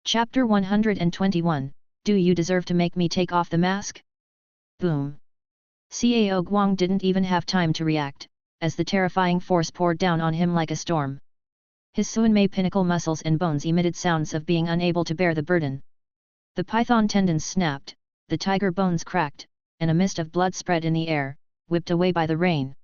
Chapter 121, Do You Deserve to Make Me Take Off the Mask? Boom! Cao Guang didn't even have time to react, as the terrifying force poured down on him like a storm. His Suanmei pinnacle muscles and bones emitted sounds of being unable to bear the burden. The python tendons snapped, the tiger bones cracked, and a mist of blood spread in the air, whipped away by the rain.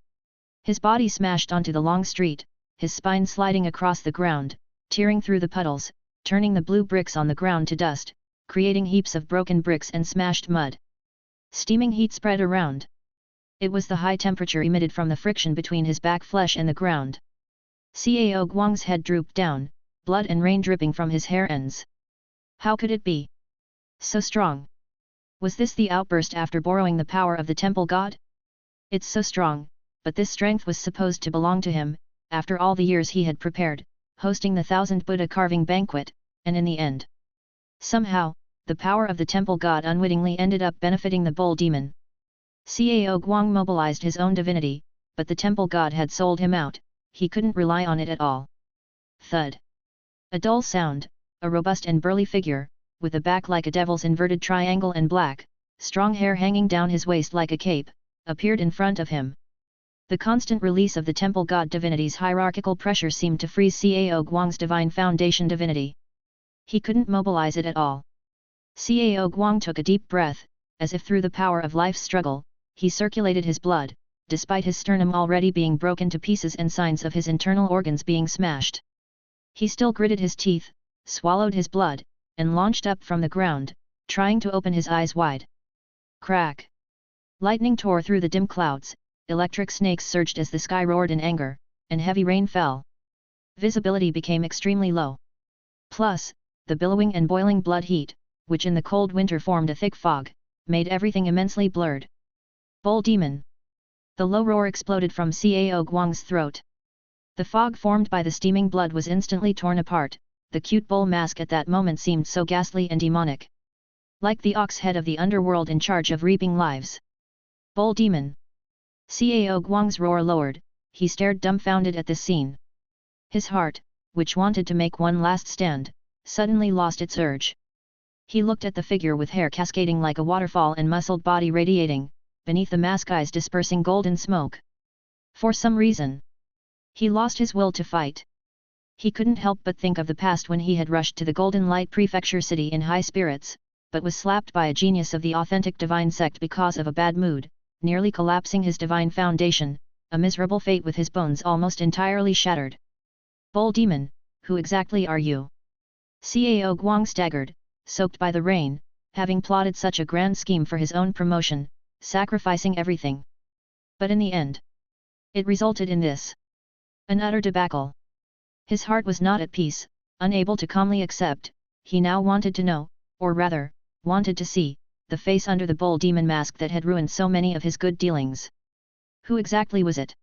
His body smashed onto the long street, his spine sliding across the ground, tearing through the puddles, turning the blue bricks on the ground to dust, creating heaps of broken bricks and smashed mud. Steaming heat spread around. It was the high temperature emitted from the friction between his back flesh and the ground. Cao Guang's head drooped down, blood and rain dripping from his hair ends. How could it be so strong? Was this the outburst after borrowing the power of the temple god? It's so strong, but this strength was supposed to belong to him, after all the years he had prepared, hosting the 1000 Buddha carving banquet, and in the end. Somehow, the power of the temple god unwittingly ended up benefiting the bull demon. Cao Guang mobilized his own divinity, but the temple god had sold him out, he couldn't rely on it at all. Thud. A dull sound, a robust and burly figure, with a back like a devil's inverted triangle and black, strong hair hanging down his waist like a cape, appeared in front of him. The constant release of the temple god divinity's hierarchical pressure seemed to freeze Cao Guang's divine foundation divinity. He couldn't mobilize it at all. Cao Guang took a deep breath, as if through the power of life's struggle, he circulated his blood, despite his sternum already being broken to pieces and signs of his internal organs being smashed. He still gritted his teeth, swallowed his blood, and launched up from the ground, trying to open his eyes wide. Crack! Lightning tore through the dim clouds, electric snakes surged as the sky roared in anger, and heavy rain fell. Visibility became extremely low. Plus, the billowing and boiling blood heat, which in the cold winter formed a thick fog, made everything immensely blurred. Bull demon! The low roar exploded from Cao Guang's throat. The fog formed by the steaming blood was instantly torn apart, the cute bull mask at that moment seemed so ghastly and demonic. Like the ox head of the underworld in charge of reaping lives. Bull demon! Cao Guang's roar lowered, he stared dumbfounded at this scene. His heart, which wanted to make one last stand, suddenly lost its urge. He looked at the figure with hair cascading like a waterfall and muscled body radiating, beneath the mask eyes dispersing golden smoke. For some reason, he lost his will to fight. He couldn't help but think of the past when he had rushed to the Golden Light Prefecture city in high spirits, but was slapped by a genius of the authentic divine sect because of a bad mood, nearly collapsing his divine foundation, a miserable fate with his bones almost entirely shattered. Bull demon, who exactly are you? Cao Guang staggered, soaked by the rain, having plotted such a grand scheme for his own promotion, sacrificing everything. But in the end, it resulted in this. An utter debacle. His heart was not at peace, unable to calmly accept, he now wanted to know, or rather, wanted to see, the face under the bull demon mask that had ruined so many of his good dealings. Who exactly was it?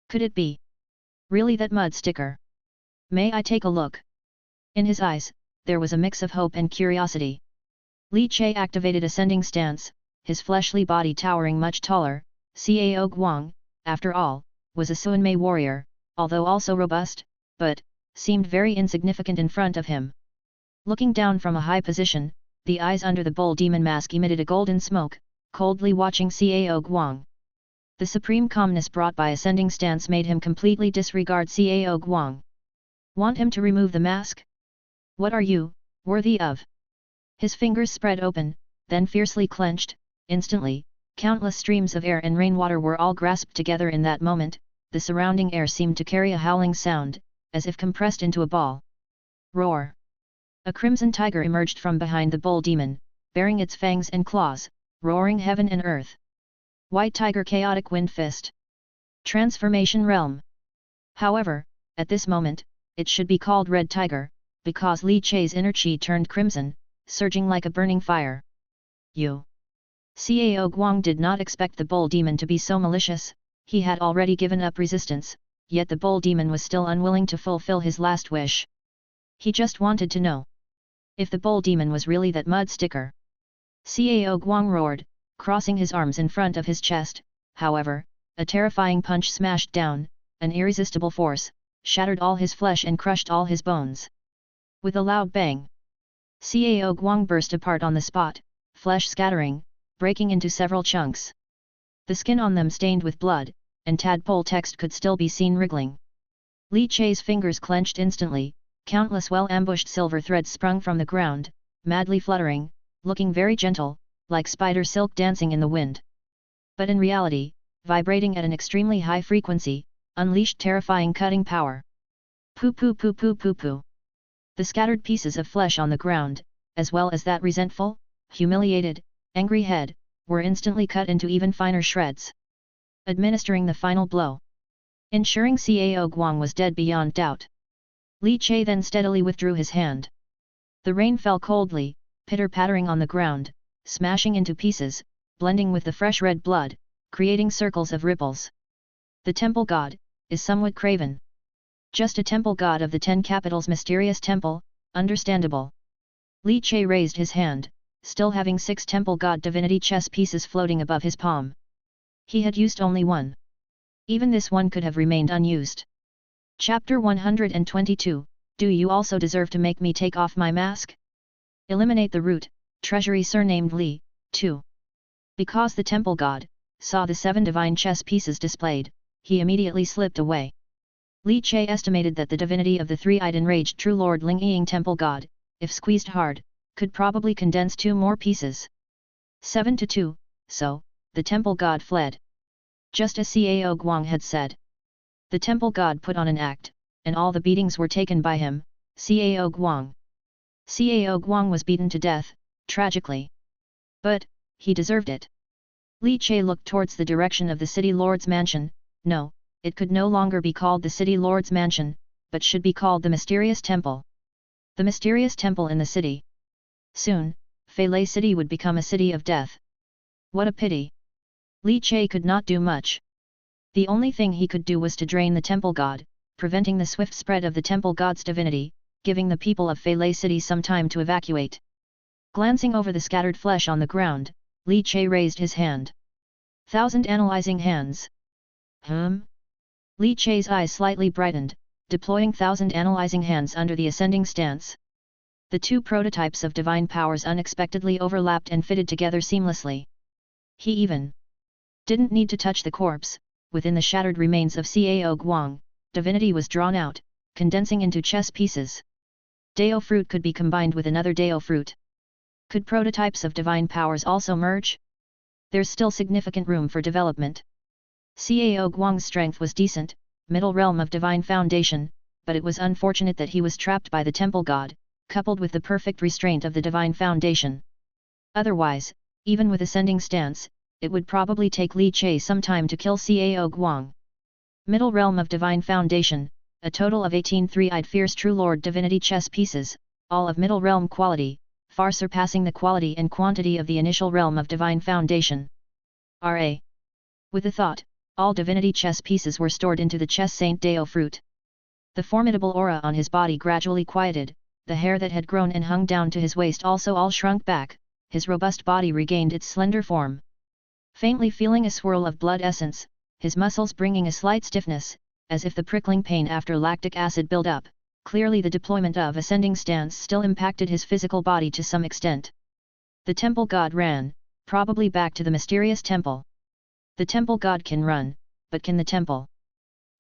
Could it be really that mud sticker? May I take a look? In his eyes, there was a mix of hope and curiosity. Li Che activated ascending stance, his fleshly body towering much taller. Cao Guang, after all, was a Suanmei warrior, although also robust, but seemed very insignificant in front of him. Looking down from a high position, the eyes under the bull demon mask emitted a golden smoke, coldly watching Cao Guang. The supreme calmness brought by ascending stance made him completely disregard Cao Guang. Want him to remove the mask? What are you worthy of? His fingers spread open, then fiercely clenched. Instantly, countless streams of air and rainwater were all grasped together in that moment. The surrounding air seemed to carry a howling sound, as if compressed into a ball. Roar! A crimson tiger emerged from behind the bull demon, bearing its fangs and claws, roaring heaven and earth. White tiger chaotic wind fist. Transformation realm. However, at this moment, it should be called red tiger, because Li Che's inner chi turned crimson, surging like a burning fire. You! Cao Guang did not expect the bull demon to be so malicious. He had already given up resistance, yet the bull demon was still unwilling to fulfill his last wish. He just wanted to know if the bull demon was really that mud sticker. Cao Guang roared, crossing his arms in front of his chest. However, a terrifying punch smashed down, an irresistible force, shattered all his flesh and crushed all his bones. With a loud bang, Cao Guang burst apart on the spot, flesh scattering, breaking into several chunks. The skin on them stained with blood, and tadpole text could still be seen wriggling. Li Chai's fingers clenched instantly, countless well-ambushed silver threads sprung from the ground, madly fluttering, looking very gentle, like spider silk dancing in the wind. But in reality, vibrating at an extremely high frequency, unleashed terrifying cutting power. Poo poo poo poo poo poo. The scattered pieces of flesh on the ground, as well as that resentful, humiliated, angry head, were instantly cut into even finer shreds. Administering the final blow, ensuring Cao Guang was dead beyond doubt. Li Chai then steadily withdrew his hand. The rain fell coldly, pitter-pattering on the ground, smashing into pieces, blending with the fresh red blood, creating circles of ripples. The temple god is somewhat craven. Just a temple god of the 10 capitals mysterious temple, understandable. Li Chai raised his hand, still having 6 temple god divinity chess pieces floating above his palm. He had used only one. Even this one could have remained unused. Chapter 122, Do you also deserve to make me take off my mask? Eliminate the root, treasury surnamed Li, 2. Because the temple god saw the 7 divine chess pieces displayed, he immediately slipped away. Li Chai estimated that the divinity of the three-eyed enraged true Lord Ling Ying temple god, if squeezed hard, could probably condense 2 more pieces. 7 to 2, so, the temple god fled. Just as Cao Guang had said. The temple god put on an act, and all the beatings were taken by him, Cao Guang. Cao Guang was beaten to death, tragically. But, he deserved it. Li Chai looked towards the direction of the city lord's mansion. No, it could no longer be called the city lord's mansion, but should be called the mysterious temple. The mysterious temple in the city. Soon, Feilei City would become a city of death. What a pity! Li Chai could not do much. The only thing he could do was to drain the temple god, preventing the swift spread of the temple god's divinity, giving the people of Feilei City some time to evacuate. Glancing over the scattered flesh on the ground, Li Chai raised his hand. 1,000 analyzing hands. Li Chai's eyes slightly brightened, deploying 1,000 analyzing hands under the ascending stance. The 2 prototypes of divine powers unexpectedly overlapped and fitted together seamlessly. He even didn't need to touch the corpse. Within the shattered remains of Cao Guang, divinity was drawn out, condensing into chess pieces. Dao fruit could be combined with another Dao fruit. Could prototypes of divine powers also merge? There's still significant room for development. Cao Guang's strength was decent, middle realm of divine foundation, but it was unfortunate that he was trapped by the temple god, coupled with the perfect restraint of the divine foundation. Otherwise, even with ascending stance, it would probably take Li Chai some time to kill Cao Guang. Middle realm of divine foundation, a total of 18 three-eyed fierce true lord divinity chess pieces, all of middle realm quality, far surpassing the quality and quantity of the initial realm of divine foundation. R.A. With a thought, all divinity chess pieces were stored into the chess Saint Dao fruit. The formidable aura on his body gradually quieted, the hair that had grown and hung down to his waist also all shrunk back, his robust body regained its slender form. Faintly feeling a swirl of blood essence, his muscles bringing a slight stiffness, as if the prickling pain after lactic acid build up, clearly the deployment of ascending stance still impacted his physical body to some extent. The temple god ran, probably back to the mysterious temple. The temple god can run, but can the temple?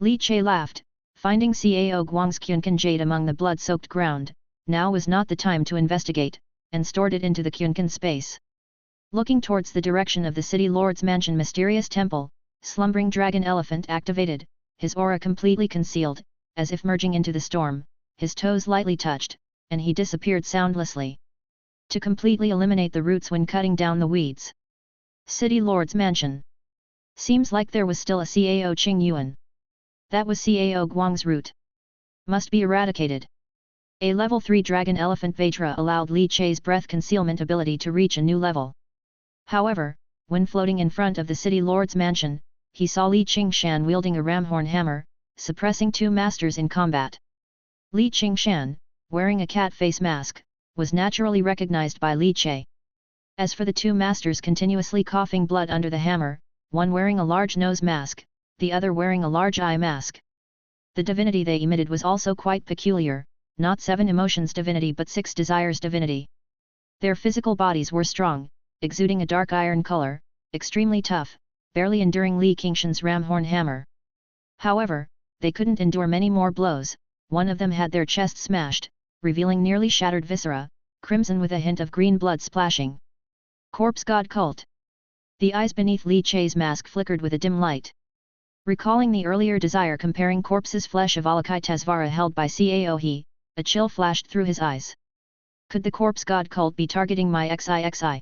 Li Chai laughed, finding Cao Guang's Qunkan jade among the blood-soaked ground. Now was not the time to investigate, and stored it into the Qunkan space. Looking towards the direction of the city lord's mansion mysterious temple, slumbering dragon elephant activated, his aura completely concealed, as if merging into the storm, his toes lightly touched, and he disappeared soundlessly. To completely eliminate the roots when cutting down the weeds. City lord's mansion. Seems like there was still a Cao Qing Yuan. That was Cao Guang's root. Must be eradicated. A level 3 dragon elephant Vajra allowed Li Chai's breath concealment ability to reach a new level. However, when floating in front of the city lord's mansion, he saw Li Qingshan wielding a ramhorn hammer, suppressing 2 masters in combat. Li Qingshan, wearing a cat face mask, was naturally recognized by Li Chai. As for the 2 masters continuously coughing blood under the hammer, one wearing a large nose mask, the other wearing a large eye mask. The divinity they emitted was also quite peculiar, not 7 emotions divinity but 6 desires divinity. Their physical bodies were strong, exuding a dark iron color, extremely tough, barely enduring Li Qingshan's ramhorn hammer. However, they couldn't endure many more blows. One of them had their chest smashed, revealing nearly shattered viscera, crimson with a hint of green blood splashing. Corpse God Cult. The eyes beneath Li Che's mask flickered with a dim light. Recalling the earlier desire comparing corpse's flesh of Avalokitesvara held by Cao He, a chill flashed through his eyes. Could the Corpse God Cult be targeting my XIXI?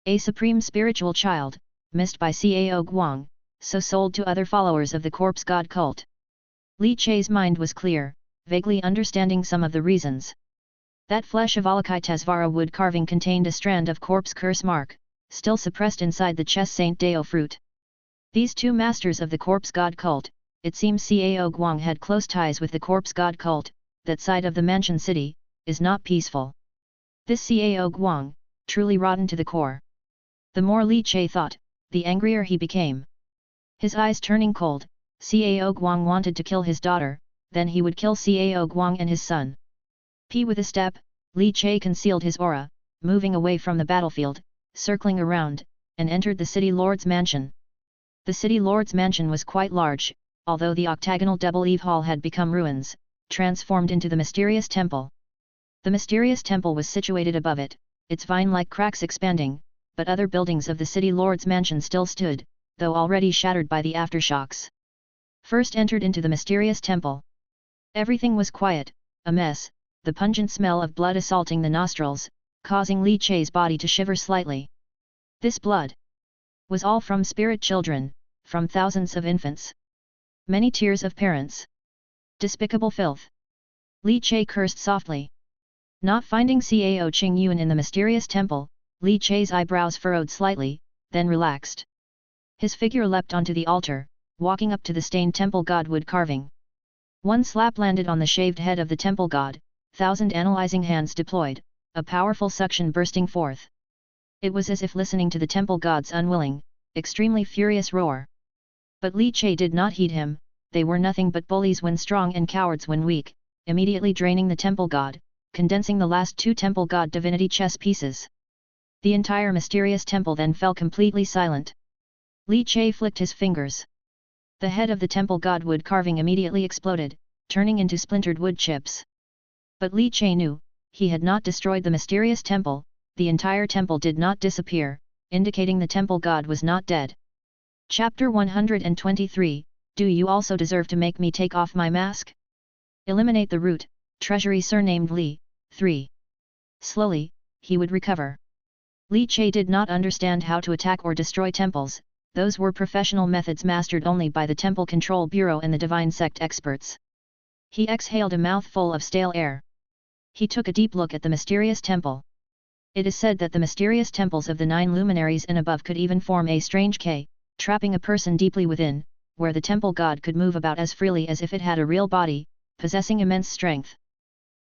A supreme spiritual child, missed by Cao Guang, so sold to other followers of the Corpse God Cult. Li Che's mind was clear, vaguely understanding some of the reasons. That flesh of Avalokitesvara wood carving contained a strand of corpse curse mark, still suppressed inside the Chess Saint Dao fruit. These two masters of the Corpse God Cult, it seems Cao Guang had close ties with the Corpse God Cult. That side of the Mansion City is not peaceful. This Cao Guang, truly rotten to the core. The more Li Che thought, the angrier he became. His eyes turning cold, Cao Guang wanted to kill his daughter, then he would kill Cao Guang and his son. With a step, Li Che concealed his aura, moving away from the battlefield, circling around, and entered the city lord's mansion. The city lord's mansion was quite large, although the octagonal double-eave hall had become ruins, transformed into the mysterious temple. The mysterious temple was situated above it, its vine-like cracks expanding, but other buildings of the city lord's mansion still stood, though already shattered by the aftershocks. First entered into the mysterious temple. Everything was quiet, a mess, the pungent smell of blood assaulting the nostrils, causing Li Che's body to shiver slightly. This blood was all from spirit children, from thousands of infants. Many tears of parents. Despicable filth. Li Che cursed softly. Not finding Cao Qingyuan in the mysterious temple, Li Che's eyebrows furrowed slightly, then relaxed. His figure leapt onto the altar, walking up to the stained temple god wood carving. One slap landed on the shaved head of the temple god, 1,000 analyzing hands deployed, a powerful suction bursting forth. It was as if listening to the temple god's unwilling, extremely furious roar. But Li Che did not heed him. They were nothing but bullies when strong and cowards when weak, immediately draining the temple god, condensing the last 2 temple god divinity chess pieces. The entire mysterious temple then fell completely silent. Li Che flicked his fingers. The head of the temple god wood carving immediately exploded, turning into splintered wood chips. But Li Che knew, he had not destroyed the mysterious temple, the entire temple did not disappear, indicating the temple god was not dead. Chapter 123, Do you also deserve to make me take off my mask? Eliminate the root, treasury surnamed Li, 3. Slowly, he would recover. Li Che did not understand how to attack or destroy temples, those were professional methods mastered only by the Temple Control Bureau and the Divine Sect experts. He exhaled a mouthful of stale air. He took a deep look at the mysterious temple. It is said that the mysterious temples of the 9 luminaries and above could even form a strange K, trapping a person deeply within, where the temple god could move about as freely as if it had a real body, possessing immense strength.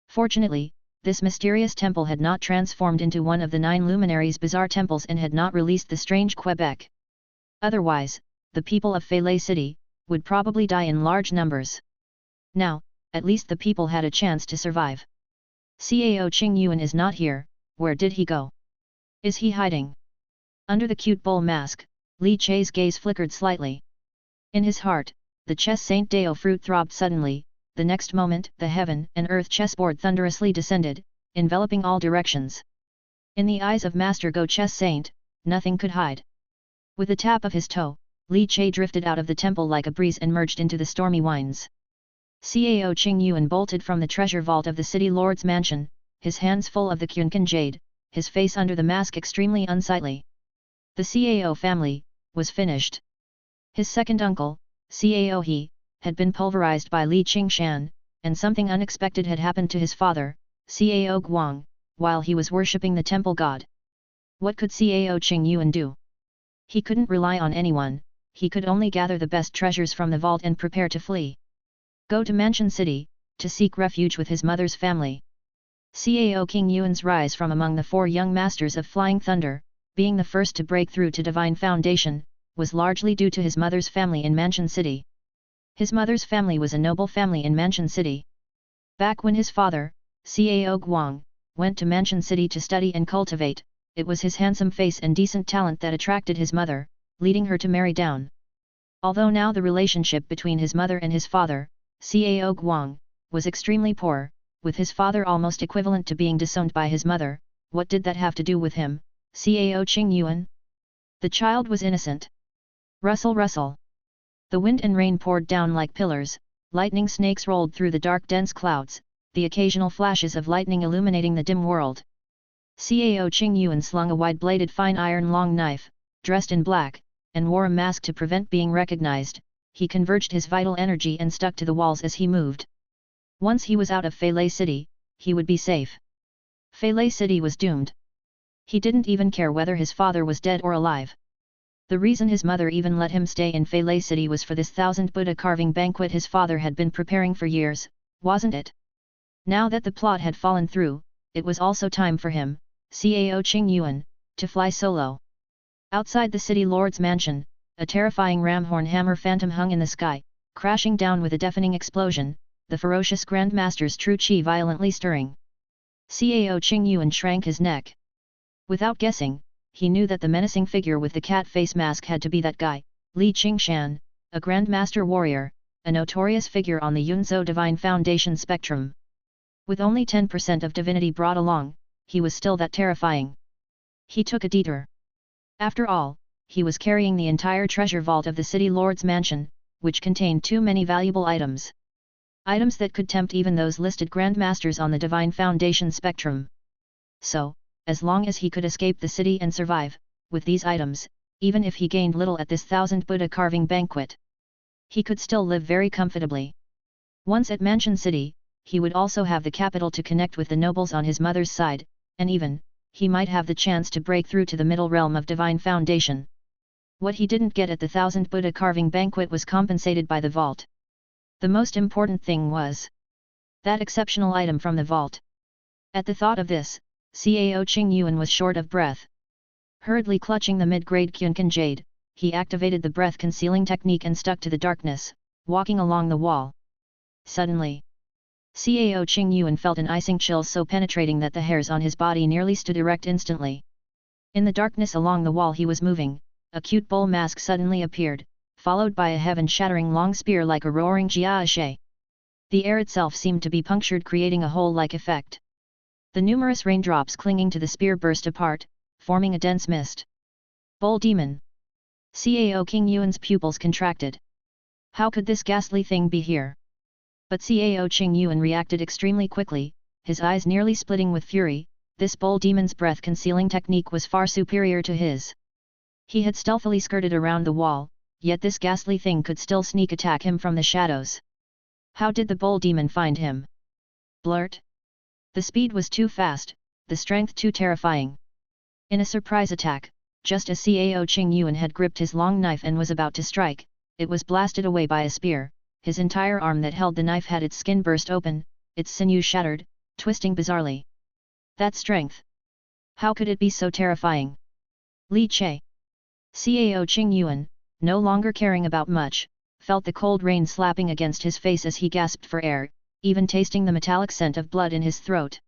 Fortunately, this mysterious temple had not transformed into one of the 9 luminaries' bizarre temples and had not released the strange Quebec. Otherwise, the people of Fei City would probably die in large numbers. Now, at least the people had a chance to survive. Cao Qingyuan is not here. Where did he go? Is he hiding? Under the cute bull mask, Li Che's gaze flickered slightly. In his heart, the Chess Saint Dao fruit throbbed suddenly. The next moment, the heaven and earth chessboard thunderously descended, enveloping all directions. In the eyes of Master Go Chess Saint, nothing could hide. With a tap of his toe, Li Che drifted out of the temple like a breeze and merged into the stormy winds. Cao Qingyuan bolted from the treasure vault of the city lord's mansion, his hands full of the Qunkan jade, his face under the mask extremely unsightly. The Cao family was finished. His second uncle, Cao He, had been pulverized by Li Qingshan, and something unexpected had happened to his father, Cao Guang, while he was worshipping the temple god. What could Cao Qingyuan do? He couldn't rely on anyone, he could only gather the best treasures from the vault and prepare to flee. Go to Mansion City, to seek refuge with his mother's family. Cao Qingyuan's rise from among the 4 young masters of Flying Thunder, being the first to break through to Divine Foundation, was largely due to his mother's family in Mansion City. His mother's family was a noble family in Mansion City. Back when his father, Cao Guang, went to Mansion City to study and cultivate, it was his handsome face and decent talent that attracted his mother, leading her to marry down. Although now the relationship between his mother and his father, Cao Guang, was extremely poor, with his father almost equivalent to being disowned by his mother, what did that have to do with him, Cao Qingyuan? The child was innocent. Rustle rustle. The wind and rain poured down like pillars, lightning snakes rolled through the dark dense clouds, the occasional flashes of lightning illuminating the dim world. Cao Qingyuan slung a wide-bladed fine iron long knife, dressed in black, and wore a mask to prevent being recognized. He converged his vital energy and stuck to the walls as he moved. Once he was out of Feilei City, he would be safe. Feilei City was doomed. He didn't even care whether his father was dead or alive. The reason his mother even let him stay in Feilei City was for this 1000 Buddha carving banquet his father had been preparing for years, wasn't it? Now that the plot had fallen through, it was also time for him, Cao Qingyuan, to fly solo. Outside the city lord's mansion, a terrifying ramhorn hammer phantom hung in the sky, crashing down with a deafening explosion, the ferocious Grandmaster's true chi violently stirring. Cao Qingyuan shrank his neck. Without guessing, he knew that the menacing figure with the cat face mask had to be that guy, Li Qingshan, a Grandmaster warrior, a notorious figure on the Yunzhou Divine Foundation spectrum. With only 10% of divinity brought along, he was still that terrifying. He took a detour. After all, he was carrying the entire treasure vault of the city lord's mansion, which contained too many valuable items. Items that could tempt even those listed Grandmasters on the Divine Foundation spectrum. So, as long as he could escape the city and survive, with these items, even if he gained little at this 1000 Buddha carving banquet, he could still live very comfortably. Once at Mansion City, he would also have the capital to connect with the nobles on his mother's side, and even, he might have the chance to break through to the middle realm of Divine Foundation. What he didn't get at the 1000 Buddha carving banquet was compensated by the vault. The most important thing was that exceptional item from the vault. At the thought of this, Cao Qingyuan was short of breath. Hurriedly clutching the mid-grade Qunkan jade, he activated the breath-concealing technique and stuck to the darkness, walking along the wall. Suddenly, Cao Qingyuan felt an icing chill so penetrating that the hairs on his body nearly stood erect instantly. In the darkness along the wall he was moving, a cute bull mask suddenly appeared, followed by a heaven-shattering long spear like a roaring jiaxue. The air itself seemed to be punctured, creating a hole-like effect. The numerous raindrops clinging to the spear burst apart, forming a dense mist. Bull demon! Cao Qingyuan's pupils contracted. How could this ghastly thing be here? But Cao Qingyuan reacted extremely quickly, his eyes nearly splitting with fury. This bull demon's breath-concealing technique was far superior to his. He had stealthily skirted around the wall, yet this ghastly thing could still sneak attack him from the shadows. How did the bull demon find him? Blurt! The speed was too fast, the strength too terrifying. In a surprise attack, just as Cao Qingyuan had gripped his long knife and was about to strike, it was blasted away by a spear. His entire arm that held the knife had its skin burst open, its sinews shattered, twisting bizarrely. That strength! How could it be so terrifying? Li Che! Cao Qingyuan, no longer caring about much, felt the cold rain slapping against his face as he gasped for air, even tasting the metallic scent of blood in his throat.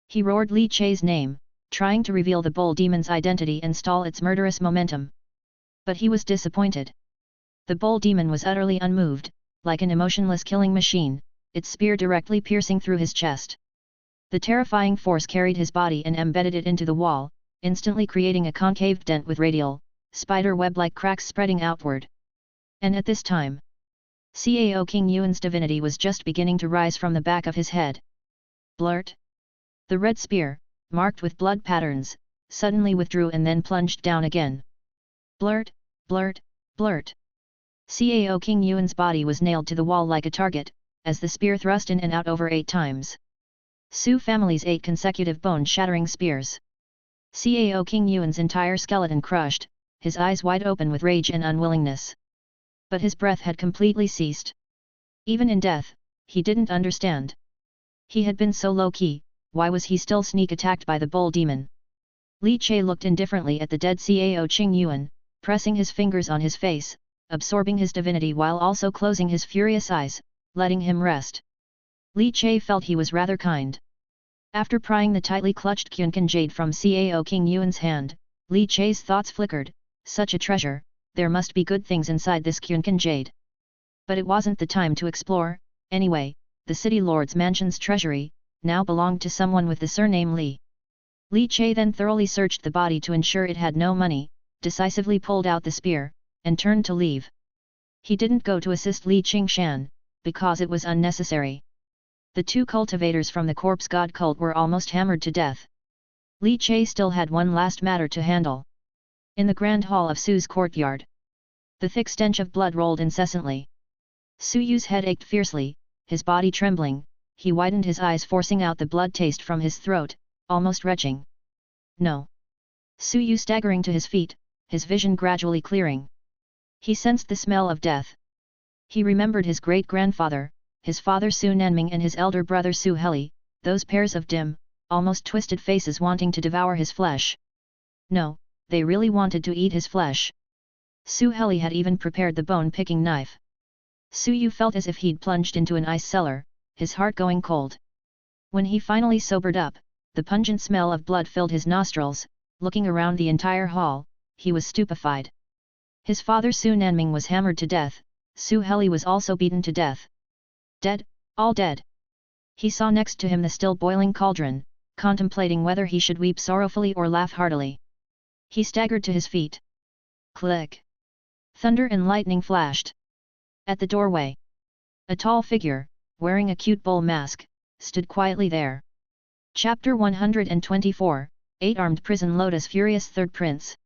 He roared Li Che's name, trying to reveal the bull demon's identity and stall its murderous momentum. But he was disappointed. The bull demon was utterly unmoved, like an emotionless killing machine, its spear directly piercing through his chest. The terrifying force carried his body and embedded it into the wall, instantly creating a concave dent with radial, spider web-like cracks spreading outward. And at this time, Cao Qingyuan's divinity was just beginning to rise from the back of his head. Blurt! The red spear, marked with blood patterns, suddenly withdrew and then plunged down again. Blurt! Blurt! Blurt! Cao Qingyuan's body was nailed to the wall like a target, as the spear thrust in and out over 8 times. Su family's 8 consecutive bone-shattering spears. Cao Qingyuan's entire skeleton crushed, his eyes wide open with rage and unwillingness. But his breath had completely ceased. Even in death, he didn't understand. He had been so low-key, why was he still sneak-attacked by the bull demon? Li Che looked indifferently at the dead Cao Qingyuan, pressing his fingers on his face, absorbing his divinity while also closing his furious eyes, letting him rest. Li Che felt he was rather kind. After prying the tightly clutched Qunkan jade from Cao King Yuan's hand, Li Che's thoughts flickered, such a treasure, there must be good things inside this Qunkan jade. But it wasn't the time to explore, anyway, the city lord's mansion's treasury, now belonged to someone with the surname Li. Li Che then thoroughly searched the body to ensure it had no money, decisively pulled out the spear, and turned to leave. He didn't go to assist Li Qingshan, because it was unnecessary. The two cultivators from the corpse god cult were almost hammered to death. Li Che still had one last matter to handle. In the grand hall of Su's courtyard, the thick stench of blood rolled incessantly. Su Yu's head ached fiercely, his body trembling, he widened his eyes forcing out the blood taste from his throat, almost retching. No! Su Yu staggering to his feet, his vision gradually clearing. He sensed the smell of death. He remembered his great-grandfather, his father Su Nanming and his elder brother Su Heli, those pairs of dim, almost twisted faces wanting to devour his flesh. No, they really wanted to eat his flesh. Su Heli had even prepared the bone-picking knife. Su Yu felt as if he'd plunged into an ice cellar, his heart going cold. When he finally sobered up, the pungent smell of blood filled his nostrils. Looking around the entire hall, he was stupefied. His father Su Nanming was hammered to death, Su Heli was also beaten to death. Dead, all dead. He saw next to him the still boiling cauldron, contemplating whether he should weep sorrowfully or laugh heartily. He staggered to his feet. Click! Thunder and lightning flashed. At the doorway, a tall figure, wearing a cute bull mask, stood quietly there. Chapter 124, Eight-Armed Prison Lotus Furious Third Prince.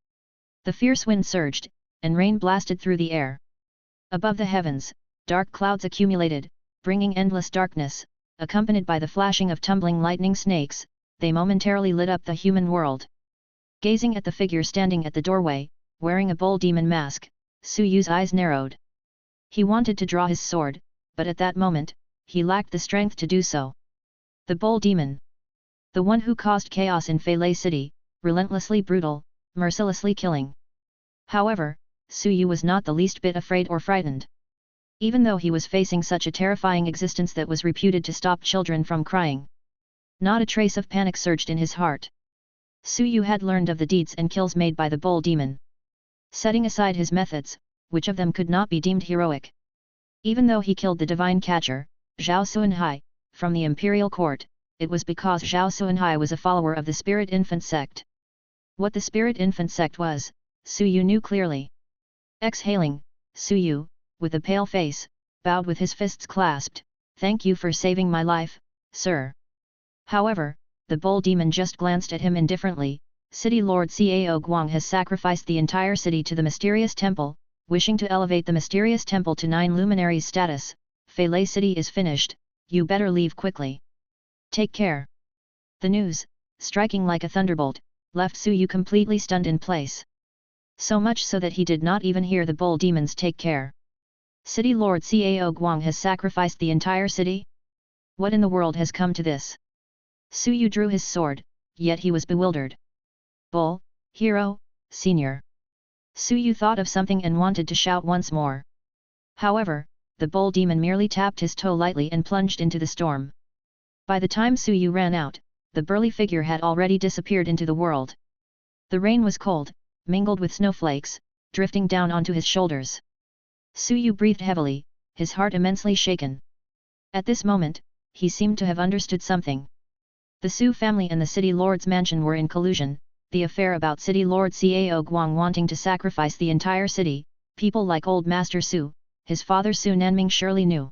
The fierce wind surged, and rain blasted through the air. Above the heavens, dark clouds accumulated, bringing endless darkness, accompanied by the flashing of tumbling lightning snakes, they momentarily lit up the human world. Gazing at the figure standing at the doorway, wearing a bull demon mask, Su Yu's eyes narrowed. He wanted to draw his sword, but at that moment, he lacked the strength to do so. The bull demon. The one who caused chaos in Feilei City, relentlessly brutal, mercilessly killing. However, Su Yu was not the least bit afraid or frightened. Even though he was facing such a terrifying existence that was reputed to stop children from crying. Not a trace of panic surged in his heart. Su Yu had learned of the deeds and kills made by the bull demon. Setting aside his methods, which of them could not be deemed heroic? Even though he killed the divine catcher, Zhao Xuanhai, from the imperial court, it was because Zhao Xuanhai was a follower of the Spirit Infant sect. What the Spirit Infant sect was, Su Yu knew clearly. Exhaling, Su Yu, with a pale face, bowed with his fists clasped, "Thank you for saving my life, sir." However, the bull demon just glanced at him indifferently. City Lord Cao Guang has sacrificed the entire city to the mysterious temple, wishing to elevate the mysterious temple to 9 luminaries status. Feilei City is finished, you better leave quickly. Take care. The news, striking like a thunderbolt, left Su Yu completely stunned in place. So much so that he did not even hear the bull demon's take care. City Lord Cao Guang has sacrificed the entire city? What in the world has come to this? Su Yu drew his sword, yet he was bewildered. Bull, hero, senior. Su Yu thought of something and wanted to shout once more. However, the bull demon merely tapped his toe lightly and plunged into the storm. By the time Su Yu ran out, the burly figure had already disappeared into the world. The rain was cold, mingled with snowflakes, drifting down onto his shoulders. Su Yu breathed heavily, his heart immensely shaken. At this moment, he seemed to have understood something. The Su family and the city lord's mansion were in collusion. The affair about City Lord Cao Guang wanting to sacrifice the entire city, people like Old Master Su, his father Su Nanming surely knew.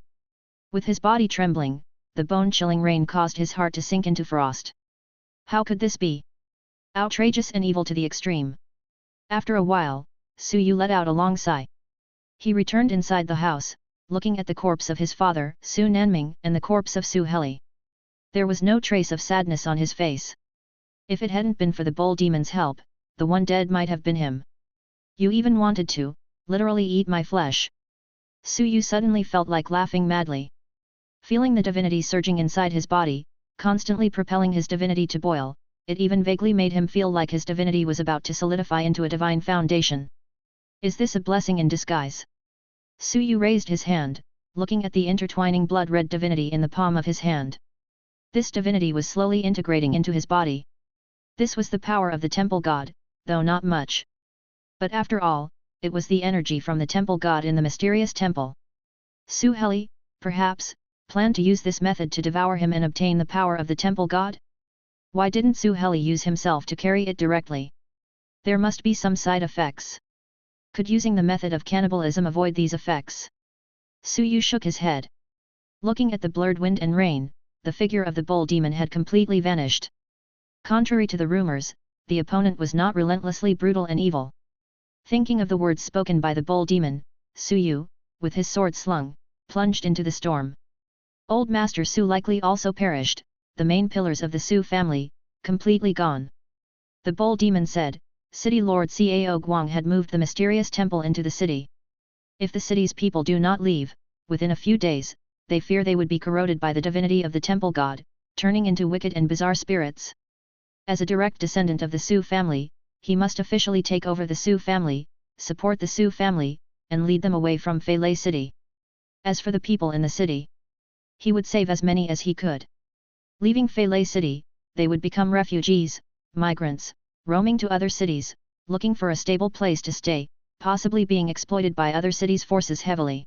With his body trembling, the bone-chilling rain caused his heart to sink into frost. How could this be? Outrageous and evil to the extreme. After a while, Su Yu let out a long sigh. He returned inside the house, looking at the corpse of his father, Su Nanming, and the corpse of Su Heli. There was no trace of sadness on his face. If it hadn't been for the bull demon's help, the one dead might have been him. You even wanted to, literally eat my flesh. Su Yu suddenly felt like laughing madly. Feeling the divinity surging inside his body, constantly propelling his divinity to boil, it even vaguely made him feel like his divinity was about to solidify into a divine foundation. Is this a blessing in disguise? Su Yu raised his hand, looking at the intertwining blood-red divinity in the palm of his hand. This divinity was slowly integrating into his body. This was the power of the temple god, though not much. But after all, it was the energy from the temple god in the mysterious temple. Su Heli, perhaps, planned to use this method to devour him and obtain the power of the temple god? Why didn't Su Heli use himself to carry it directly? There must be some side effects. Could using the method of cannibalism avoid these effects? Su Yu shook his head. Looking at the blurred wind and rain, the figure of the bull demon had completely vanished. Contrary to the rumors, the opponent was not relentlessly brutal and evil. Thinking of the words spoken by the bull demon, Su Yu, with his sword slung, plunged into the storm. Old Master Su likely also perished, the main pillars of the Su family, completely gone. The bull demon said, City Lord Cao Guang had moved the mysterious temple into the city. If the city's people do not leave, within a few days, they fear they would be corroded by the divinity of the temple god, turning into wicked and bizarre spirits. As a direct descendant of the Su family, he must officially take over the Su family, support the Su family, and lead them away from Feilei City. As for the people in the city, he would save as many as he could. Leaving Feilei City, they would become refugees, migrants, roaming to other cities, looking for a stable place to stay, possibly being exploited by other cities' forces heavily.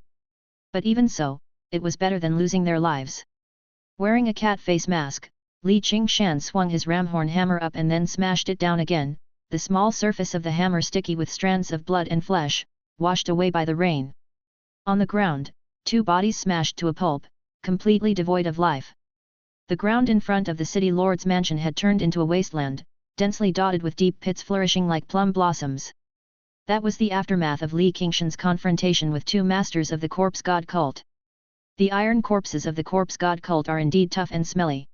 But even so, it was better than losing their lives. Wearing a cat face mask, Li Qingshan swung his ramhorn hammer up and then smashed it down again, the small surface of the hammer sticky with strands of blood and flesh, washed away by the rain. On the ground, two bodies smashed to a pulp, completely devoid of life. The ground in front of the city lord's mansion had turned into a wasteland, densely dotted with deep pits flourishing like plum blossoms. That was the aftermath of Li Qingshan's confrontation with two masters of the corpse god cult. The iron corpses of the corpse god cult are indeed tough and smelly.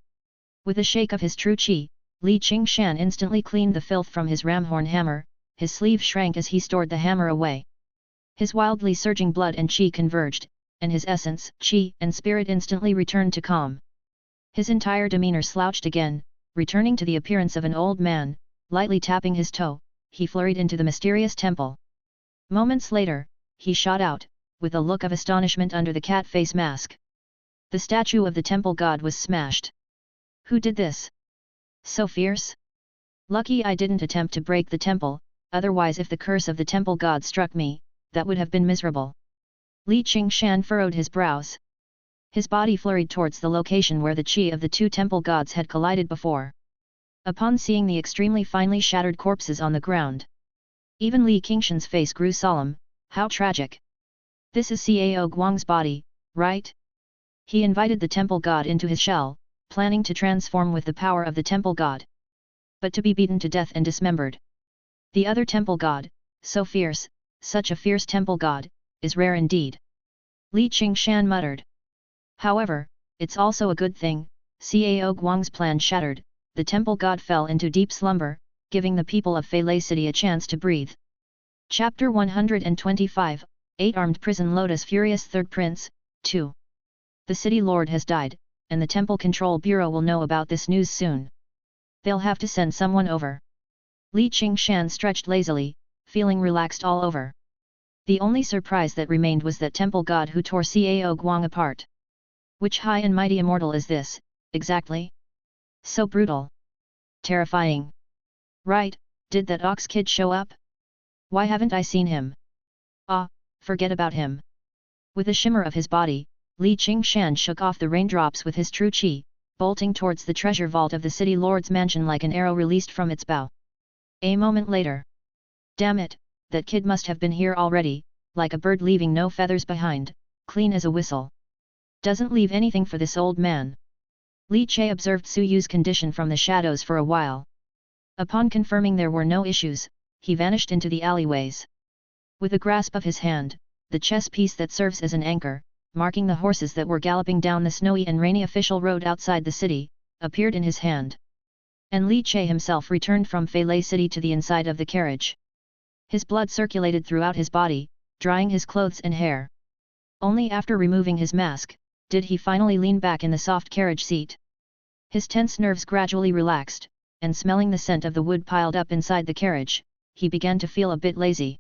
With a shake of his true qi, Li Qingshan instantly cleaned the filth from his ramhorn hammer, his sleeve shrank as he stored the hammer away. His wildly surging blood and qi converged, and his essence, qi and spirit instantly returned to calm. His entire demeanor slouched again, returning to the appearance of an old man, lightly tapping his toe, he flurried into the mysterious temple. Moments later, he shot out, with a look of astonishment under the cat face mask. The statue of the temple god was smashed. Who did this? So fierce? Lucky I didn't attempt to break the temple, otherwise if the curse of the temple god struck me, that would have been miserable. Li Qingshan furrowed his brows. His body flurried towards the location where the qi of the two temple gods had collided before. Upon seeing the extremely finely shattered corpses on the ground, even Li Qingshan's face grew solemn. How tragic! This is Cao Guang's body, right? He invited the temple god into his shell, planning to transform with the power of the temple god. But to be beaten to death and dismembered. The other temple god, so fierce, such a fierce temple god, is rare indeed. Li Qingshan muttered. However, it's also a good thing, Cao Guang's plan shattered, the temple god fell into deep slumber, giving the people of Feilei City a chance to breathe. Chapter 125, 8-Armed Prison Lotus Furious 3rd Prince, 2. The city lord has died, and the Temple Control Bureau will know about this news soon. They'll have to send someone over. Li Qingshan stretched lazily, feeling relaxed all over. The only surprise that remained was that temple god who tore Cao Guang apart. Which high and mighty immortal is this, exactly? So brutal. Terrifying. Right, did that ox kid show up? Why haven't I seen him? Ah, forget about him. With a shimmer of his body, Li Qingshan shook off the raindrops with his true qi, bolting towards the treasure vault of the city lord's mansion like an arrow released from its bow. A moment later. Damn it, that kid must have been here already, like a bird leaving no feathers behind, clean as a whistle. Doesn't leave anything for this old man. Li Che observed Su Yu's condition from the shadows for a while. Upon confirming there were no issues, he vanished into the alleyways. With a grasp of his hand, the chess piece that serves as an anchor, marking the horses that were galloping down the snowy and rainy official road outside the city, appeared in his hand. And Li Che himself returned from Feilei City to the inside of the carriage. His blood circulated throughout his body, drying his clothes and hair. Only after removing his mask, did he finally lean back in the soft carriage seat. His tense nerves gradually relaxed, and smelling the scent of the wood piled up inside the carriage, he began to feel a bit lazy.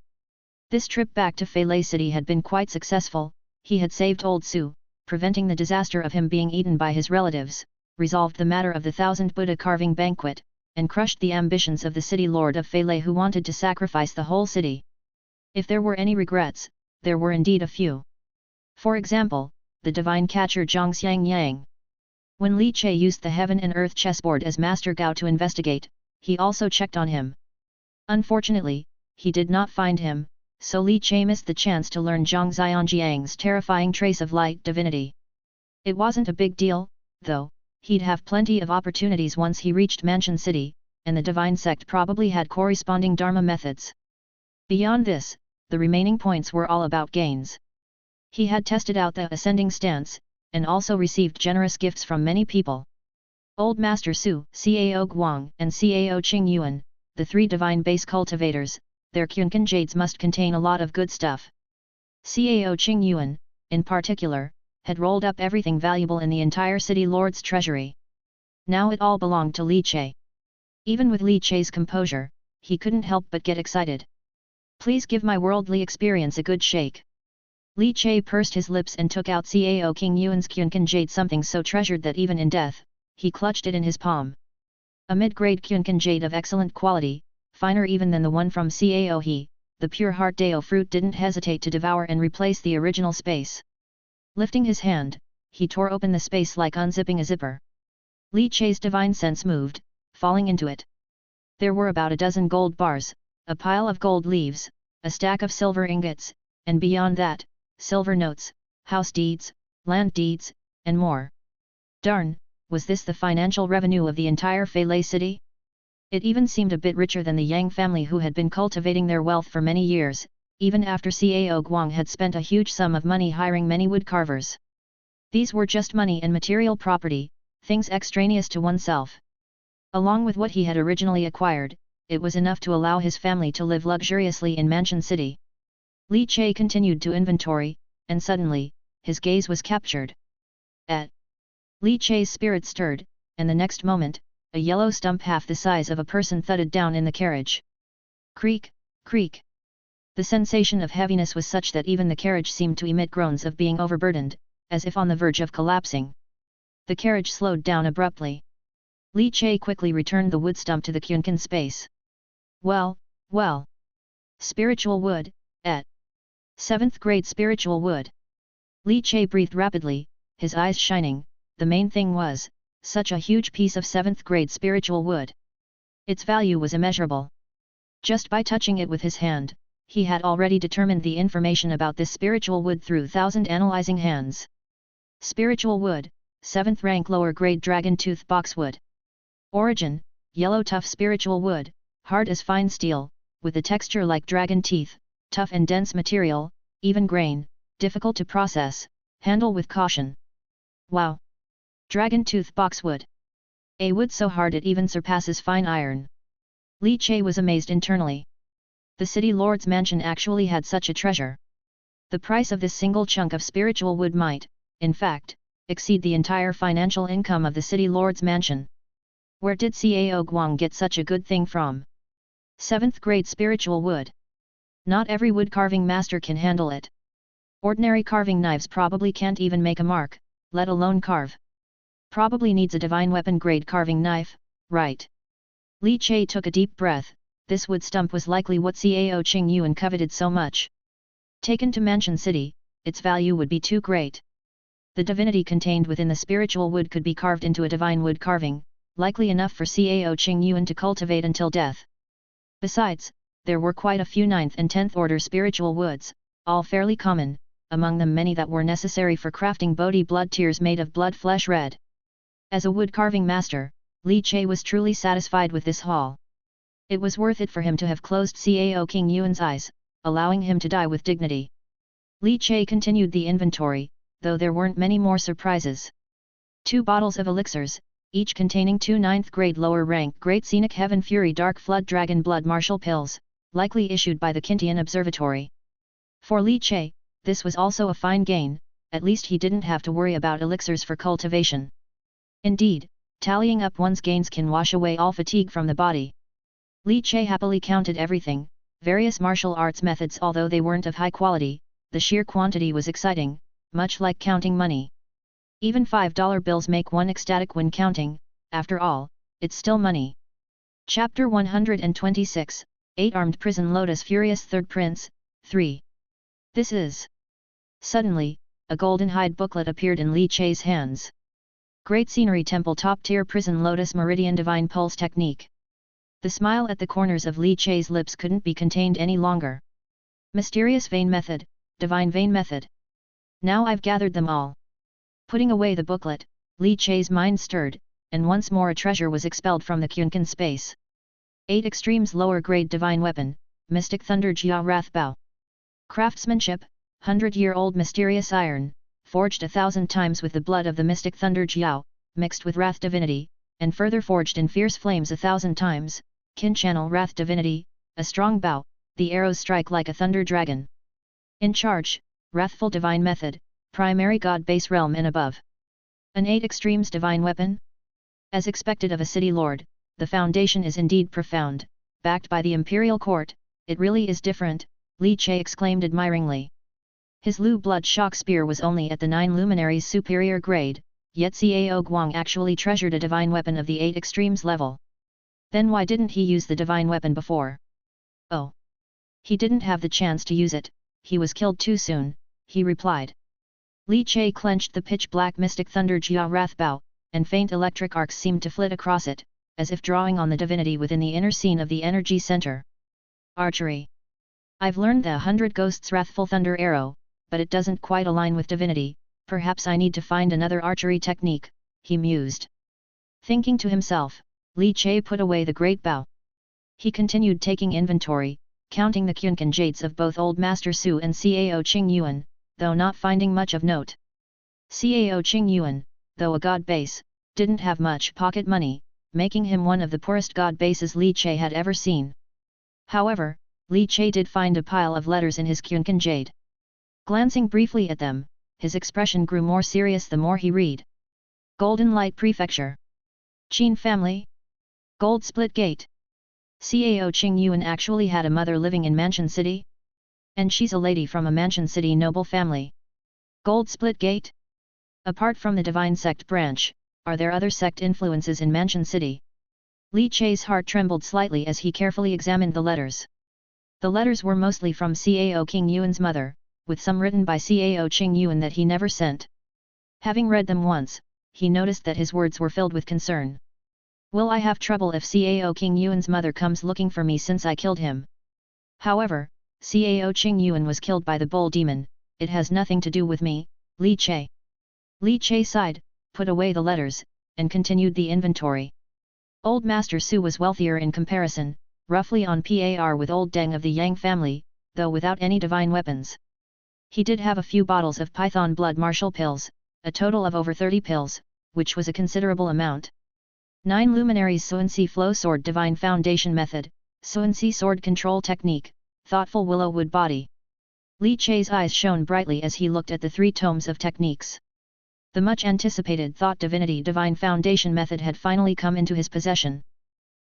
This trip back to Feilei City had been quite successful, He had saved old Su, preventing the disaster of him being eaten by his relatives, resolved the matter of the 1000 Buddha carving banquet, and crushed the ambitions of the city lord of Feilei who wanted to sacrifice the whole city. If there were any regrets, there were indeed a few. For example, the divine catcher Zhongxiang Yang. When Li Che used the heaven and earth chessboard as Master Gao to investigate, he also checked on him. Unfortunately, he did not find him, so Li Che missed the chance to learn Zhang Xianjiang's terrifying trace of light divinity. It wasn't a big deal, though. He'd have plenty of opportunities once he reached Mansion City, and the divine sect probably had corresponding Dharma methods. Beyond this, the remaining points were all about gains. He had tested out the ascending stance, and also received generous gifts from many people. Old Master Su, Cao Guang and Cao Qing Yuan, the three divine base cultivators, their Qunkan jades must contain a lot of good stuff. Cao Qing Yuan, in particular, had rolled up everything valuable in the entire city lord's treasury. Now it all belonged to Li Che. Even with Li Che's composure, he couldn't help but get excited. Please give my worldly experience a good shake. Li Che pursed his lips and took out Cao King Yuan's Qunkan jade, something so treasured that even in death, he clutched it in his palm. A mid-grade Qunkan jade of excellent quality, finer even than the one from Cao He, the pure heart Dao fruit didn't hesitate to devour and replace the original space. Lifting his hand, he tore open the space like unzipping a zipper. Li Che's divine sense moved, falling into it. There were about a dozen gold bars, a pile of gold leaves, a stack of silver ingots, and beyond that, silver notes, house deeds, land deeds, and more. Darn, was this the financial revenue of the entire Feilei city? It even seemed a bit richer than the Yang family who had been cultivating their wealth for many years, even after Cao Guang had spent a huge sum of money hiring many wood carvers. These were just money and material property, things extraneous to oneself. Along with what he had originally acquired, it was enough to allow his family to live luxuriously in Mansion City. Li Che continued to inventory, and suddenly, his gaze was captured. Li Che's spirit stirred, and the next moment, a yellow stump half the size of a person thudded down in the carriage. Creak, creak. The sensation of heaviness was such that even the carriage seemed to emit groans of being overburdened, as if on the verge of collapsing. The carriage slowed down abruptly. Li Che quickly returned the wood stump to the Qunkan space. Well. Spiritual wood, et. 7th grade spiritual wood. Li Che breathed rapidly, his eyes shining. The main thing was, such a huge piece of 7th grade spiritual wood. Its value was immeasurable. Just by touching it with his hand, he had already determined the information about this spiritual wood through 1,000 analyzing hands. Spiritual wood, 7th rank lower grade dragon tooth boxwood. Origin, yellow tough spiritual wood, hard as fine steel, with a texture like dragon teeth, tough and dense material, even grain, difficult to process, handle with caution. Wow! Dragon tooth boxwood. A wood so hard it even surpasses fine iron. Li Che was amazed internally. The city lord's mansion actually had such a treasure. The price of this single chunk of spiritual wood might, in fact, exceed the entire financial income of the city lord's mansion. Where did Cao Guang get such a good thing from? 7th grade spiritual wood. Not every wood carving master can handle it. Ordinary carving knives probably can't even make a mark, let alone carve. Probably needs a divine weapon grade carving knife, right? Li Che took a deep breath. This wood stump was likely what Cao Qing Yuan coveted so much. Taken to Mansion City, its value would be too great. The divinity contained within the spiritual wood could be carved into a divine wood carving, likely enough for Cao Qing Yuan to cultivate until death. Besides, there were quite a few 9th and 10th order spiritual woods, all fairly common, among them many that were necessary for crafting Bodhi blood tears made of blood flesh red. As a wood carving master, Li Che was truly satisfied with this haul. It was worth it for him to have closed Cao King Yuan's eyes, allowing him to die with dignity. Li Che continued the inventory, though there weren't many more surprises. 2 bottles of elixirs, each containing 2 9th grade lower rank Great Scenic Heaven Fury Dark Flood Dragon Blood Martial Pills, likely issued by the Kintian Observatory. For Li Che, this was also a fine gain, at least he didn't have to worry about elixirs for cultivation. Indeed, tallying up one's gains can wash away all fatigue from the body. Li Che happily counted everything, various martial arts methods although they weren't of high quality, the sheer quantity was exciting, much like counting money. Even $5 bills make one ecstatic when counting, after all, it's still money. Chapter 126, 8-Armed Prison Lotus Furious Third Prince, 3. This is. Suddenly, a golden hide booklet appeared in Li Che's hands. Great Scenery Temple Top-Tier Prison Lotus Meridian Divine Pulse Technique. The smile at the corners of Li Che's lips couldn't be contained any longer. Mysterious Vein Method, Divine Vein Method. Now I've gathered them all. Putting away the booklet, Li Che's mind stirred, and once more a treasure was expelled from the Kyunkan space. 8 Extremes Lower Grade Divine Weapon, Mystic Thunder Jia Wrath Bow. Craftsmanship, 100-year-old mysterious iron, forged 1,000 times with the blood of the Mystic Thunder Jiao, mixed with Wrath Divinity, and further forged in fierce flames 1,000 times, Kin Channel Wrath Divinity, a strong bow, the arrows strike like a thunder dragon. In charge, Wrathful Divine Method, Primary God Base Realm and above. An 8 Extremes Divine Weapon? As expected of a city lord, the foundation is indeed profound, backed by the Imperial Court, it really is different, Li Che exclaimed admiringly. His Lu Blood Shock Spear was only at the 9 Luminaries superior grade, yet Cao Guang actually treasured a divine weapon of the 8 Extremes level. Then why didn't he use the divine weapon before? Oh. He didn't have the chance to use it, he was killed too soon, he replied. Li Che clenched the pitch-black Mystic Thunder Jia Wrath Bow, and faint electric arcs seemed to flit across it, as if drawing on the divinity within the inner scene of the energy center. Archery. I've learned the 100 Ghosts Wrathful Thunder Arrow, but it doesn't quite align with divinity, perhaps I need to find another archery technique, he mused. Thinking to himself, Li Che put away the great bow. He continued taking inventory, counting the Kyunkan jades of both Old Master Su and Cao Qing Yuan, though not finding much of note. Cao Qing Yuan, though a god base, didn't have much pocket money, making him one of the poorest god bases Li Che had ever seen. However, Li Che did find a pile of letters in his Kyunkan jade. Glancing briefly at them, his expression grew more serious the more he read. Golden Light Prefecture. Qin family. Gold Split Gate. Cao Qing Yuan actually had a mother living in Mansion City? And she's a lady from a Mansion City noble family. Gold Split Gate? Apart from the Divine Sect branch, are there other sect influences in Mansion City? Li Che's heart trembled slightly as he carefully examined the letters. The letters were mostly from Cao Qing Yuan's mother, with some written by Cao Qing Yuan that he never sent. Having read them once, he noticed that his words were filled with concern. Will I have trouble if Cao Qing Yuan's mother comes looking for me since I killed him? However, Cao Qing Yuan was killed by the bull demon, it has nothing to do with me, Li Che. Li Che sighed, put away the letters, and continued the inventory. Old Master Su was wealthier in comparison, roughly on par with Old Deng of the Yang family, though without any divine weapons. He did have a few bottles of Python blood martial pills, a total of over 30 pills, which was a considerable amount. 9 Luminaries Suansi Flow Sword Divine Foundation Method, Suansi Sword Control Technique, Thoughtful Willow Wood Body. Li Che's eyes shone brightly as he looked at the 3 tomes of techniques. The much-anticipated Thought Divinity Divine Foundation Method had finally come into his possession.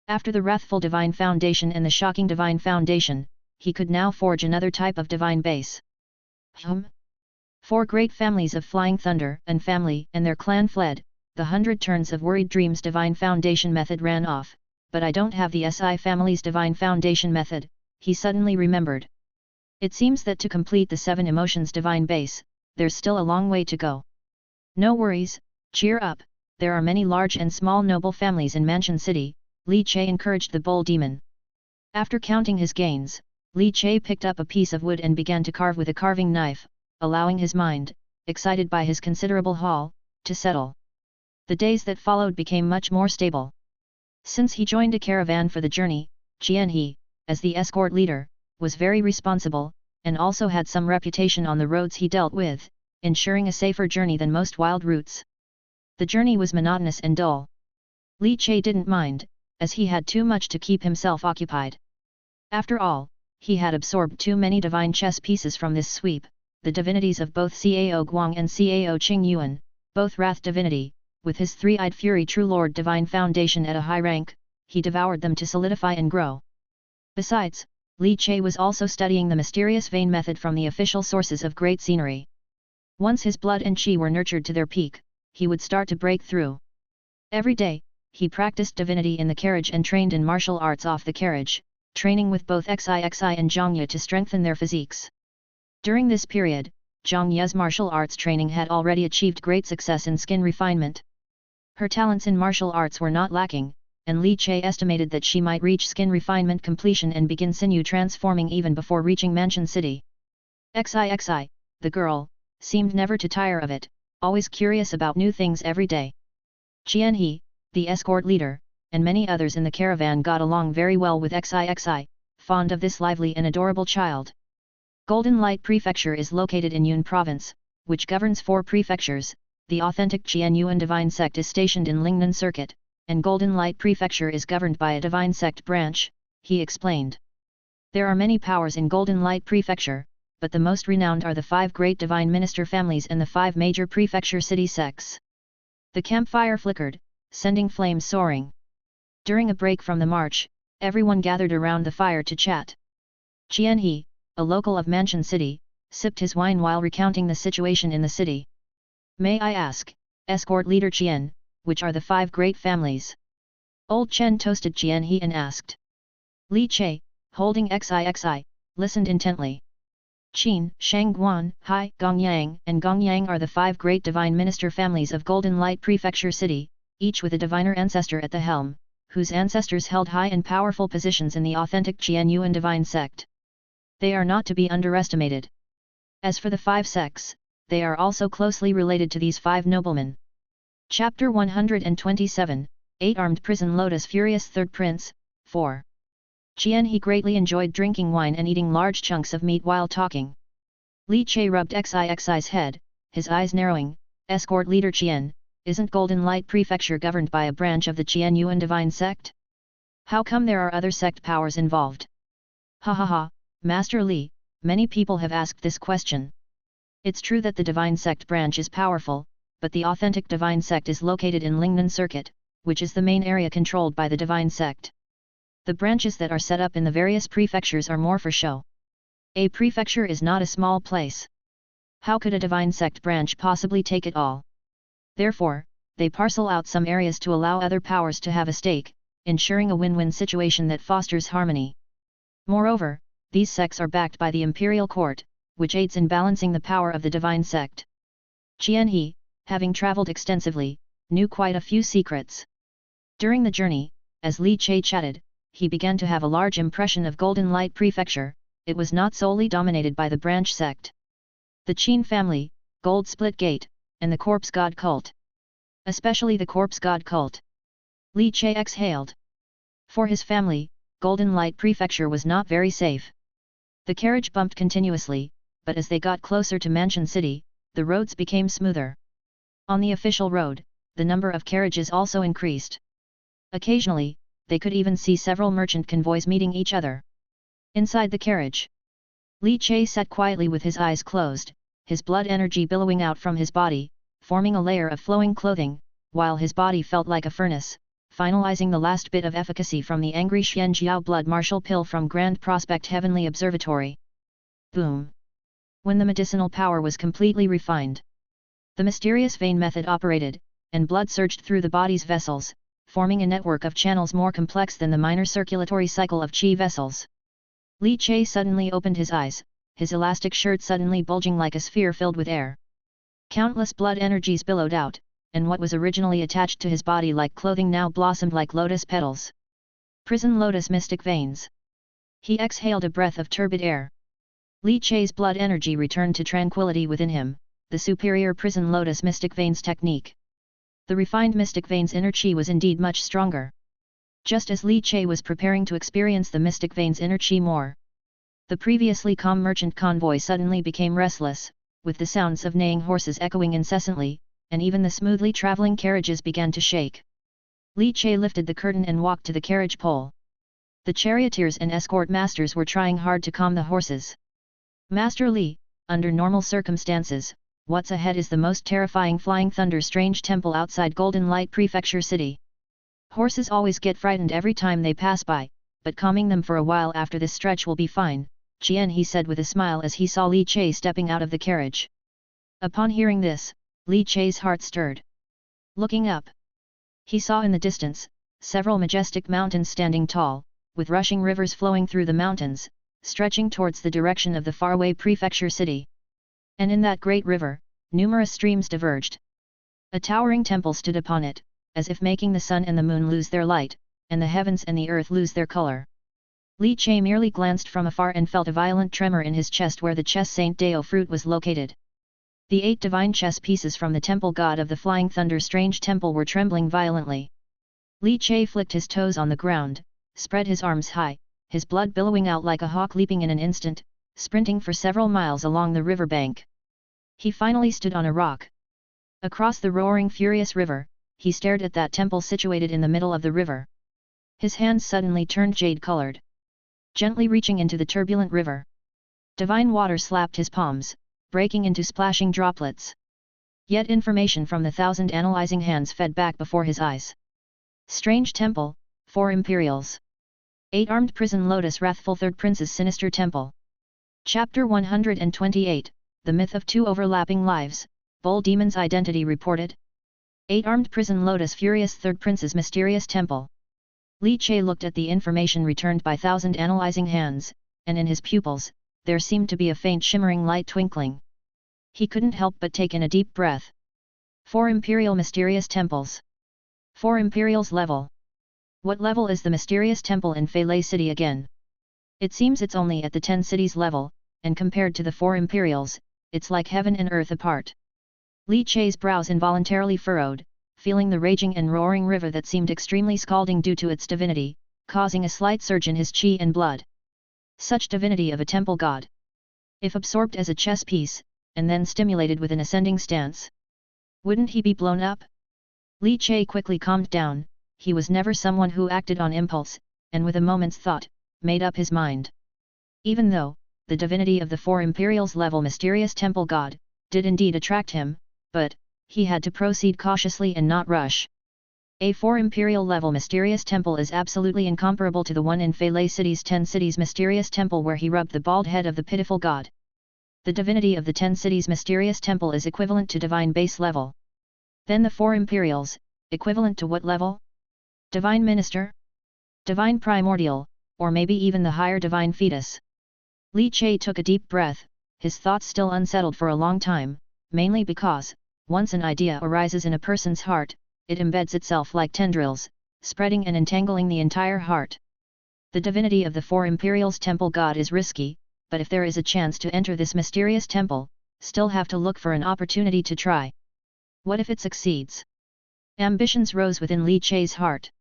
After the Wrathful Divine Foundation and the Shocking Divine Foundation, he could now forge another type of divine base. 4 great families of Flying Thunder and family and their clan fled, the 100 Turns of Worried Dreams Divine Foundation Method ran off, but I don't have the SI family's Divine Foundation Method, he suddenly remembered. It seems that to complete the 7 Emotions Divine Base, there's still a long way to go. No worries, cheer up, there are many large and small noble families in Mansion City, Li Che encouraged the bull demon. After counting his gains, Li Che picked up a piece of wood and began to carve with a carving knife, allowing his mind, excited by his considerable haul, to settle. The days that followed became much more stable. Since he joined a caravan for the journey, Qian He, as the escort leader, was very responsible, and also had some reputation on the roads he dealt with, ensuring a safer journey than most wild routes. The journey was monotonous and dull. Li Che didn't mind, as he had too much to keep himself occupied. After all, he had absorbed too many divine chess pieces from this sweep, the divinities of both Cao Guang and Cao Qing Yuan, both Wrath Divinity, with his 3-eyed Fury True Lord Divine Foundation at a high rank, he devoured them to solidify and grow. Besides, Li Che was also studying the mysterious vein method from the official sources of Great Scenery. Once his blood and chi were nurtured to their peak, he would start to break through. Every day, he practiced divinity in the carriage and trained in martial arts off the carriage, training with both Xixi and Zhongye to strengthen their physiques. During this period, Zhongye's martial arts training had already achieved great success in skin refinement. Her talents in martial arts were not lacking, and Li Che estimated that she might reach skin refinement completion and begin sinew transforming even before reaching Mansion City. Xixi, the girl, seemed never to tire of it, always curious about new things every day. Qianhe, the escort leader, and many others in the caravan got along very well with Xixi, fond of this lively and adorable child. Golden Light Prefecture is located in Yun Province, which governs 4 prefectures. The authentic Qianyuan divine sect is stationed in Lingnan Circuit, and Golden Light Prefecture is governed by a divine sect branch, he explained. There are many powers in Golden Light Prefecture, but the most renowned are the 5 great divine minister families and the 5 major prefecture city sects. The campfire flickered, sending flames soaring. During a break from the march, everyone gathered around the fire to chat. Qianhe, a local of Mansion City, sipped his wine while recounting the situation in the city. May I ask, escort leader Qian, which are the 5 great families? Old Chen toasted Qianhe and asked. Li Che, holding Xixi, listened intently. Qin, Shangguan, Hai, Gongyang and Gongyang are the 5 great divine minister families of Golden Light Prefecture City, each with a diviner ancestor at the helm, whose ancestors held high and powerful positions in the authentic Qianyuan divine sect. They are not to be underestimated. As for the 5 sects, they are also closely related to these 5 noblemen. Chapter 127, 8-Armed Prison Lotus Furious Third Prince, 4. Qianhe greatly enjoyed drinking wine and eating large chunks of meat while talking. Li Che rubbed Xixi's head, his eyes narrowing. Escort leader Qian, isn't Golden Light Prefecture governed by a branch of the Qianyuan divine sect? How come there are other sect powers involved? Ha ha ha, Master Li, many people have asked this question. It's true that the divine sect branch is powerful, but the authentic divine sect is located in Lingnan Circuit, which is the main area controlled by the divine sect. The branches that are set up in the various prefectures are more for show. A prefecture is not a small place. How could a divine sect branch possibly take it all? Therefore, they parcel out some areas to allow other powers to have a stake, ensuring a win-win situation that fosters harmony. Moreover, these sects are backed by the imperial court, which aids in balancing the power of the divine sect. Qianhe, having traveled extensively, knew quite a few secrets. During the journey, as Li Che chatted, he began to have a large impression of Golden Light Prefecture. It was not solely dominated by the branch sect. The Qin family, Gold Split Gate, and the Corpse God cult. Especially the Corpse God cult. Li Che exhaled. For his family, Golden Light Prefecture was not very safe. The carriage bumped continuously, but as they got closer to Mansion City, the roads became smoother. On the official road, the number of carriages also increased. Occasionally, they could even see several merchant convoys meeting each other. Inside the carriage, Li Che sat quietly with his eyes closed, his blood energy billowing out from his body, forming a layer of flowing clothing, while his body felt like a furnace, finalizing the last bit of efficacy from the angry Xianjiao blood martial pill from Grand Prospect Heavenly Observatory. Boom! When the medicinal power was completely refined, the mysterious vein method operated, and blood surged through the body's vessels, forming a network of channels more complex than the minor circulatory cycle of qi vessels. Li Che suddenly opened his eyes, his elastic shirt suddenly bulging like a sphere filled with air. Countless blood energies billowed out, and what was originally attached to his body like clothing now blossomed like lotus petals. Prison Lotus Mystic Veins. He exhaled a breath of turbid air. Li Che's blood energy returned to tranquility within him, the superior Prison Lotus Mystic Veins technique. The refined Mystic Veins inner chi was indeed much stronger. Just as Li Che was preparing to experience the Mystic Veins inner chi more, the previously calm merchant convoy suddenly became restless, with the sounds of neighing horses echoing incessantly, and even the smoothly traveling carriages began to shake. Li Che lifted the curtain and walked to the carriage pole. The charioteers and escort masters were trying hard to calm the horses. Master Li, under normal circumstances, what's ahead is the most terrifying Flying Thunder Strange Temple outside Golden Light Prefecture City. Horses always get frightened every time they pass by, but calming them for a while after this stretch will be fine, Qian he said with a smile as he saw Li Che stepping out of the carriage. Upon hearing this, Li Chai's heart stirred. Looking up, he saw in the distance, several majestic mountains standing tall, with rushing rivers flowing through the mountains, stretching towards the direction of the faraway prefecture city. And in that great river, numerous streams diverged. A towering temple stood upon it, as if making the sun and the moon lose their light, and the heavens and the earth lose their color. Li Chai merely glanced from afar and felt a violent tremor in his chest where the chess Saint Dao fruit was located. The 8 divine chess pieces from the temple god of the Flying Thunder Strange Temple were trembling violently. Li Chai flicked his toes on the ground, spread his arms high, his blood billowing out like a hawk leaping in an instant, sprinting for several miles along the river bank. He finally stood on a rock. Across the roaring furious river, he stared at that temple situated in the middle of the river. His hands suddenly turned jade-colored. Gently reaching into the turbulent river, divine water slapped his palms, breaking into splashing droplets. Yet information from the 1,000 analyzing hands fed back before his eyes. Strange Temple, 4 Imperials. 8-armed prison lotus wrathful third prince's sinister temple. Chapter 128, The Myth of 2 Overlapping Lives, Bull Demon's Identity Reported. 8-armed prison lotus furious third prince's mysterious temple. Li Chai looked at the information returned by 1,000 analyzing hands, and in his pupils, there seemed to be a faint shimmering light twinkling. He couldn't help but take in a deep breath. 4 Imperial Mysterious Temples. 4 Imperials level. What level is the mysterious temple in Feilei City again? It seems it's only at the 10 cities level, and compared to the 4 Imperials, it's like heaven and earth apart. Li Chai's brows involuntarily furrowed, feeling the raging and roaring river that seemed extremely scalding due to its divinity, causing a slight surge in his chi and blood. Such divinity of a temple god! If absorbed as a chess piece, and then stimulated with an ascending stance, wouldn't he be blown up? Li Chai quickly calmed down. He was never someone who acted on impulse, and with a moment's thought, made up his mind. Even though, the divinity of the 4 Imperials level mysterious temple god, did indeed attract him, but, he had to proceed cautiously and not rush. A 4 Imperial level mysterious temple is absolutely incomparable to the one in Feilei City's 10 cities mysterious temple where he rubbed the bald head of the pitiful god. The divinity of the 10 cities mysterious temple is equivalent to divine base level. Then the 4 Imperials, equivalent to what level? Divine Minister? Divine Primordial, or maybe even the higher divine fetus. Li Chai took a deep breath, his thoughts still unsettled for a long time, mainly because, once an idea arises in a person's heart, it embeds itself like tendrils, spreading and entangling the entire heart. The divinity of the 4 Imperials temple god is risky, but if there is a chance to enter this mysterious temple, still have to look for an opportunity to try. What if it succeeds? Ambitions rose within Li Chai's heart.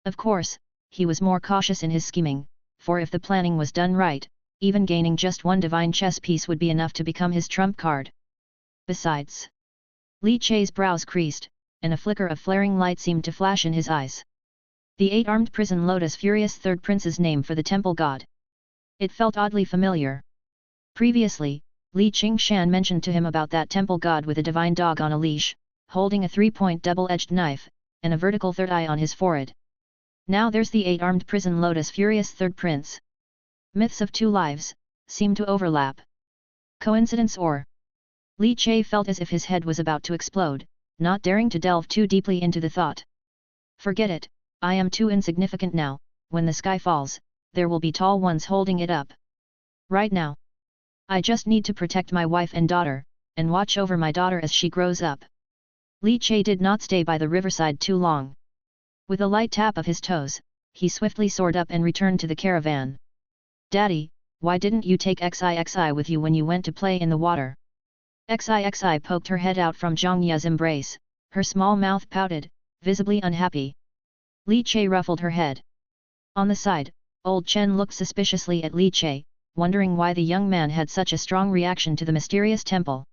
Of course, he was more cautious in his scheming, for if the planning was done right, even gaining just 1 divine chess piece would be enough to become his trump card. Besides, Li Chai's brows creased, and a flicker of flaring light seemed to flash in his eyes. The 8-armed prison lotus furious third prince's name for the temple god. It felt oddly familiar. Previously, Li Qingshan mentioned to him about that temple god with a divine dog on a leash, holding a 3-point double-edged knife, and a vertical third eye on his forehead. Now there's the 8-armed prison lotus furious third prince. Myths of 2 lives, seem to overlap. Coincidence or? Li Chai felt as if his head was about to explode, not daring to delve too deeply into the thought. Forget it, I am too insignificant now. When the sky falls, there will be tall ones holding it up. Right now, I just need to protect my wife and daughter, and watch over my daughter as she grows up. Li Chai did not stay by the riverside too long. With a light tap of his toes, he swiftly soared up and returned to the caravan. Daddy, why didn't you take XIXI with you when you went to play in the water? XIXI poked her head out from Zhang Ye's embrace, her small mouth pouted, visibly unhappy. Li Chai ruffled her head. On the side, old Chen looked suspiciously at Li Chai, wondering why the young man had such a strong reaction to the mysterious temple.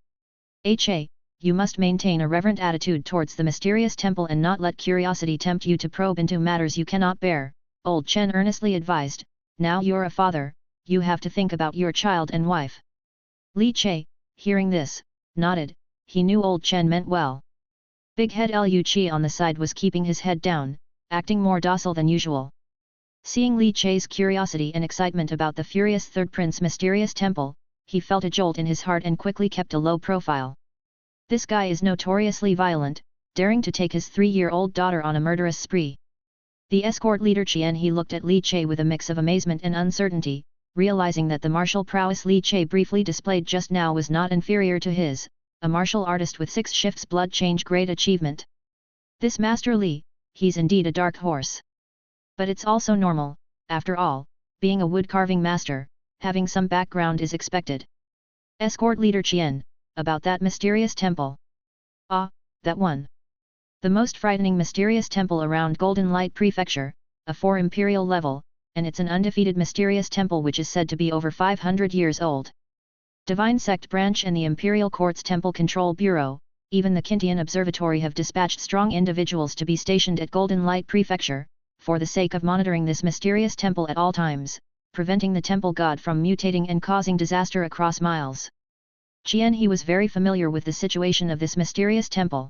Che, you must maintain a reverent attitude towards the mysterious temple and not let curiosity tempt you to probe into matters you cannot bear, old Chen earnestly advised. Now you're a father, you have to think about your child and wife. Li Chai, hearing this, nodded. He knew old Chen meant well. Big head Lu Qi on the side was keeping his head down, acting more docile than usual. Seeing Li Chai's curiosity and excitement about the furious third prince mysterious temple, he felt a jolt in his heart and quickly kept a low profile. This guy is notoriously violent, daring to take his 3-year-old daughter on a murderous spree. The escort leader Qian He looked at Li Che with a mix of amazement and uncertainty, realizing that the martial prowess Li Che briefly displayed just now was not inferior to his, a martial artist with 6 shifts blood change grade achievement. This Master Li, he's indeed a dark horse. But it's also normal, after all, being a wood-carving master, having some background is expected. Escort leader Qian, about that mysterious temple. Ah, that one. The most frightening mysterious temple around Golden Light Prefecture, a 4 imperial level, and it's an undefeated mysterious temple which is said to be over 500 years old. Divine Sect Branch and the Imperial Court's Temple Control Bureau, even the Kintian Observatory have dispatched strong individuals to be stationed at Golden Light Prefecture, for the sake of monitoring this mysterious temple at all times, preventing the temple god from mutating and causing disaster across miles. Qian He was very familiar with the situation of this mysterious temple.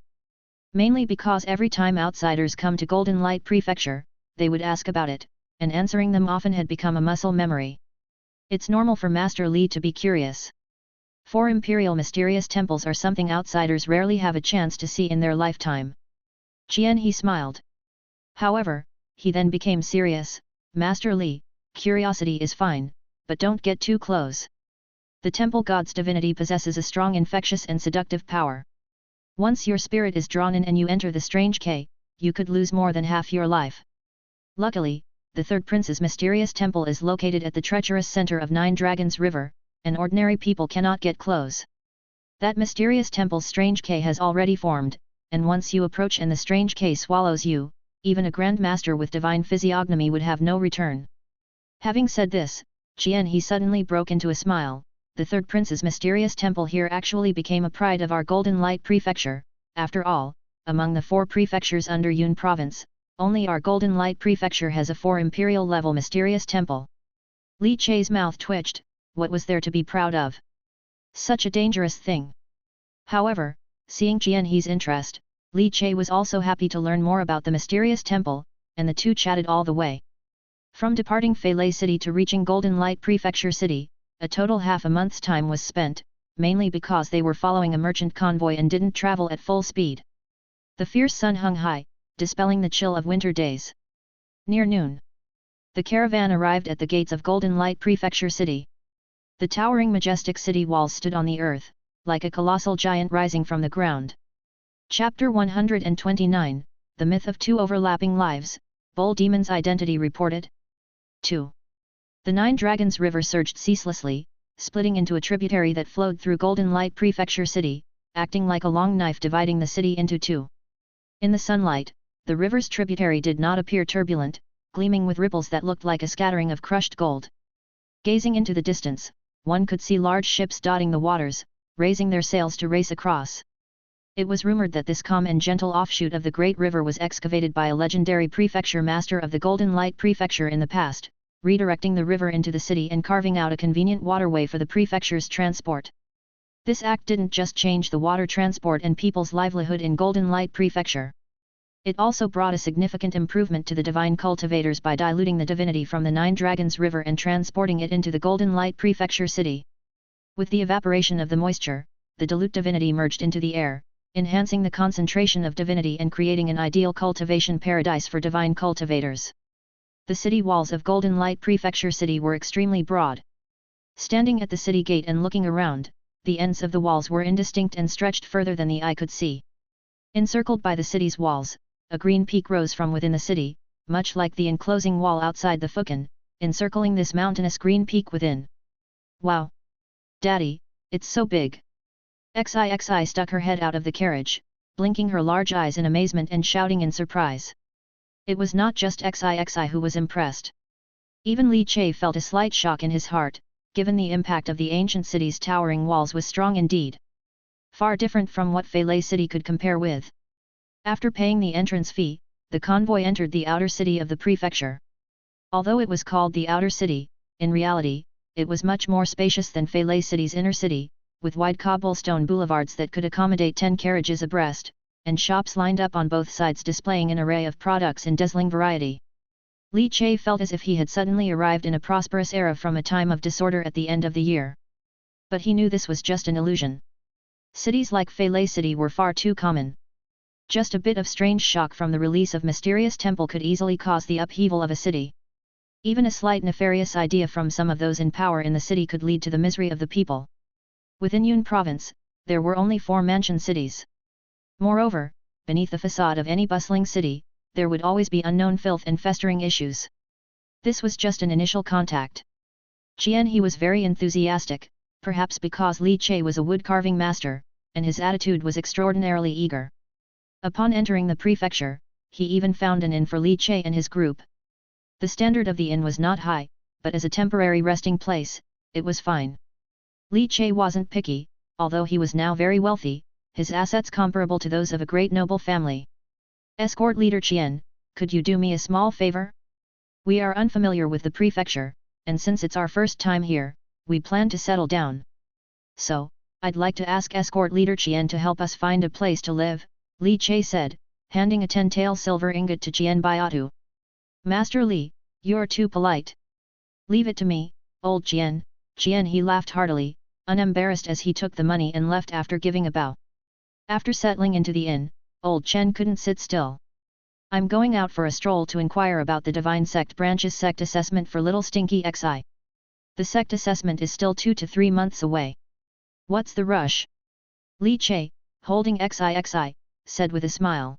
Mainly because every time outsiders come to Golden Light Prefecture, they would ask about it, and answering them often had become a muscle memory. It's normal for Master Li to be curious. 4 imperial mysterious temples are something outsiders rarely have a chance to see in their lifetime. Qian He smiled. However, he then became serious. Master Li, curiosity is fine, but don't get too close. The temple god's divinity possesses a strong infectious and seductive power. Once your spirit is drawn in and you enter the strange K, you could lose more than half your life. Luckily, the third prince's mysterious temple is located at the treacherous center of 9 Dragons River, and ordinary people cannot get close. That mysterious temple's strange K has already formed, and once you approach and the strange K swallows you, even a Grand Master with divine physiognomy would have no return. Having said this, Qian He suddenly broke into a smile. The third prince's mysterious temple here actually became a pride of our Golden Light Prefecture. After all, among the 4 prefectures under Yun Province, only our Golden Light Prefecture has a 4 imperial level mysterious temple. Li Che's mouth twitched. What was there to be proud of? Such a dangerous thing. However, seeing Qian He's interest, Li Che was also happy to learn more about the mysterious temple, and the two chatted all the way. From departing Feilei City to reaching Golden Light Prefecture City, a total half a month's time was spent, mainly because they were following a merchant convoy and didn't travel at full speed. The fierce sun hung high, dispelling the chill of winter days. Near noon, the caravan arrived at the gates of Golden Light Prefecture City. The towering majestic city walls stood on the earth, like a colossal giant rising from the ground. Chapter 129, The Myth of 2 Overlapping Lives, Bull Demon's Identity Reported. 2. The 9 Dragons River surged ceaselessly, splitting into a tributary that flowed through Golden Light Prefecture City, acting like a long knife dividing the city into 2. In the sunlight, the river's tributary did not appear turbulent, gleaming with ripples that looked like a scattering of crushed gold. Gazing into the distance, one could see large ships dotting the waters, raising their sails to race across. It was rumored that this calm and gentle offshoot of the great river was excavated by a legendary prefecture master of the Golden Light Prefecture in the past, redirecting the river into the city and carving out a convenient waterway for the prefecture's transport. This act didn't just change the water transport and people's livelihood in Golden Light Prefecture. It also brought a significant improvement to the divine cultivators by diluting the divinity from the 9 Dragons River and transporting it into the Golden Light Prefecture City. With the evaporation of the moisture, the dilute divinity merged into the air, enhancing the concentration of divinity and creating an ideal cultivation paradise for divine cultivators. The city walls of Golden Light Prefecture City were extremely broad. Standing at the city gate and looking around, the ends of the walls were indistinct and stretched further than the eye could see. Encircled by the city's walls, a green peak rose from within the city, much like the enclosing wall outside the Fukan, encircling this mountainous green peak within. Wow! Daddy, it's so big! XIXI stuck her head out of the carriage, blinking her large eyes in amazement and shouting in surprise. It was not just XIXI who was impressed. Even Li Che felt a slight shock in his heart, given the impact of the ancient city's towering walls was strong indeed. Far different from what Feilei City could compare with. After paying the entrance fee, the convoy entered the outer city of the prefecture. Although it was called the outer city, in reality, it was much more spacious than Feilei City's inner city, with wide cobblestone boulevards that could accommodate 10 carriages abreast, and shops lined up on both sides displaying an array of products in dazzling variety. Li Che felt as if he had suddenly arrived in a prosperous era from a time of disorder at the end of the year. But he knew this was just an illusion. Cities like Fei City were far too common. Just a bit of strange shock from the release of mysterious temple could easily cause the upheaval of a city. Even a slight nefarious idea from some of those in power in the city could lead to the misery of the people. Within Yun province, there were only 4 mansion cities. Moreover, beneath the facade of any bustling city, there would always be unknown filth and festering issues. This was just an initial contact. He was very enthusiastic, perhaps because Li Che was a wood-carving master, and his attitude was extraordinarily eager. Upon entering the prefecture, he even found an inn for Li Che and his group. The standard of the inn was not high, but as a temporary resting place, it was fine. Li Che wasn't picky, although he was now very wealthy, his assets comparable to those of a great noble family. Escort leader Qian, could you do me a small favor? We are unfamiliar with the prefecture, and since it's our first time here, we plan to settle down. So, I'd like to ask escort leader Qian to help us find a place to live, Li Che said, handing a 10-tael silver ingot to Qian Baiatu. Master Li, you're too polite. Leave it to me, old Qian. He laughed heartily, unembarrassed as he took the money and left after giving a bow. After settling into the inn, old Chen couldn't sit still. I'm going out for a stroll to inquire about the Divine Sect Branch's sect assessment for Little Stinky Xi. The sect assessment is still 2 to 3 months away. What's the rush? Li Che, holding XI, said with a smile.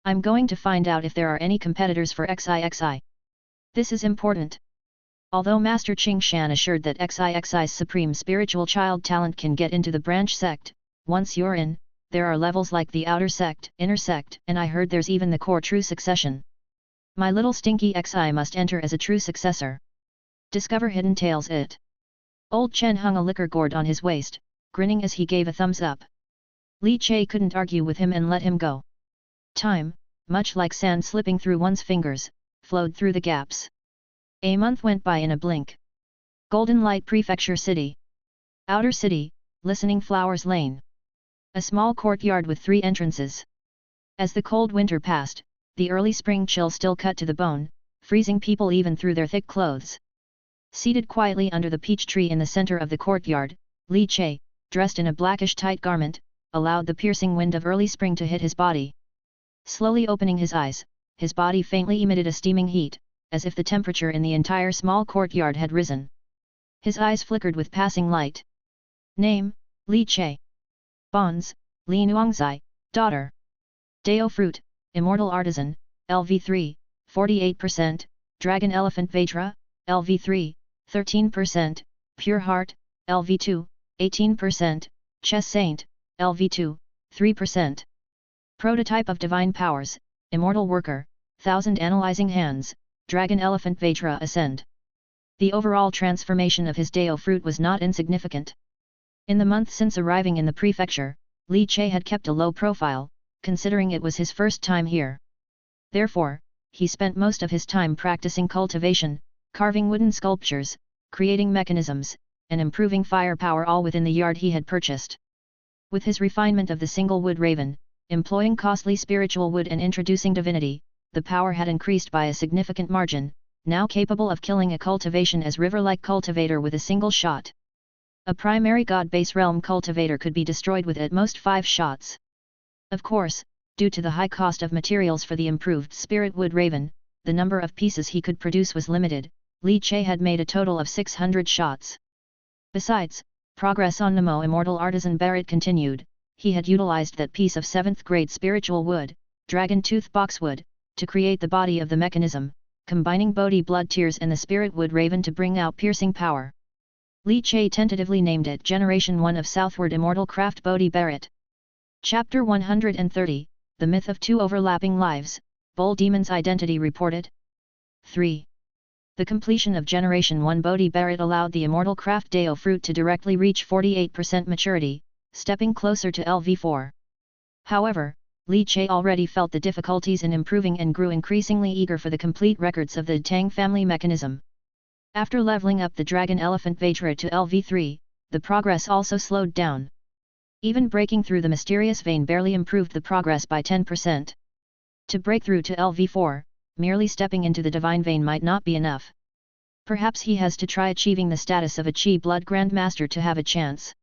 I'm going to find out if there are any competitors for XI. This is important. Although Master Qing Shan assured that XI's supreme spiritual child talent can get into the branch sect, once you're in, there are levels like the outer sect, inner sect, and I heard there's even the core true succession. My little stinky Xi must enter as a true successor. Discover hidden tales it. Old Chen hung a liquor gourd on his waist, grinning as he gave a thumbs up. Li Che couldn't argue with him and let him go. Time, much like sand slipping through one's fingers, flowed through the gaps. A month went by in a blink. Golden Light Prefecture City. Outer City, Listening Flowers Lane. A small courtyard with 3 entrances. As the cold winter passed, the early spring chill still cut to the bone, freezing people even through their thick clothes. Seated quietly under the peach tree in the center of the courtyard, Li Che, dressed in a blackish tight garment, allowed the piercing wind of early spring to hit his body. Slowly opening his eyes, his body faintly emitted a steaming heat, as if the temperature in the entire small courtyard had risen. His eyes flickered with passing light. Name, Li Che. Bonds, Li Nuangzai, daughter. Dao fruit, immortal artisan, LV3, 48%, dragon elephant Vajra, LV3, 13%, pure heart, LV2, 18%, chess saint, LV2, 3%. Prototype of divine powers, immortal worker, 1000 analyzing hands, dragon elephant Vajra ascend. The overall transformation of his Dao fruit was not insignificant. In the month since arriving in the prefecture, Li Che had kept a low profile, considering it was his first time here. Therefore, he spent most of his time practicing cultivation, carving wooden sculptures, creating mechanisms, and improving firepower, all within the yard he had purchased. With his refinement of the single wood raven, employing costly spiritual wood and introducing divinity, the power had increased by a significant margin, now capable of killing a cultivation as river-like cultivator with a single shot. A primary god base realm cultivator could be destroyed with at most 5 shots. Of course, due to the high cost of materials for the improved spirit wood raven, the number of pieces he could produce was limited. Li Che had made a total of 600 shots. Besides, progress on Nemo Immortal Artisan Barrett continued. He had utilized that piece of 7th grade spiritual wood, dragon tooth boxwood, to create the body of the mechanism, combining Bodhi blood tears and the spirit wood raven to bring out piercing power. Li Che tentatively named it Generation 1 of Southward Immortal Craft Bodhi Barrett. Chapter 130, The Myth of 2 Overlapping Lives, Bull Demon's Identity Reported. 3. The completion of Generation 1 Bodhi Barrett allowed the Immortal Craft Dao fruit to directly reach 48% maturity, stepping closer to LV4. However, Li Che already felt the difficulties in improving and grew increasingly eager for the complete records of the Tang family mechanism. After leveling up the Dragon Elephant Vajra to LV3, the progress also slowed down. Even breaking through the mysterious vein barely improved the progress by 10%. To break through to LV4, merely stepping into the divine vein might not be enough. Perhaps he has to try achieving the status of a Qi Blood Grandmaster to have a chance.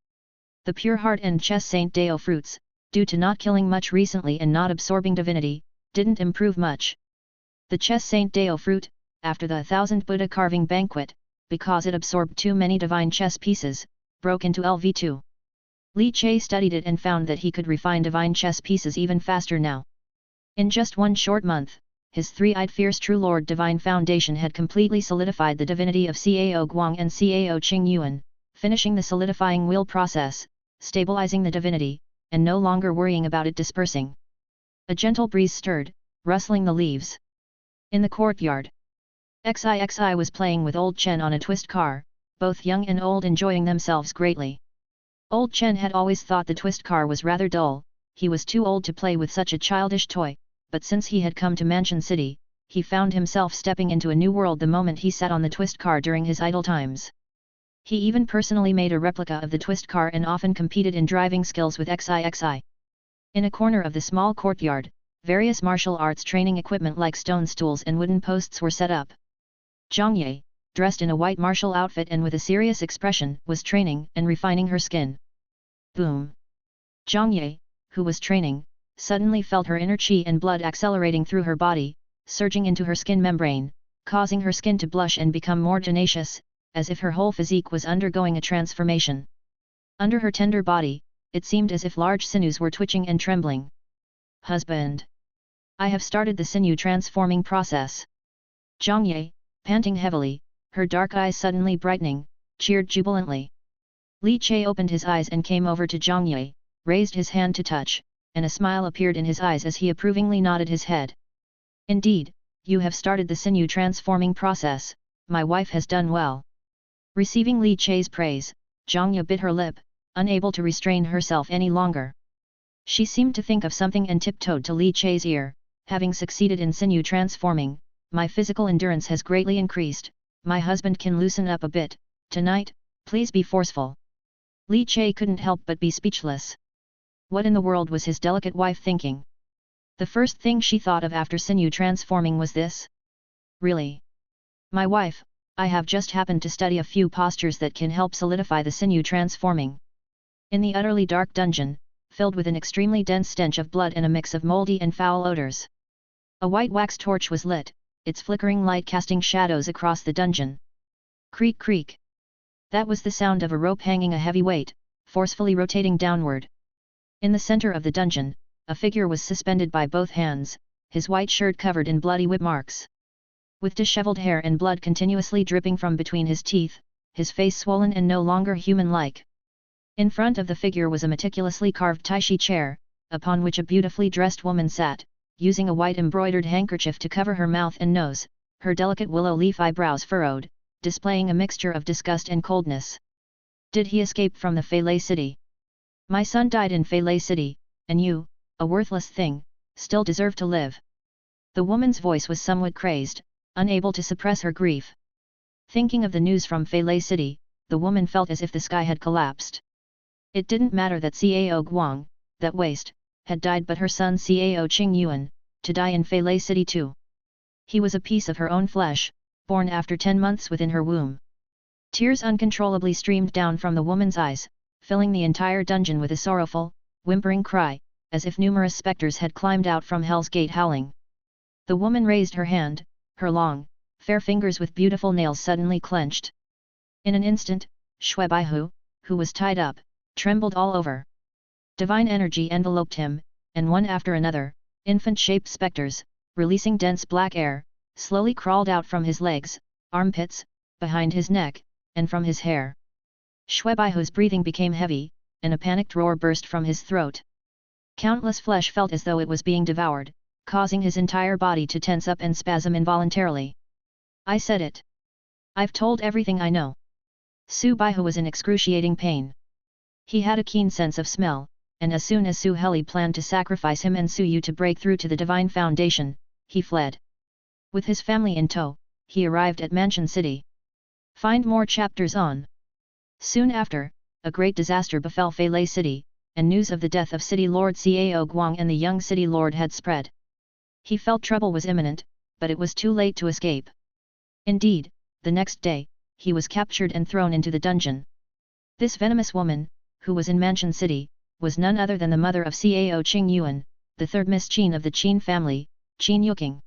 The pure heart and chest Saint Deo fruits, due to not killing much recently and not absorbing divinity, didn't improve much. The chest Saint Deo fruit, after the 1000 Buddha carving banquet, because it absorbed too many divine chess pieces, broke into LV2. Li Che studied it and found that he could refine divine chess pieces even faster now. In just one short month, his three-eyed fierce true Lord Divine Foundation had completely solidified the divinity of Cao Guang and Cao Qing Yuan, finishing the solidifying wheel process, stabilizing the divinity, and no longer worrying about it dispersing. A gentle breeze stirred, rustling the leaves. In the courtyard, XIXI was playing with Old Chen on a twist car, both young and old enjoying themselves greatly. Old Chen had always thought the twist car was rather dull, he was too old to play with such a childish toy, but since he had come to Mansion City, he found himself stepping into a new world the moment he sat on the twist car during his idle times. He even personally made a replica of the twist car and often competed in driving skills with XIXI. In a corner of the small courtyard, various martial arts training equipment like stone stools and wooden posts were set up. Zhang Ye, dressed in a white martial outfit and with a serious expression, was training and refining her skin. Boom! Zhang Ye, who was training, suddenly felt her inner qi and blood accelerating through her body, surging into her skin membrane, causing her skin to blush and become more tenacious, as if her whole physique was undergoing a transformation. Under her tender body, it seemed as if large sinews were twitching and trembling. Husband! I have started the sinew transforming process. Zhang Ye, panting heavily, her dark eyes suddenly brightening, cheered jubilantly. Li Che opened his eyes and came over to Zhang Ye, raised his hand to touch, and a smile appeared in his eyes as he approvingly nodded his head. Indeed, you have started the sinew transforming process, my wife has done well. Receiving Li Che's praise, Zhang Ye bit her lip, unable to restrain herself any longer. She seemed to think of something and tiptoed to Li Che's ear, having succeeded in sinew transforming, my physical endurance has greatly increased, my husband can loosen up a bit, tonight, please be forceful. Li Che couldn't help but be speechless. What in the world was his delicate wife thinking? The first thing she thought of after sinew transforming was this. Really? My wife, I have just happened to study a few postures that can help solidify the sinew transforming. In the utterly dark dungeon, filled with an extremely dense stench of blood and a mix of moldy and foul odors. A white wax torch was lit, its flickering light casting shadows across the dungeon. Creak creak. That was the sound of a rope hanging a heavy weight, forcefully rotating downward. In the center of the dungeon, a figure was suspended by both hands, his white shirt covered in bloody whip marks. With disheveled hair and blood continuously dripping from between his teeth, his face swollen and no longer human-like. In front of the figure was a meticulously carved taishi chair, upon which a beautifully dressed woman sat, using a white embroidered handkerchief to cover her mouth and nose, her delicate willow leaf eyebrows furrowed, displaying a mixture of disgust and coldness. Did he escape from the Feilei city? My son died in Feilei city, and you, a worthless thing, still deserve to live. The woman's voice was somewhat crazed, unable to suppress her grief. Thinking of the news from Feilei city, the woman felt as if the sky had collapsed. It didn't matter that Cao Guang, that waste, had died, but her son Cao Qing Yuan, to die in Feilei city too. He was a piece of her own flesh, born after 10 months within her womb. Tears uncontrollably streamed down from the woman's eyes, filling the entire dungeon with a sorrowful, whimpering cry, as if numerous specters had climbed out from Hell's Gate howling. The woman raised her hand, her long, fair fingers with beautiful nails suddenly clenched. In an instant, Shui Baihu, who was tied up, trembled all over. Divine energy enveloped him, and one after another, infant-shaped specters, releasing dense black air, slowly crawled out from his legs, armpits, behind his neck, and from his hair. Shui Baihu's breathing became heavy, and a panicked roar burst from his throat. Countless flesh felt as though it was being devoured, causing his entire body to tense up and spasm involuntarily. I said it. I've told everything I know. Su Baihu was in excruciating pain. He had a keen sense of smell, and as soon as Su Heli planned to sacrifice him and Su Yu to break through to the Divine Foundation, he fled. With his family in tow, he arrived at Mansion City. Find more chapters on. Soon after, a great disaster befell Feilei City, and news of the death of City Lord Cao Guang and the young City Lord had spread. He felt trouble was imminent, but it was too late to escape. Indeed, the next day, he was captured and thrown into the dungeon. This venomous woman, who was in Mansion City, was none other than the mother of Cao Qing Yuan, the third Miss Qin of the Qin family, Qin Yuking.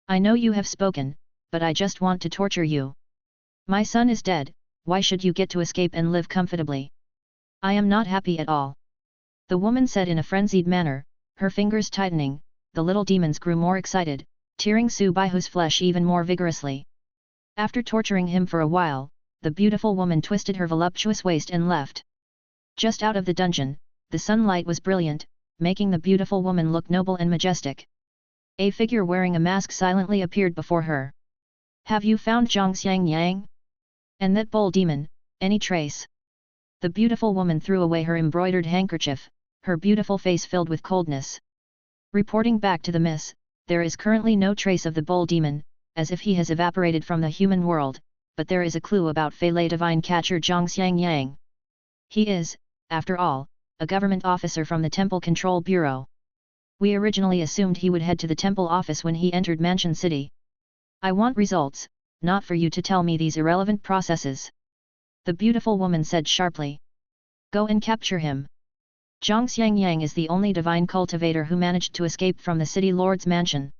I know you have spoken, but I just want to torture you. My son is dead, why should you get to escape and live comfortably? I am not happy at all. The woman said in a frenzied manner, her fingers tightening. The little demons grew more excited, tearing Su Baihu's flesh even more vigorously. After torturing him for a while, the beautiful woman twisted her voluptuous waist and left. Just out of the dungeon, the sunlight was brilliant, making the beautiful woman look noble and majestic. A figure wearing a mask silently appeared before her. Have you found Zhangxiang Yang? And that bull demon, any trace? The beautiful woman threw away her embroidered handkerchief, her beautiful face filled with coldness. Reporting back to the miss, there is currently no trace of the bull demon, as if he has evaporated from the human world, but there is a clue about Fei Lei divine catcher Zhangxiang Yang. He is, after all, a government officer from the Temple Control Bureau. We originally assumed he would head to the temple office when he entered Mansion City. I want results, not for you to tell me these irrelevant processes. The beautiful woman said sharply. Go and capture him. Zhangxiang Yang is the only divine cultivator who managed to escape from the city lord's mansion.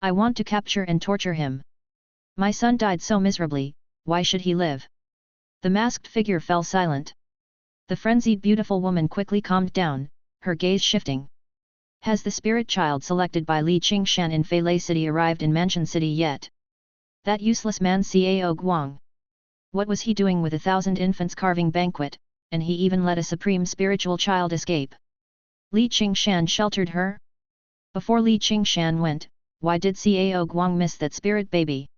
I want to capture and torture him. My son died so miserably, why should he live? The masked figure fell silent. The frenzied beautiful woman quickly calmed down, her gaze shifting. Has the spirit child selected by Li Qingshan in Fei Lei City arrived in Mansion City yet? That useless man Cao Guang. What was he doing with 1,000 infants carving banquet, and he even let a supreme spiritual child escape? Li Qingshan sheltered her? Before Li Qingshan went, why did Cao Guang miss that spirit baby?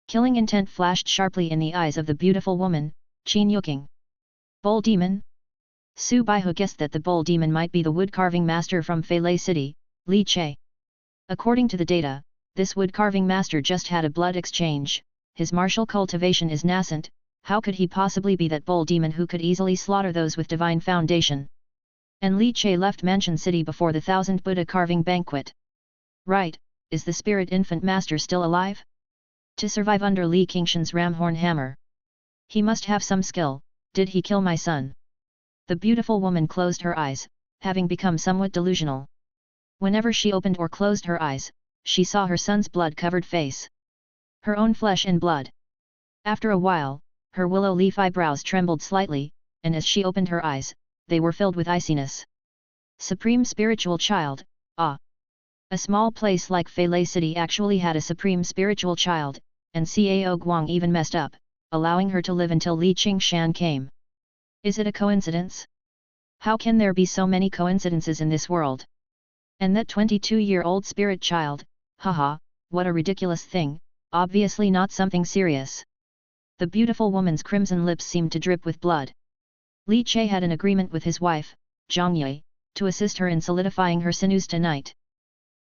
Killing intent flashed sharply in the eyes of the beautiful woman, Qin Yuking. Bull demon? Su Baihu guessed that the bull demon might be the wood-carving master from Fei Lei City, Li Che. According to the data, this wood-carving master just had a blood exchange, his martial cultivation is nascent, how could he possibly be that bull demon who could easily slaughter those with divine foundation? And Li Che left Mansion City before the 1,000 Buddha carving banquet. Right, is the spirit infant master still alive? To survive under Li Qingshan's ramhorn hammer. He must have some skill, did he kill my son? The beautiful woman closed her eyes, having become somewhat delusional. Whenever she opened or closed her eyes, she saw her son's blood-covered face. Her own flesh and blood. After a while, her willow leaf eyebrows trembled slightly, and as she opened her eyes, they were filled with iciness. Supreme spiritual child, ah! A small place like Fei Lei City actually had a supreme spiritual child, and Cao Guang even messed up, allowing her to live until Li Qingshan came. Is it a coincidence? How can there be so many coincidences in this world? And that 22-year-old spirit child, haha, what a ridiculous thing, obviously not something serious. The beautiful woman's crimson lips seemed to drip with blood. Li Che had an agreement with his wife, Zhang Yi, to assist her in solidifying her sinews tonight.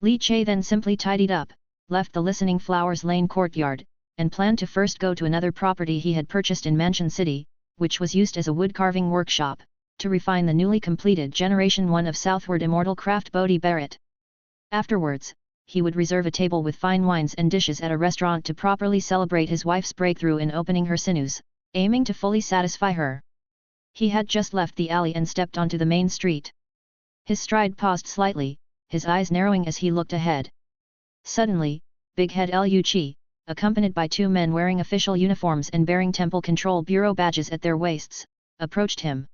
Li Che then simply tidied up, left the Listening Flowers Lane courtyard, and planned to first go to another property he had purchased in Mansion City, which was used as a wood-carving workshop, to refine the newly completed Generation 1 of Southward Immortal Craft Bodhi Barrett. Afterwards, he would reserve a table with fine wines and dishes at a restaurant to properly celebrate his wife's breakthrough in opening her sinews, aiming to fully satisfy her. He had just left the alley and stepped onto the main street. His stride paused slightly, his eyes narrowing as he looked ahead. Suddenly, Big Head Liu Qi, accompanied by two men wearing official uniforms and bearing Temple Control Bureau badges at their waists, approached him.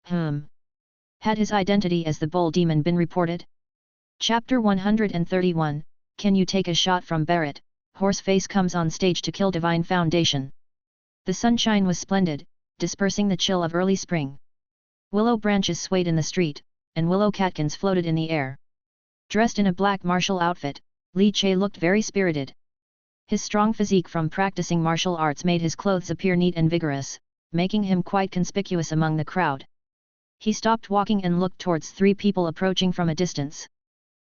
Had his identity as the bull demon been reported? Chapter 131, Can You Take a Shot from Barrett? Horseface comes on stage to kill Divine Foundation. The sunshine was splendid, dispersing the chill of early spring. Willow branches swayed in the street, and willow catkins floated in the air. Dressed in a black martial outfit, Li Che looked very spirited. His strong physique from practicing martial arts made his clothes appear neat and vigorous, making him quite conspicuous among the crowd. He stopped walking and looked towards three people approaching from a distance.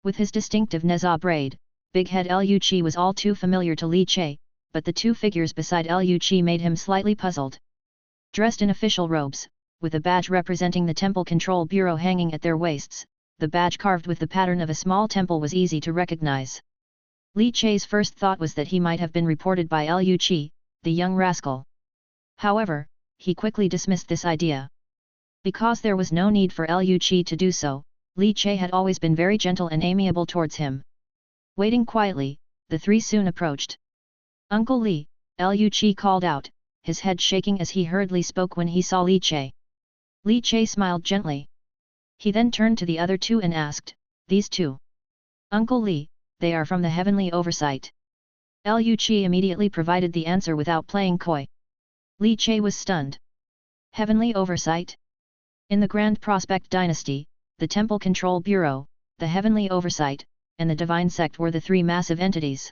With his distinctive Neza braid, Big Head Liu Qi was all too familiar to Li Che, but the two figures beside Liu Qi made him slightly puzzled. Dressed in official robes, with a badge representing the Temple Control Bureau hanging at their waists, the badge carved with the pattern of a small temple was easy to recognize. Li Che's first thought was that he might have been reported by Liu Qi, the young rascal. However, he quickly dismissed this idea. Because there was no need for Liu Qi to do so, Li Che had always been very gentle and amiable towards him. Waiting quietly, the three soon approached. "Uncle Li," Liu Qi called out, his head shaking as he hurriedly spoke when he saw Li Che. Li Che smiled gently. He then turned to the other two and asked, "These two?" "Uncle Li, they are from the Heavenly Oversight." Liu Qi immediately provided the answer without playing coy. Li Che was stunned. Heavenly Oversight? In the Grand Prospect Dynasty, the Temple Control Bureau, the Heavenly Oversight, and the Divine Sect were the three massive entities.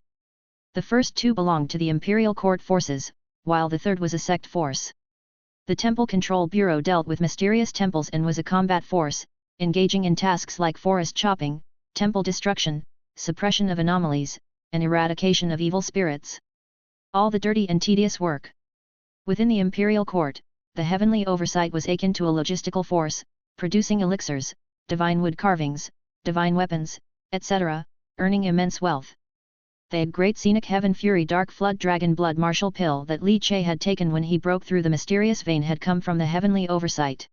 The first two belonged to the Imperial Court forces, while the third was a sect force. The Temple Control Bureau dealt with mysterious temples and was a combat force, engaging in tasks like forest chopping, temple destruction, suppression of anomalies, and eradication of evil spirits. All the dirty and tedious work. Within the Imperial Court, the Heavenly Oversight was akin to a logistical force, producing elixirs, divine wood carvings, divine weapons, etc., earning immense wealth. The Great Scenic Heaven Fury Dark Flood Dragon Blood Martial Pill that Li Che had taken when he broke through the mysterious vein had come from the Heavenly Oversight.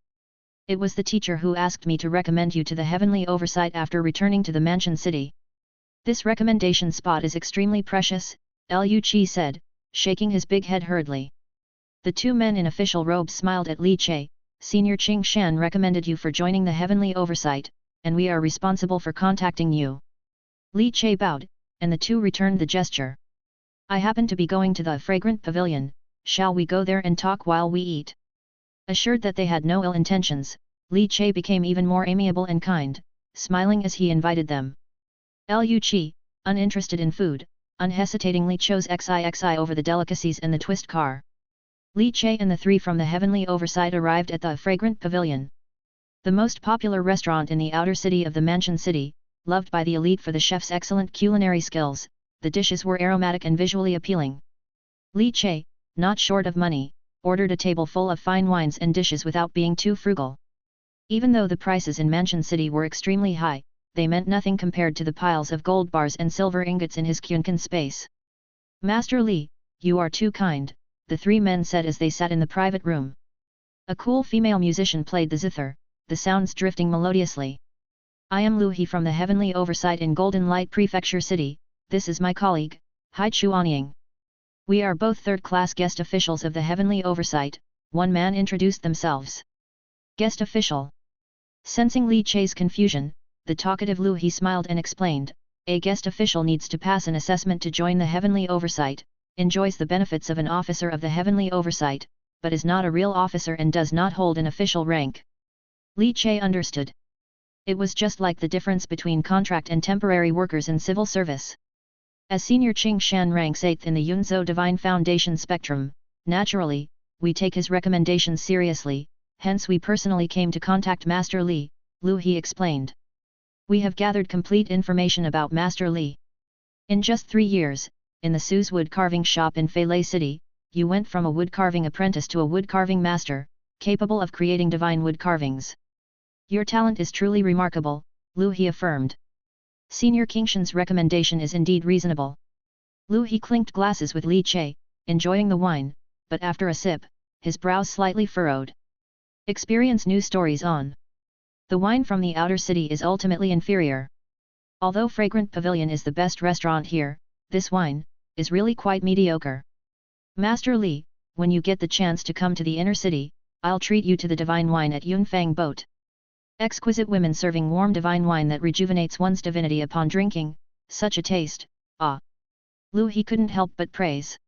It was the teacher who asked me to recommend you to the Heavenly Oversight after returning to the Mansion City. This recommendation spot is extremely precious, Liu Qi said, shaking his big head hurriedly. The two men in official robes smiled at Li Che. "Senior Qing Shan recommended you for joining the Heavenly Oversight, and we are responsible for contacting you." Li Che bowed, and the two returned the gesture. "I happen to be going to the Fragrant Pavilion, shall we go there and talk while we eat?" Assured that they had no ill intentions, Li Che became even more amiable and kind, smiling as he invited them. Liu Qi, uninterested in food, unhesitatingly chose XIXI over the delicacies and the twist car. Li Che and the three from the Heavenly Oversight arrived at the Fragrant Pavilion. The most popular restaurant in the outer city of the Mansion City, loved by the elite for the chef's excellent culinary skills, the dishes were aromatic and visually appealing. Li Che, not short of money, ordered a table full of fine wines and dishes without being too frugal. Even though the prices in Mansion City were extremely high, they meant nothing compared to the piles of gold bars and silver ingots in his Kyunkan space. "Master Li, you are too kind," the three men said as they sat in the private room. A cool female musician played the zither, the sounds drifting melodiously. "I am Lu He from the Heavenly Oversight in Golden Light Prefecture City, this is my colleague, Hai Chuanying. We are both third-class guest officials of the Heavenly Oversight," one man introduced themselves. "Guest official?" Sensing Li Che's confusion, the talkative Lu He smiled and explained, "A guest official needs to pass an assessment to join the Heavenly Oversight, enjoys the benefits of an officer of the Heavenly Oversight, but is not a real officer and does not hold an official rank." Li Che understood. It was just like the difference between contract and temporary workers in civil service. As Senior Qing Shan ranks 8th in the Yunzhou Divine Foundation spectrum, naturally, we take his recommendations seriously, hence we personally came to contact Master Li, Lu He explained. "We have gathered complete information about Master Li. In just 3 years, in the Su's wood carving shop in Feilei City, you went from a wood carving apprentice to a wood carving master, capable of creating divine wood carvings. Your talent is truly remarkable," Lu He affirmed. "Senior Kingshan's recommendation is indeed reasonable." Lu He clinked glasses with Li Che, enjoying the wine, but after a sip, his brows slightly furrowed. Experience new stories on. The wine from the outer city is ultimately inferior. Although Fragrant Pavilion is the best restaurant here, this wine is really quite mediocre. Master Li, when you get the chance to come to the inner city, I'll treat you to the divine wine at Yunfang Boat. Exquisite women serving warm divine wine that rejuvenates one's divinity upon drinking, such a taste, ah! Lu He couldn't help but praise.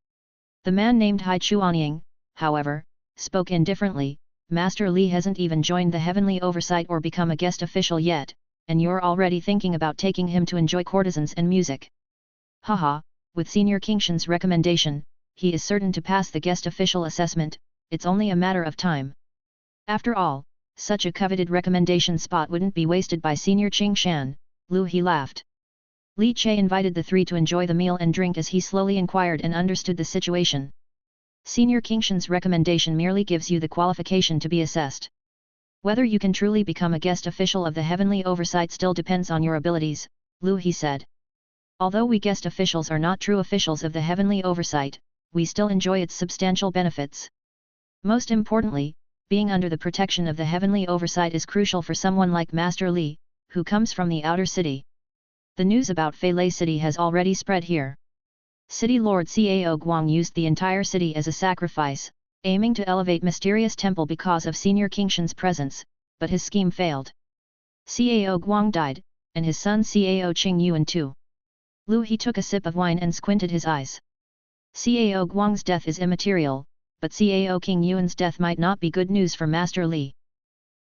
The man named Hai Chuanying, however, spoke indifferently, "Master Li hasn't even joined the Heavenly Oversight or become a guest official yet, and you're already thinking about taking him to enjoy courtesans and music. Haha, with Senior Kingshan's recommendation, he is certain to pass the guest official assessment, it's only a matter of time. After all, such a coveted recommendation spot wouldn't be wasted by Senior Qing Shan," Lu He laughed. Li Che invited the three to enjoy the meal and drink as he slowly inquired and understood the situation. "Senior Kingshan's recommendation merely gives you the qualification to be assessed. Whether you can truly become a guest official of the Heavenly Oversight still depends on your abilities," Lu He said. "Although we guest officials are not true officials of the Heavenly Oversight, we still enjoy its substantial benefits. Most importantly, being under the protection of the heavenly oversight is crucial for someone like Master Li, who comes from the outer city. The news about Fei Lei City has already spread here. City Lord Cao Guang used the entire city as a sacrifice, aiming to elevate mysterious temple because of Senior Qingshan's presence, but his scheme failed. Cao Guang died, and his son Cao Qingyuan too. Lu He took a sip of wine and squinted his eyes. Cao Guang's death is immaterial, but Cao Qingyuan's death might not be good news for Master Li.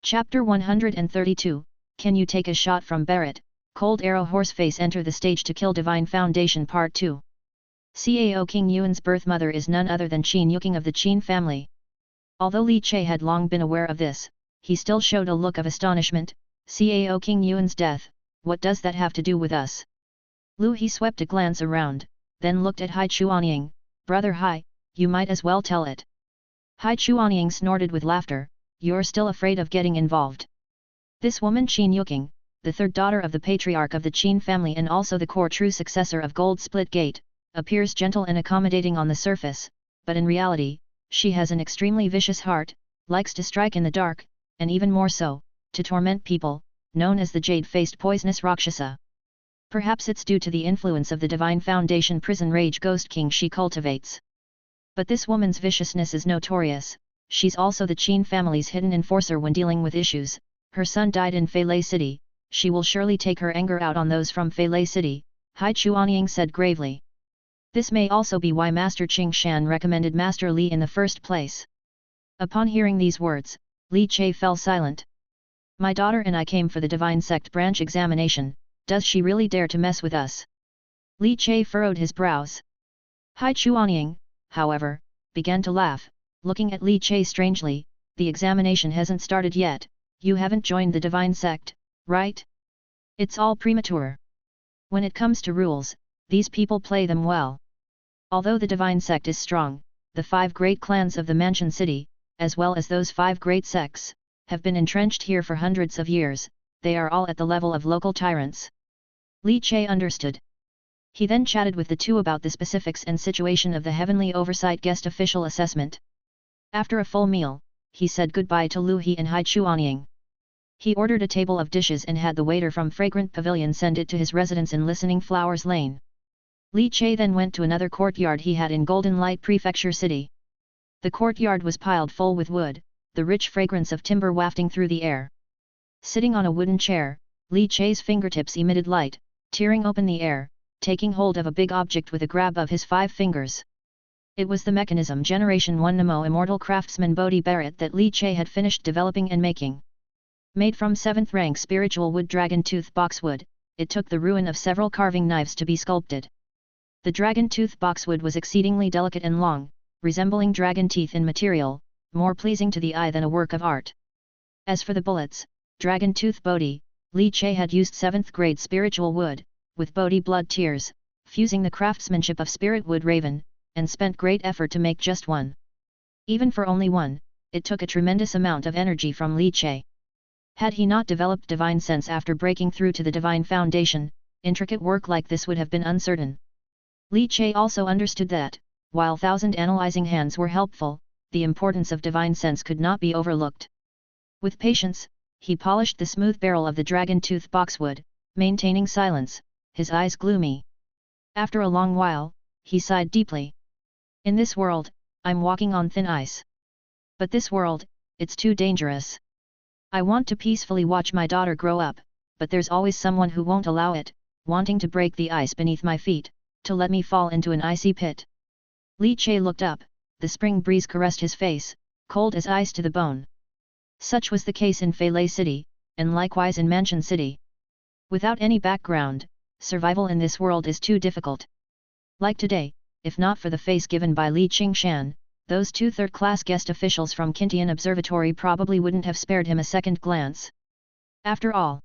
Chapter 132, Can You Take a Shot from Barrett? Cold Arrow Horseface enter the stage to kill Divine Foundation Part 2. Cao Qingyuan's birth mother is none other than Qin Yuqing of the Qin family. Although Li Che had long been aware of this, he still showed a look of astonishment. Cao Qingyuan's death, what does that have to do with us? Lu He swept a glance around, then looked at Hai Chuanying. Brother Hai, you might as well tell it. Hai Chuanying snorted with laughter. You're still afraid of getting involved. This woman Qin Yuqing, the third daughter of the patriarch of the Qin family and also the core true successor of Gold Split Gate, appears gentle and accommodating on the surface, but in reality, she has an extremely vicious heart, likes to strike in the dark, and even more so, to torment people, known as the jade-faced poisonous Rakshasa. Perhaps it's due to the influence of the Divine Foundation prison rage Ghost King she cultivates. But this woman's viciousness is notorious. She's also the Qin family's hidden enforcer when dealing with issues. Her son died in Fei Lei City, she will surely take her anger out on those from Fei Lei City, Hai Chuanying said gravely. This may also be why Master Qing Shan recommended Master Li in the first place. Upon hearing these words, Li Che fell silent. My daughter and I came for the Divine Sect branch examination, does she really dare to mess with us? Li Che furrowed his brows. Hai Chuanying, however, began to laugh, looking at Li Che strangely. The examination hasn't started yet, you haven't joined the Divine Sect, right? It's all premature. When it comes to rules, these people play them well. Although the Divine Sect is strong, the 5 great clans of the Mansion City, as well as those 5 great sects, have been entrenched here for hundreds of years, they are all at the level of local tyrants. Li Che understood. He then chatted with the two about the specifics and situation of the Heavenly Oversight Guest Official Assessment. After a full meal, he said goodbye to Lu He and Hai Chuanying. He ordered a table of dishes and had the waiter from Fragrant Pavilion send it to his residence in Listening Flowers Lane. Li Che then went to another courtyard he had in Golden Light Prefecture City. The courtyard was piled full with wood, the rich fragrance of timber wafting through the air. Sitting on a wooden chair, Li Che's fingertips emitted light, tearing open the air, taking hold of a big object with a grab of his 5 fingers. It was the mechanism Generation 1 Nemo Immortal Craftsman Bodhi Barrett that Li Che had finished developing and making. Made from 7th rank spiritual wood dragon tooth boxwood, it took the ruin of several carving knives to be sculpted. The dragon tooth boxwood was exceedingly delicate and long, resembling dragon teeth in material, more pleasing to the eye than a work of art. As for the bullets, dragon tooth Bodhi, Li Che had used 7th grade spiritual wood, with Bodhi blood tears, fusing the craftsmanship of spirit wood raven, and spent great effort to make just one. Even for only one, it took a tremendous amount of energy from Li Che. Had he not developed divine sense after breaking through to the Divine Foundation, intricate work like this would have been uncertain. Li Che also understood that, while 1,000 analyzing hands were helpful, the importance of divine sense could not be overlooked. With patience, he polished the smooth barrel of the dragon tooth boxwood, maintaining silence, his eyes gloomy. After a long while, he sighed deeply. In this world, I'm walking on thin ice. But this world, it's too dangerous. I want to peacefully watch my daughter grow up, but there's always someone who won't allow it, wanting to break the ice beneath my feet, to let me fall into an icy pit. Li Che looked up, the spring breeze caressed his face, cold as ice to the bone. Such was the case in Fei Lei City, and likewise in Mansion City. Without any background, survival in this world is too difficult. Like today, if not for the face given by Li Qingshan, those 2 third-class guest officials from Kintian Observatory probably wouldn't have spared him a second glance. After all,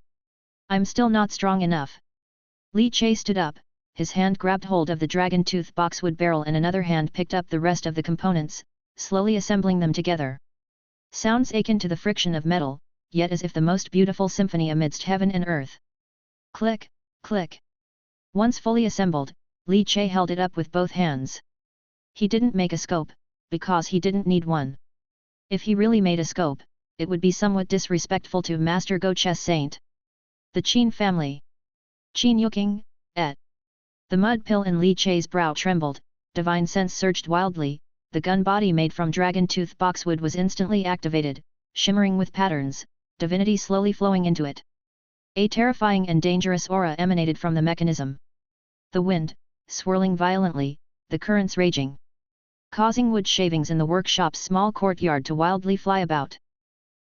I'm still not strong enough. Li Che stood up, his hand grabbed hold of the dragon tooth boxwood barrel and another hand picked up the rest of the components, slowly assembling them together. Sounds akin to the friction of metal, yet as if the most beautiful symphony amidst heaven and earth. Click, click. Once fully assembled, Li Che held it up with both hands. He didn't make a scope, because he didn't need one. If he really made a scope, it would be somewhat disrespectful to Master Go Chess Saint. The Qin family. Qin Yuking, et. The mud pill in Li Chei's brow trembled, divine sense surged wildly, the gun body made from dragon tooth boxwood was instantly activated, shimmering with patterns, divinity slowly flowing into it. A terrifying and dangerous aura emanated from the mechanism. The wind, swirling violently, the currents raging, causing wood shavings in the workshop's small courtyard to wildly fly about.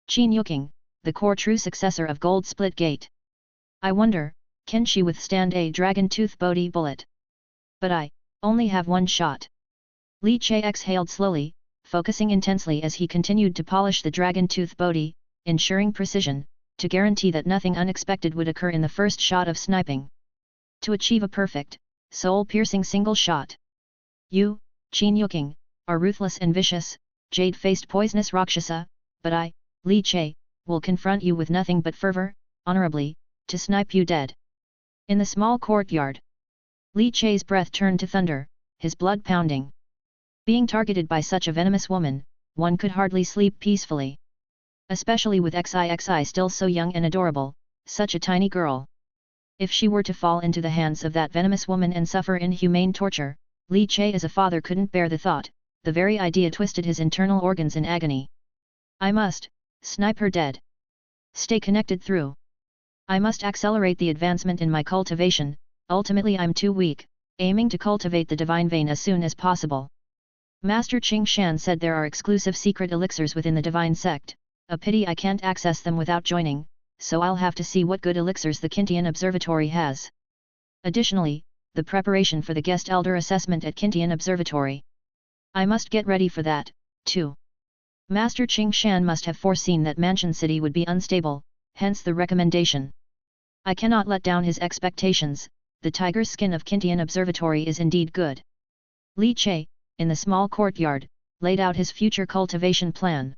Qin Yuking, the core true successor of Gold Split Gate. I wonder, can she withstand a dragon tooth Bodhi bullet? But I only have one shot. Li Chei exhaled slowly, focusing intensely as he continued to polish the dragon tooth Bodhi, ensuring precision, to guarantee that nothing unexpected would occur in the first shot of sniping. To achieve a perfect, soul-piercing single shot. You, Qin Yuking, are ruthless and vicious, jade-faced poisonous Rakshasa, but I, Li Chei, will confront you with nothing but fervor, honorably, to snipe you dead. In the small courtyard, Li Chei's breath turned to thunder, his blood pounding. Being targeted by such a venomous woman, one could hardly sleep peacefully. Especially with XIXI still so young and adorable, such a tiny girl. If she were to fall into the hands of that venomous woman and suffer inhumane torture, Li Chei as a father couldn't bear the thought, the very idea twisted his internal organs in agony. I must snipe her dead. Stay connected through. I must accelerate the advancement in my cultivation, ultimately I'm too weak, aiming to cultivate the divine vein as soon as possible. Master Qing Shan said there are exclusive secret elixirs within the divine sect, a pity I can't access them without joining, so I'll have to see what good elixirs the Kintian Observatory has. Additionally, the preparation for the guest elder assessment at Kintian Observatory. I must get ready for that, too. Master Qing Shan must have foreseen that Mansion City would be unstable, hence the recommendation. I cannot let down his expectations, the tiger's skin of Kintian Observatory is indeed good. Li Chei, in the small courtyard, laid out his future cultivation plan.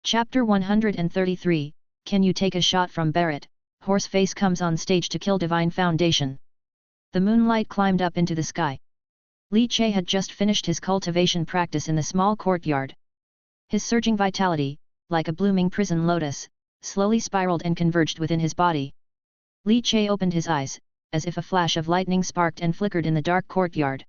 Chapter 133, Can You Take a Shot from Barrett? Horseface comes on stage to kill Divine Foundation. The moonlight climbed up into the sky. Li Chei had just finished his cultivation practice in the small courtyard. His surging vitality, like a blooming prison lotus, slowly spiraled and converged within his body. Li Chei opened his eyes, as if a flash of lightning sparked and flickered in the dark courtyard.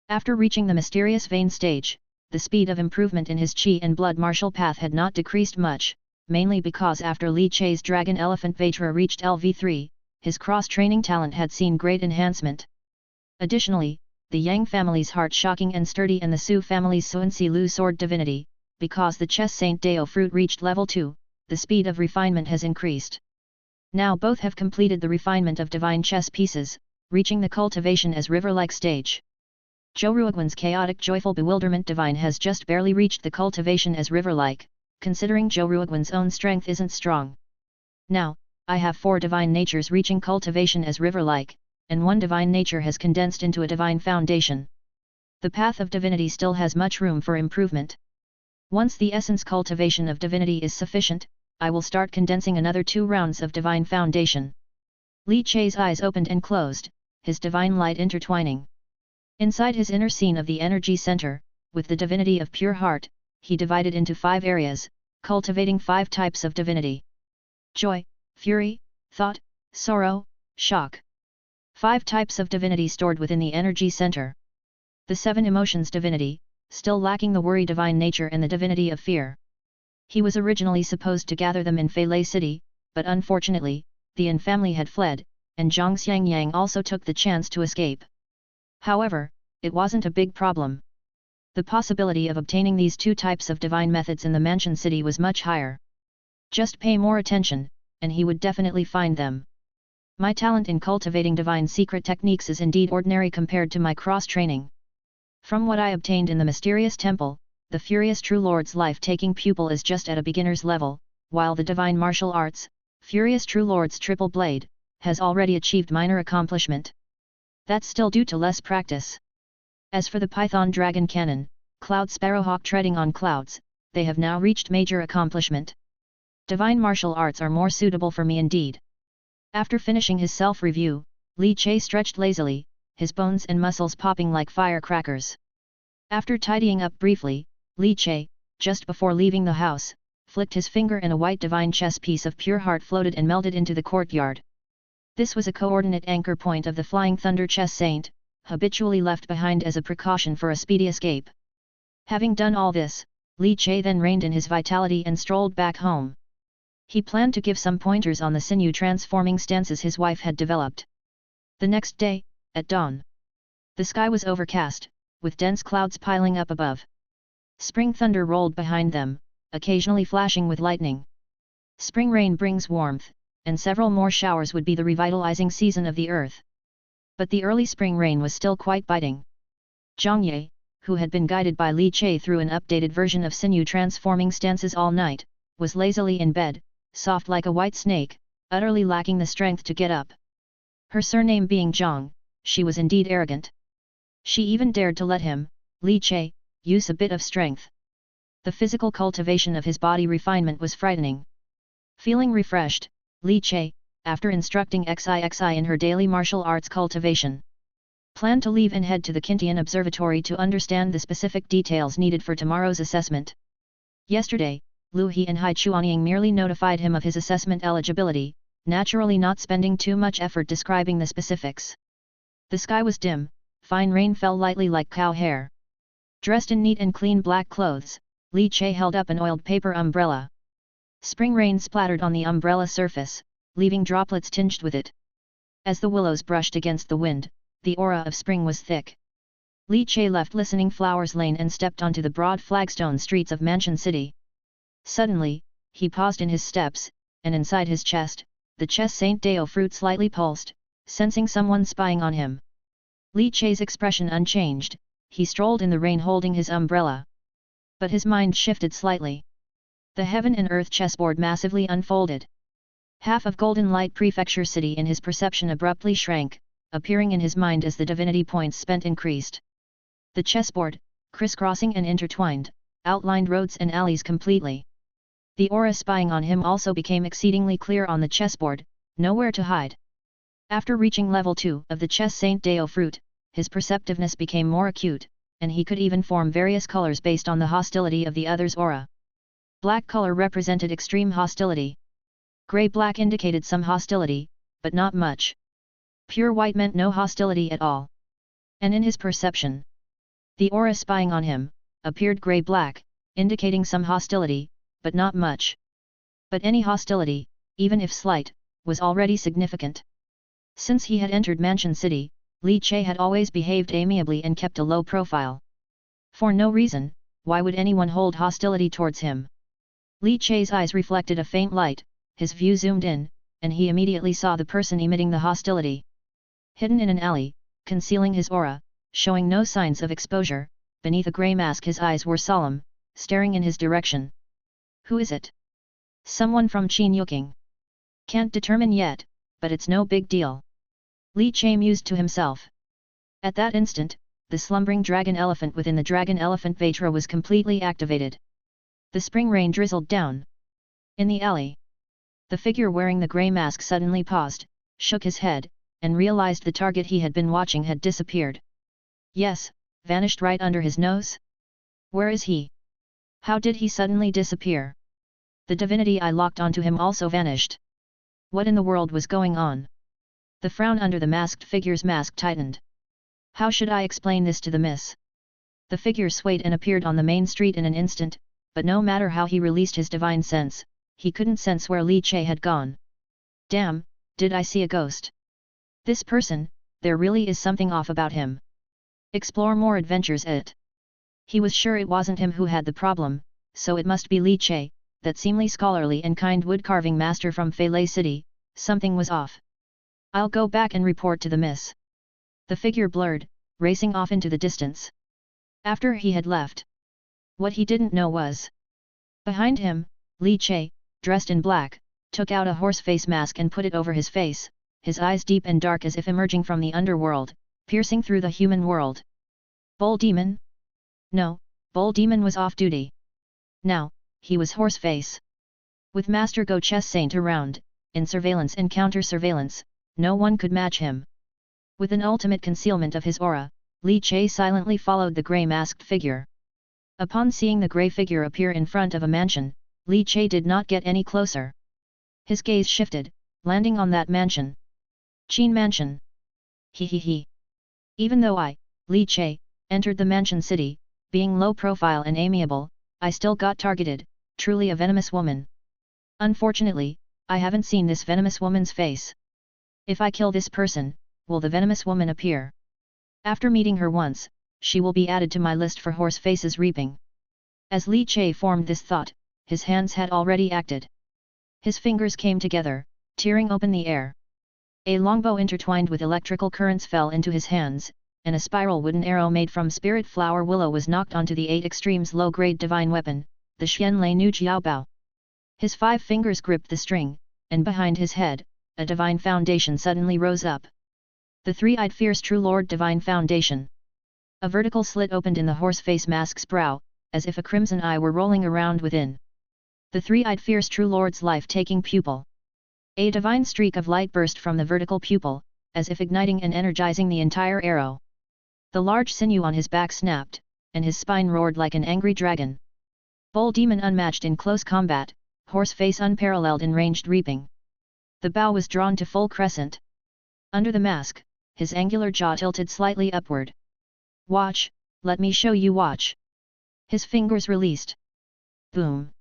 After reaching the mysterious vein stage, the speed of improvement in his qi and blood martial path had not decreased much, mainly because after Li Chei's Dragon Elephant Vajra reached LV3, his cross-training talent had seen great enhancement. Additionally, the Yang family's Heart Shocking and Sturdy and the Su family's Suansi Lu Sword Divinity, because the Chess Saint Deo fruit reached level 2, the speed of refinement has increased. Now both have completed the refinement of divine chess pieces, reaching the cultivation as river-like stage. Zhouruoguan's chaotic joyful bewilderment divine has just barely reached the cultivation as river-like, considering Zhouruoguan's own strength isn't strong. Now, I have 4 divine natures reaching cultivation as river-like, and 1 divine nature has condensed into a divine foundation. The path of divinity still has much room for improvement. Once the essence cultivation of divinity is sufficient, I will start condensing another 2 rounds of divine foundation. Li Chei's eyes opened and closed, his divine light intertwining. Inside his inner scene of the energy center, with the divinity of pure heart, he divided into 5 areas, cultivating 5 types of divinity. Joy, fury, thought, sorrow, shock. 5 types of divinity stored within the energy center. The 7 emotions divinity, still lacking the worry divine nature and the divinity of fear. He was originally supposed to gather them in Feilei City, but unfortunately, the Yin family had fled, and Zhang Xiangyang also took the chance to escape. However, it wasn't a big problem. The possibility of obtaining these 2 types of divine methods in the Mansion City was much higher. Just pay more attention, and he would definitely find them. My talent in cultivating divine secret techniques is indeed ordinary compared to my cross-training. From what I obtained in the mysterious temple, the Furious True Lord's life-taking pupil is just at a beginner's level, while the divine martial arts, Furious True Lord's triple blade, has already achieved minor accomplishment. That's still due to less practice. As for the Python Dragon Cannon, Cloud Sparrowhawk treading on clouds, they have now reached major accomplishment. Divine martial arts are more suitable for me indeed. After finishing his self-review, Li Chei stretched lazily, his bones and muscles popping like firecrackers. After tidying up briefly, Li Chei, just before leaving the house, flicked his finger and a white divine chess piece of pure heart floated and melted into the courtyard. This was a coordinate anchor point of the Flying Thunder chess saint, habitually left behind as a precaution for a speedy escape. Having done all this, Li Che then reined in his vitality and strolled back home. He planned to give some pointers on the sinew-transforming stances his wife had developed. The next day, at dawn, the sky was overcast, with dense clouds piling up above. Spring thunder rolled behind them, occasionally flashing with lightning. Spring rain brings warmth, and several more showers would be the revitalizing season of the earth. But the early spring rain was still quite biting. Zhang Ye, who had been guided by Li Che through an updated version of sinew-transforming stances all night, was lazily in bed, soft like a white snake, utterly lacking the strength to get up. Her surname being Zhang, she was indeed arrogant. She even dared to let him, Li Che, use a bit of strength. The physical cultivation of his body refinement was frightening. Feeling refreshed, Li Che, after instructing XIXI in her daily martial arts cultivation, planned to leave and head to the Kintian Observatory to understand the specific details needed for tomorrow's assessment. Yesterday, Lu He and Hai Chuanying merely notified him of his assessment eligibility, naturally not spending too much effort describing the specifics. The sky was dim, fine rain fell lightly like cow hair. Dressed in neat and clean black clothes, Li Che held up an oiled paper umbrella. Spring rain splattered on the umbrella surface, leaving droplets tinged with it. As the willows brushed against the wind, the aura of spring was thick. Li Che left Listening Flowers Lane and stepped onto the broad flagstone streets of Mansion City. Suddenly, he paused in his steps, and inside his chest, the chess Saint Deo fruit slightly pulsed, sensing someone spying on him. Li Che's expression unchanged, he strolled in the rain holding his umbrella. But his mind shifted slightly. The heaven and earth chessboard massively unfolded. Half of Golden Light Prefecture City in his perception abruptly shrank, appearing in his mind as the divinity points spent increased. The chessboard, crisscrossing and intertwined, outlined roads and alleys completely. The aura spying on him also became exceedingly clear on the chessboard, nowhere to hide. After reaching level 2 of the chess Saint Deo fruit, his perceptiveness became more acute, and he could even form various colors based on the hostility of the other's aura. Black color represented extreme hostility. Gray-black indicated some hostility, but not much. Pure white meant no hostility at all. And in his perception, the aura spying on him appeared gray-black, indicating some hostility, but not much. But any hostility, even if slight, was already significant. Since he had entered Mansion City, Li Che had always behaved amiably and kept a low profile. For no reason, why would anyone hold hostility towards him? Li Che's eyes reflected a faint light, his view zoomed in, and he immediately saw the person emitting the hostility. Hidden in an alley, concealing his aura, showing no signs of exposure, beneath a grey mask his eyes were solemn, staring in his direction. Who is it? Someone from Qin Yuking. Can't determine yet, but it's no big deal. Li Che mused to himself. At that instant, the slumbering dragon elephant within the dragon elephant Vatra was completely activated. The spring rain drizzled down. In the alley, the figure wearing the grey mask suddenly paused, shook his head, and realized the target he had been watching had disappeared. Yes, vanished right under his nose? Where is he? How did he suddenly disappear? The divinity I locked onto him also vanished. What in the world was going on? The frown under the masked figure's mask tightened. How should I explain this to the miss? The figure swayed and appeared on the main street in an instant, but no matter how he released his divine sense, he couldn't sense where Li Che had gone. Damn, did I see a ghost? This person, there really is something off about him. Explore more adventures it. He was sure it wasn't him who had the problem, so it must be Li Che, that seemingly scholarly and kind woodcarving master from Feilei City. Something was off. I'll go back and report to the miss. The figure blurred, racing off into the distance. After he had left, what he didn't know was, behind him, Li Che, dressed in black, took out a horse face mask and put it over his face, his eyes deep and dark as if emerging from the underworld, piercing through the human world. Bull Demon? No, Bull Demon was off duty. Now, he was Horseface. With Master Go Chess Saint around, in surveillance and counter-surveillance, no one could match him. With an ultimate concealment of his aura, Li Che silently followed the grey-masked figure. Upon seeing the grey figure appear in front of a mansion, Li Che did not get any closer. His gaze shifted, landing on that mansion. Qin Mansion. He. Even though I, Li Che, entered the mansion city, being low profile and amiable, I still got targeted, truly a venomous woman. Unfortunately, I haven't seen this venomous woman's face. If I kill this person, will the venomous woman appear? After meeting her once, she will be added to my list for horse faces reaping. As Li Che formed this thought, his hands had already acted. His fingers came together, tearing open the air. A longbow intertwined with electrical currents fell into his hands, and a spiral wooden arrow made from spirit flower willow was knocked onto the 8 extremes low-grade divine weapon, the Xianlei Nu Jiaobao. His 5 fingers gripped the string, and behind his head, a divine foundation suddenly rose up. The three-eyed fierce true lord divine foundation. A vertical slit opened in the horse face mask's brow, as if a crimson eye were rolling around within. The three-eyed fierce true lord's life-taking pupil. A divine streak of light burst from the vertical pupil, as if igniting and energizing the entire arrow. The large sinew on his back snapped, and his spine roared like an angry dragon. Bull demon unmatched in close combat, horse face unparalleled in ranged reaping. The bow was drawn to full crescent. Under the mask, his angular jaw tilted slightly upward. Watch, let me show you watch. His fingers released. Boom.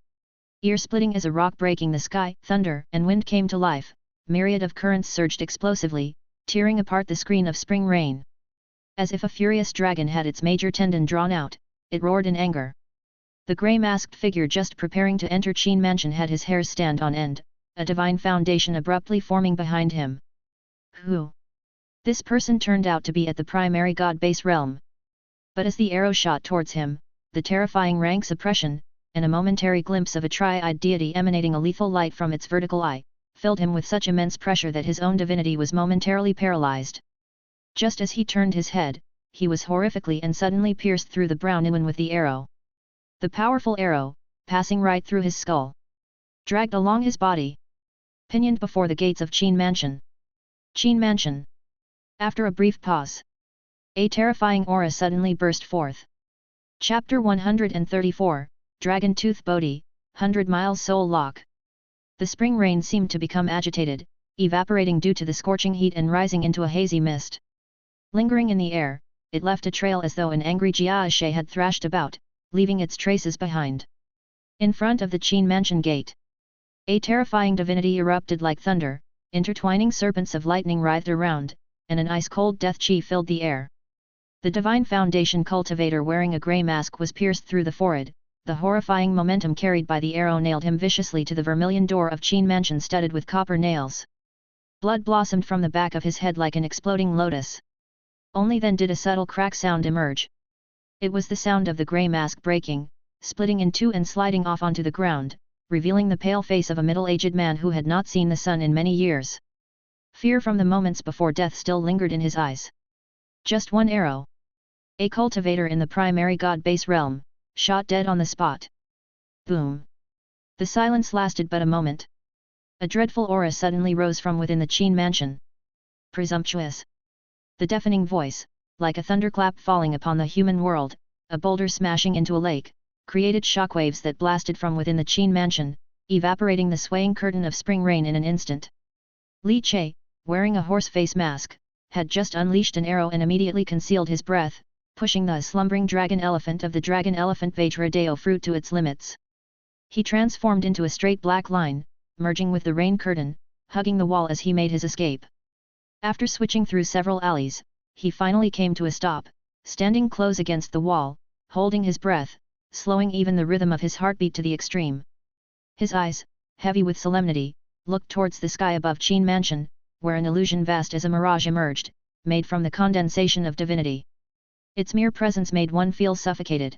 Ear-splitting as a rock breaking the sky, thunder and wind came to life, myriad of currents surged explosively, tearing apart the screen of spring rain. As if a furious dragon had its major tendon drawn out, it roared in anger. The grey-masked figure just preparing to enter Qin Mansion had his hairs stand on end, a divine foundation abruptly forming behind him. Who? This person turned out to be at the primary god base realm. But as the arrow shot towards him, the terrifying rank suppression, and a momentary glimpse of a tri-eyed deity emanating a lethal light from its vertical eye, filled him with such immense pressure that his own divinity was momentarily paralyzed. Just as he turned his head, he was horrifically and suddenly pierced through the brow nuan with the arrow. The powerful arrow, passing right through his skull, dragged along his body, pinioned before the gates of Qin Mansion. Qin Mansion. After a brief pause, a terrifying aura suddenly burst forth. Chapter 134, Dragon Tooth Bodhi, 100 Miles Soul Lock. The spring rain seemed to become agitated, evaporating due to the scorching heat and rising into a hazy mist. Lingering in the air, it left a trail as though an angry Jiaxie had thrashed about, leaving its traces behind. In front of the Qin Mansion gate, a terrifying divinity erupted like thunder, intertwining serpents of lightning writhed around, and an ice-cold death chi filled the air. The divine foundation cultivator wearing a grey mask was pierced through the forehead. The horrifying momentum carried by the arrow nailed him viciously to the vermilion door of Qin Mansion studded with copper nails. Blood blossomed from the back of his head like an exploding lotus. Only then did a subtle crack sound emerge. It was the sound of the grey mask breaking, splitting in two and sliding off onto the ground, revealing the pale face of a middle-aged man who had not seen the sun in many years. Fear from the moments before death still lingered in his eyes. Just one arrow. A cultivator in the primary god base realm, shot dead on the spot. Boom. The silence lasted but a moment. A dreadful aura suddenly rose from within the Qin Mansion. Presumptuous. The deafening voice, like a thunderclap falling upon the human world, a boulder smashing into a lake, created shockwaves that blasted from within the Qin Mansion, evaporating the swaying curtain of spring rain in an instant. Li Che, wearing a horse face mask, had just unleashed an arrow and immediately concealed his breath, pushing the slumbering dragon elephant of the dragon elephant Vajra Deo fruit to its limits. He transformed into a straight black line, merging with the rain curtain, hugging the wall as he made his escape. After switching through several alleys, he finally came to a stop, standing close against the wall, holding his breath, slowing even the rhythm of his heartbeat to the extreme. His eyes, heavy with solemnity, looked towards the sky above Qin Mansion, where an illusion vast as a mirage emerged, made from the condensation of divinity. Its mere presence made one feel suffocated.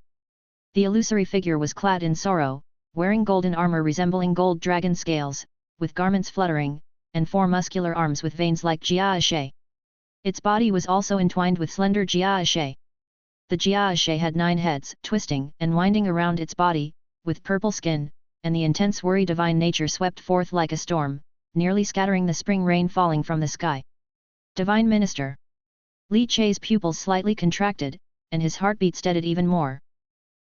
The illusory figure was clad in sorrow, wearing golden armor resembling gold dragon scales, with garments fluttering, and 4 muscular arms with veins like Jiaxie. Its body was also entwined with slender Jiaxie. The Jiaxie had 9 heads, twisting and winding around its body, with purple skin, and the intense worry divine nature swept forth like a storm, nearly scattering the spring rain falling from the sky. Divine Minister. Li Che's pupils slightly contracted, and his heartbeat steadied even more.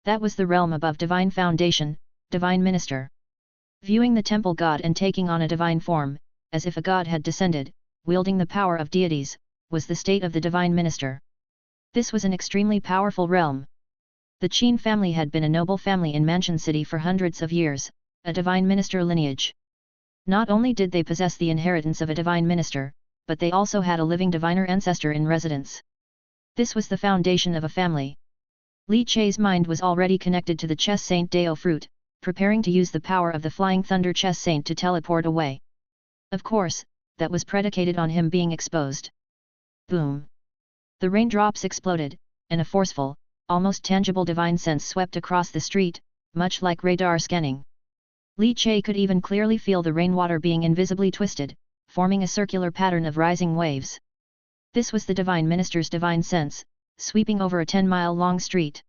That was the realm above divine foundation, divine minister. Viewing the temple god and taking on a divine form, as if a god had descended, wielding the power of deities, was the state of the divine minister. This was an extremely powerful realm. The Qin family had been a noble family in Mansion City for hundreds of years, a divine minister lineage. Not only did they possess the inheritance of a divine minister, but they also had a living diviner ancestor in residence. This was the foundation of a family. Li Chai's mind was already connected to the Chess Saint Dao fruit, preparing to use the power of the Flying Thunder Chess Saint to teleport away. Of course, that was predicated on him being exposed. Boom! The raindrops exploded, and a forceful, almost tangible divine sense swept across the street, much like radar scanning. Li Chai could even clearly feel the rainwater being invisibly twisted, forming a circular pattern of rising waves. This was the divine minister's divine sense, sweeping over a 10-mile-long street.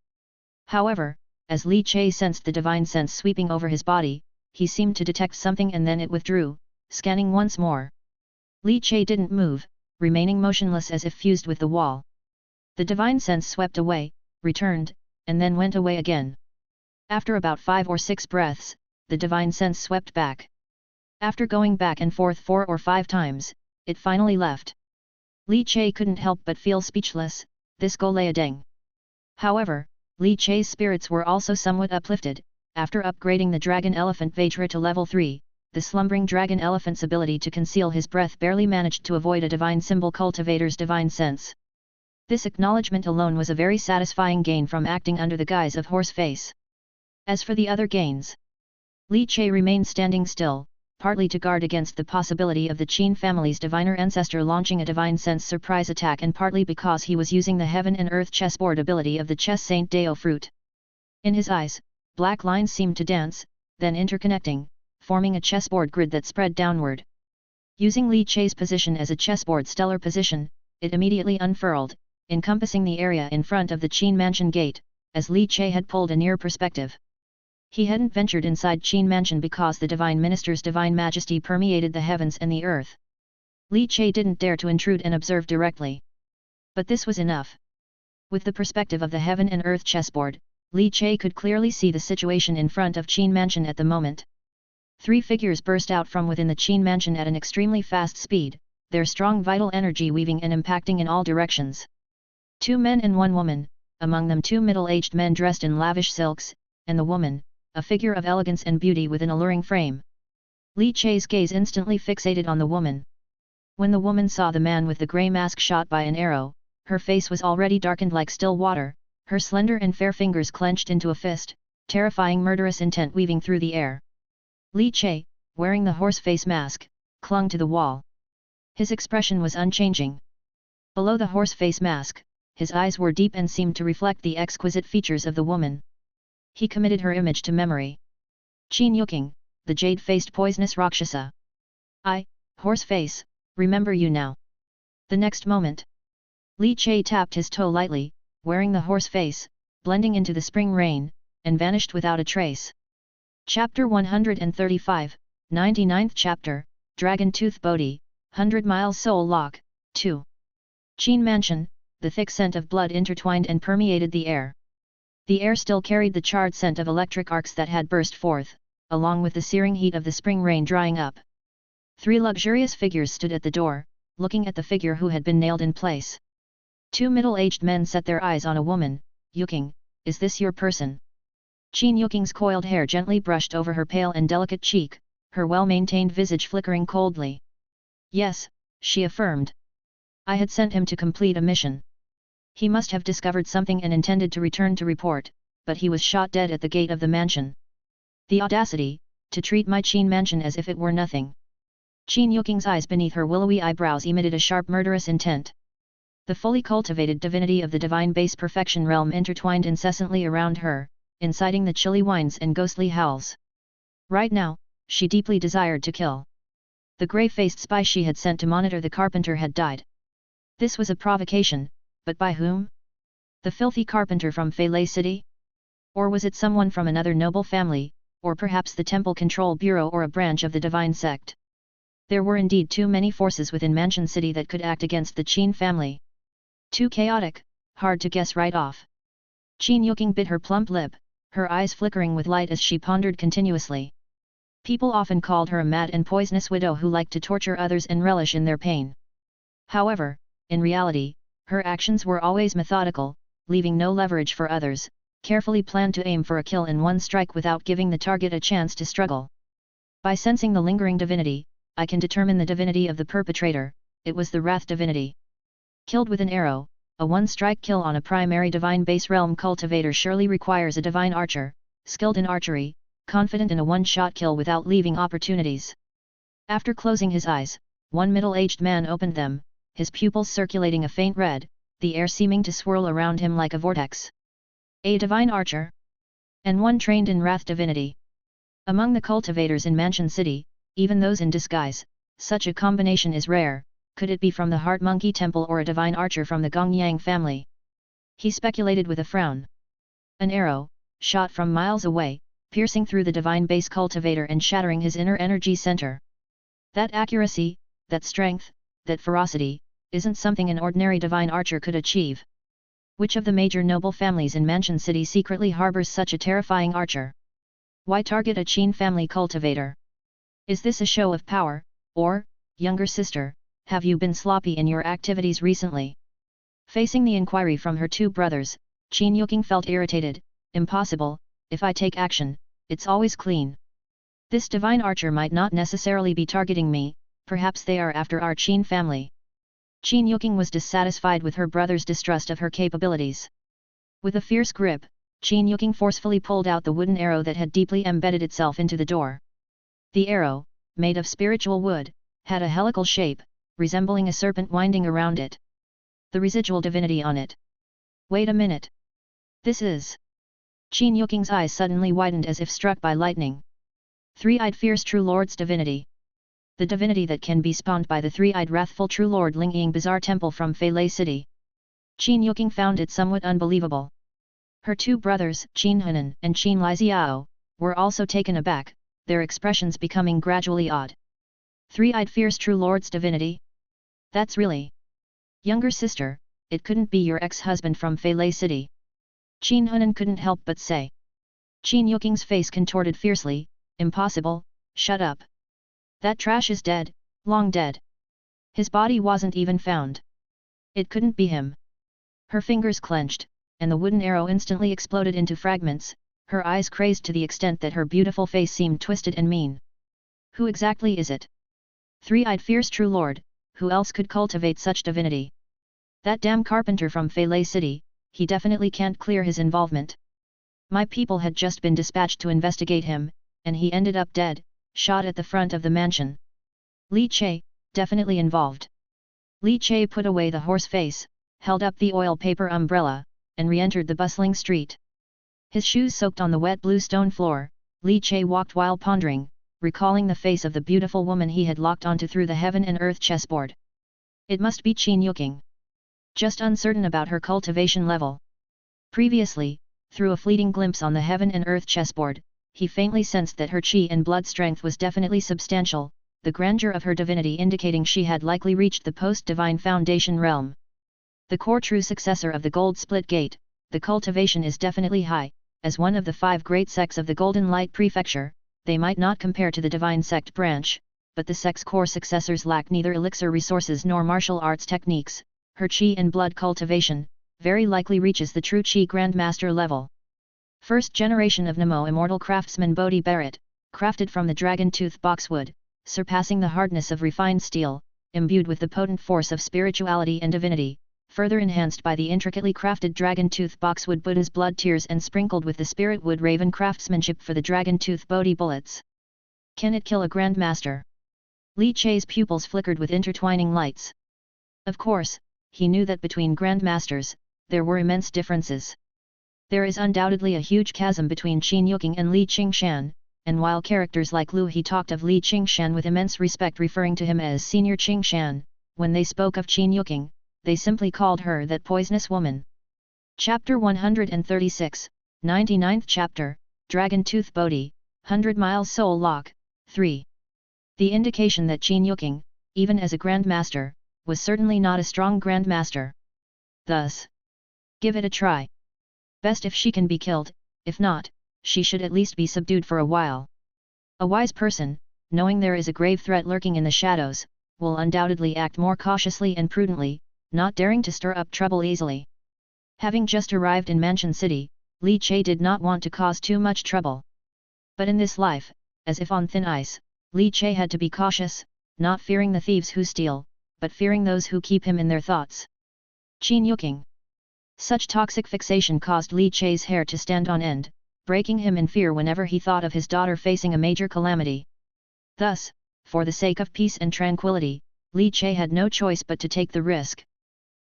However, as Li Chai sensed the divine sense sweeping over his body, he seemed to detect something and then it withdrew, scanning once more. Li Chai didn't move, remaining motionless as if fused with the wall. The divine sense swept away, returned, and then went away again. After about 5 or 6 breaths, the divine sense swept back. After going back and forth 4 or 5 times, it finally left. Li Chai couldn't help but feel speechless, this Golayadeng. However, Li Chai's spirits were also somewhat uplifted. After upgrading the dragon elephant Vajra to level 3, the slumbering dragon elephant's ability to conceal his breath barely managed to avoid a divine symbol cultivator's divine sense. This acknowledgement alone was a very satisfying gain from acting under the guise of horse face. As for the other gains, Li Chai remained standing still, partly to guard against the possibility of the Qin family's diviner ancestor launching a divine sense surprise attack and partly because he was using the heaven and earth chessboard ability of the Chess Saint Dao fruit. In his eyes, black lines seemed to dance, then interconnecting, forming a chessboard grid that spread downward. Using Li Chai's position as a chessboard stellar position, it immediately unfurled, encompassing the area in front of the Qin Mansion gate, as Li Chai had pulled a near perspective. He hadn't ventured inside Qin Mansion because the divine minister's divine majesty permeated the heavens and the earth. Li Chai didn't dare to intrude and observe directly. But this was enough. With the perspective of the heaven and earth chessboard, Li Chai could clearly see the situation in front of Qin Mansion at the moment. 3 figures burst out from within the Qin Mansion at an extremely fast speed, their strong vital energy weaving and impacting in all directions. 2 men and 1 woman, among them 2 middle-aged men dressed in lavish silks, and the woman, a figure of elegance and beauty with an alluring frame. Li Chai's gaze instantly fixated on the woman. When the woman saw the man with the grey mask shot by an arrow, her face was already darkened like still water, her slender and fair fingers clenched into a fist, terrifying murderous intent weaving through the air. Li Chai, wearing the horse face mask, clung to the wall. His expression was unchanging. Below the horse face mask, his eyes were deep and seemed to reflect the exquisite features of the woman. He committed her image to memory. Qin Yuking, the jade-faced poisonous Rakshasa. I, horse face, remember you now. The next moment, Li Chai tapped his toe lightly, wearing the horse face, blending into the spring rain, and vanished without a trace. Chapter 135, 99th Chapter, Dragon Tooth Bodhi, 100 Miles Soul Lock, 2. Qin Mansion, the thick scent of blood intertwined and permeated the air. The air still carried the charred scent of electric arcs that had burst forth, along with the searing heat of the spring rain drying up. 3 luxurious figures stood at the door, looking at the figure who had been nailed in place. 2 middle-aged men set their eyes on a woman. Yuking, is this your person? Qin Yuking's coiled hair gently brushed over her pale and delicate cheek, her well-maintained visage flickering coldly. Yes, she affirmed. I had sent him to complete a mission. He must have discovered something and intended to return to report, but he was shot dead at the gate of the mansion. The audacity, to treat my Qin Mansion as if it were nothing. Qin Yuking's eyes beneath her willowy eyebrows emitted a sharp murderous intent. The fully cultivated divinity of the divine base perfection realm intertwined incessantly around her, inciting the chilly whines and ghostly howls. Right now, she deeply desired to kill. The grey-faced spy she had sent to monitor the carpenter had died. This was a provocation, but by whom? The filthy carpenter from Feilei City? Or was it someone from another noble family, or perhaps the Temple Control Bureau or a branch of the divine sect? There were indeed too many forces within Mansion City that could act against the Qin family. Too chaotic, hard to guess right off. Qin Yuking bit her plump lip, her eyes flickering with light as she pondered continuously. People often called her a mad and poisonous widow who liked to torture others and relish in their pain. However, in reality, her actions were always methodical, leaving no leverage for others, carefully planned to aim for a kill in one strike without giving the target a chance to struggle. By sensing the lingering divinity, I can determine the divinity of the perpetrator. It was the Wrath divinity. Killed with an arrow, a one-strike kill on a primary divine base realm cultivator surely requires a divine archer, skilled in archery, confident in a one-shot kill without leaving opportunities. After closing his eyes, one middle-aged man opened them, his pupils circulating a faint red, the air seeming to swirl around him like a vortex. A divine archer? And one trained in Wrath divinity. Among the cultivators in Mansion City, even those in disguise, such a combination is rare. Could it be from the Heart Monkey Temple or a divine archer from the Gongyang family? He speculated with a frown. An arrow, shot from miles away, piercing through the divine base cultivator and shattering his inner energy center. That accuracy, that strength, that ferocity, isn't something an ordinary divine archer could achieve. Which of the major noble families in Mansion City secretly harbors such a terrifying archer? Why target a Qin family cultivator? Is this a show of power, or, younger sister, have you been sloppy in your activities recently? Facing the inquiry from her two brothers, Qin Yuking felt irritated. Impossible, if I take action, it's always clean. This divine archer might not necessarily be targeting me, perhaps they are after our Qin family. Qin Yuking was dissatisfied with her brother's distrust of her capabilities. With a fierce grip, Qin Yuking forcefully pulled out the wooden arrow that had deeply embedded itself into the door. The arrow, made of spiritual wood, had a helical shape, resembling a serpent winding around it. The residual divinity on it. Wait a minute. This is... Qin Yuking's eyes suddenly widened as if struck by lightning. Three-eyed fierce true lord's divinity. The divinity that can be spawned by the three-eyed wrathful true lord Lingying Bazaar Temple from Feilei City. Qin Yuking found it somewhat unbelievable. Her two brothers, Qin Hunan and Qin Liziao, were also taken aback, their expressions becoming gradually odd. Three-eyed fierce true lord's divinity? That's really... Younger sister, it couldn't be your ex-husband from Feilei City. Qin Hunan couldn't help but say. Qin Yuking's face contorted fiercely. Impossible, shut up. That trash is dead, long dead. His body wasn't even found. It couldn't be him. Her fingers clenched, and the wooden arrow instantly exploded into fragments, her eyes crazed to the extent that her beautiful face seemed twisted and mean. Who exactly is it? Three-eyed fierce true lord, who else could cultivate such divinity? That damn carpenter from Feilei City, he definitely can't clear his involvement. My people had just been dispatched to investigate him, and he ended up dead, shot at the front of the mansion. Li Che, definitely involved. Li Che put away the horse face, held up the oil paper umbrella, and re-entered the bustling street. His shoes soaked on the wet blue stone floor, Li Che walked while pondering, recalling the face of the beautiful woman he had locked onto through the heaven and earth chessboard. It must be Qin Yuking. Just uncertain about her cultivation level. Previously, through a fleeting glimpse on the heaven and earth chessboard, he faintly sensed that her chi and blood strength was definitely substantial, the grandeur of her divinity indicating she had likely reached the post-divine foundation realm. The core true successor of the Gold Split Gate, the cultivation is definitely high, as one of the 5 great sects of the Golden Light Prefecture. They might not compare to the divine sect branch, but the sect's core successors lack neither elixir resources nor martial arts techniques. Her chi and blood cultivation very likely reaches the true chi grandmaster level. First generation of Nemo immortal craftsman Bodhi Barrett, crafted from the dragon tooth boxwood, surpassing the hardness of refined steel, imbued with the potent force of spirituality and divinity, further enhanced by the intricately crafted dragon tooth boxwood Buddha's blood tears and sprinkled with the spirit wood raven craftsmanship for the dragon tooth Bodhi bullets. Can it kill a grandmaster? Li Che's pupils flickered with intertwining lights. Of course, he knew that between grandmasters, there were immense differences. There is undoubtedly a huge chasm between Qin Yuking and Li Qingshan, and while characters like Lu He talked of Li Qingshan with immense respect referring to him as Senior Qingshan, when they spoke of Qin Yuking, they simply called her that poisonous woman. Chapter 136, 99th Chapter, Dragon Tooth Bodhi, 100 Miles Soul Lock, 3. The indication that Qin Yuking, even as a grandmaster, was certainly not a strong grandmaster. Thus, give it a try. Best if she can be killed, if not, she should at least be subdued for a while. A wise person, knowing there is a grave threat lurking in the shadows, will undoubtedly act more cautiously and prudently, not daring to stir up trouble easily. Having just arrived in Mansion City, Li Che did not want to cause too much trouble. But in this life, as if on thin ice, Li Che had to be cautious, not fearing the thieves who steal, but fearing those who keep him in their thoughts. Qin Yuking. Such toxic fixation caused Li Che's hair to stand on end, breaking him in fear whenever he thought of his daughter facing a major calamity. Thus, for the sake of peace and tranquility, Li Che had no choice but to take the risk.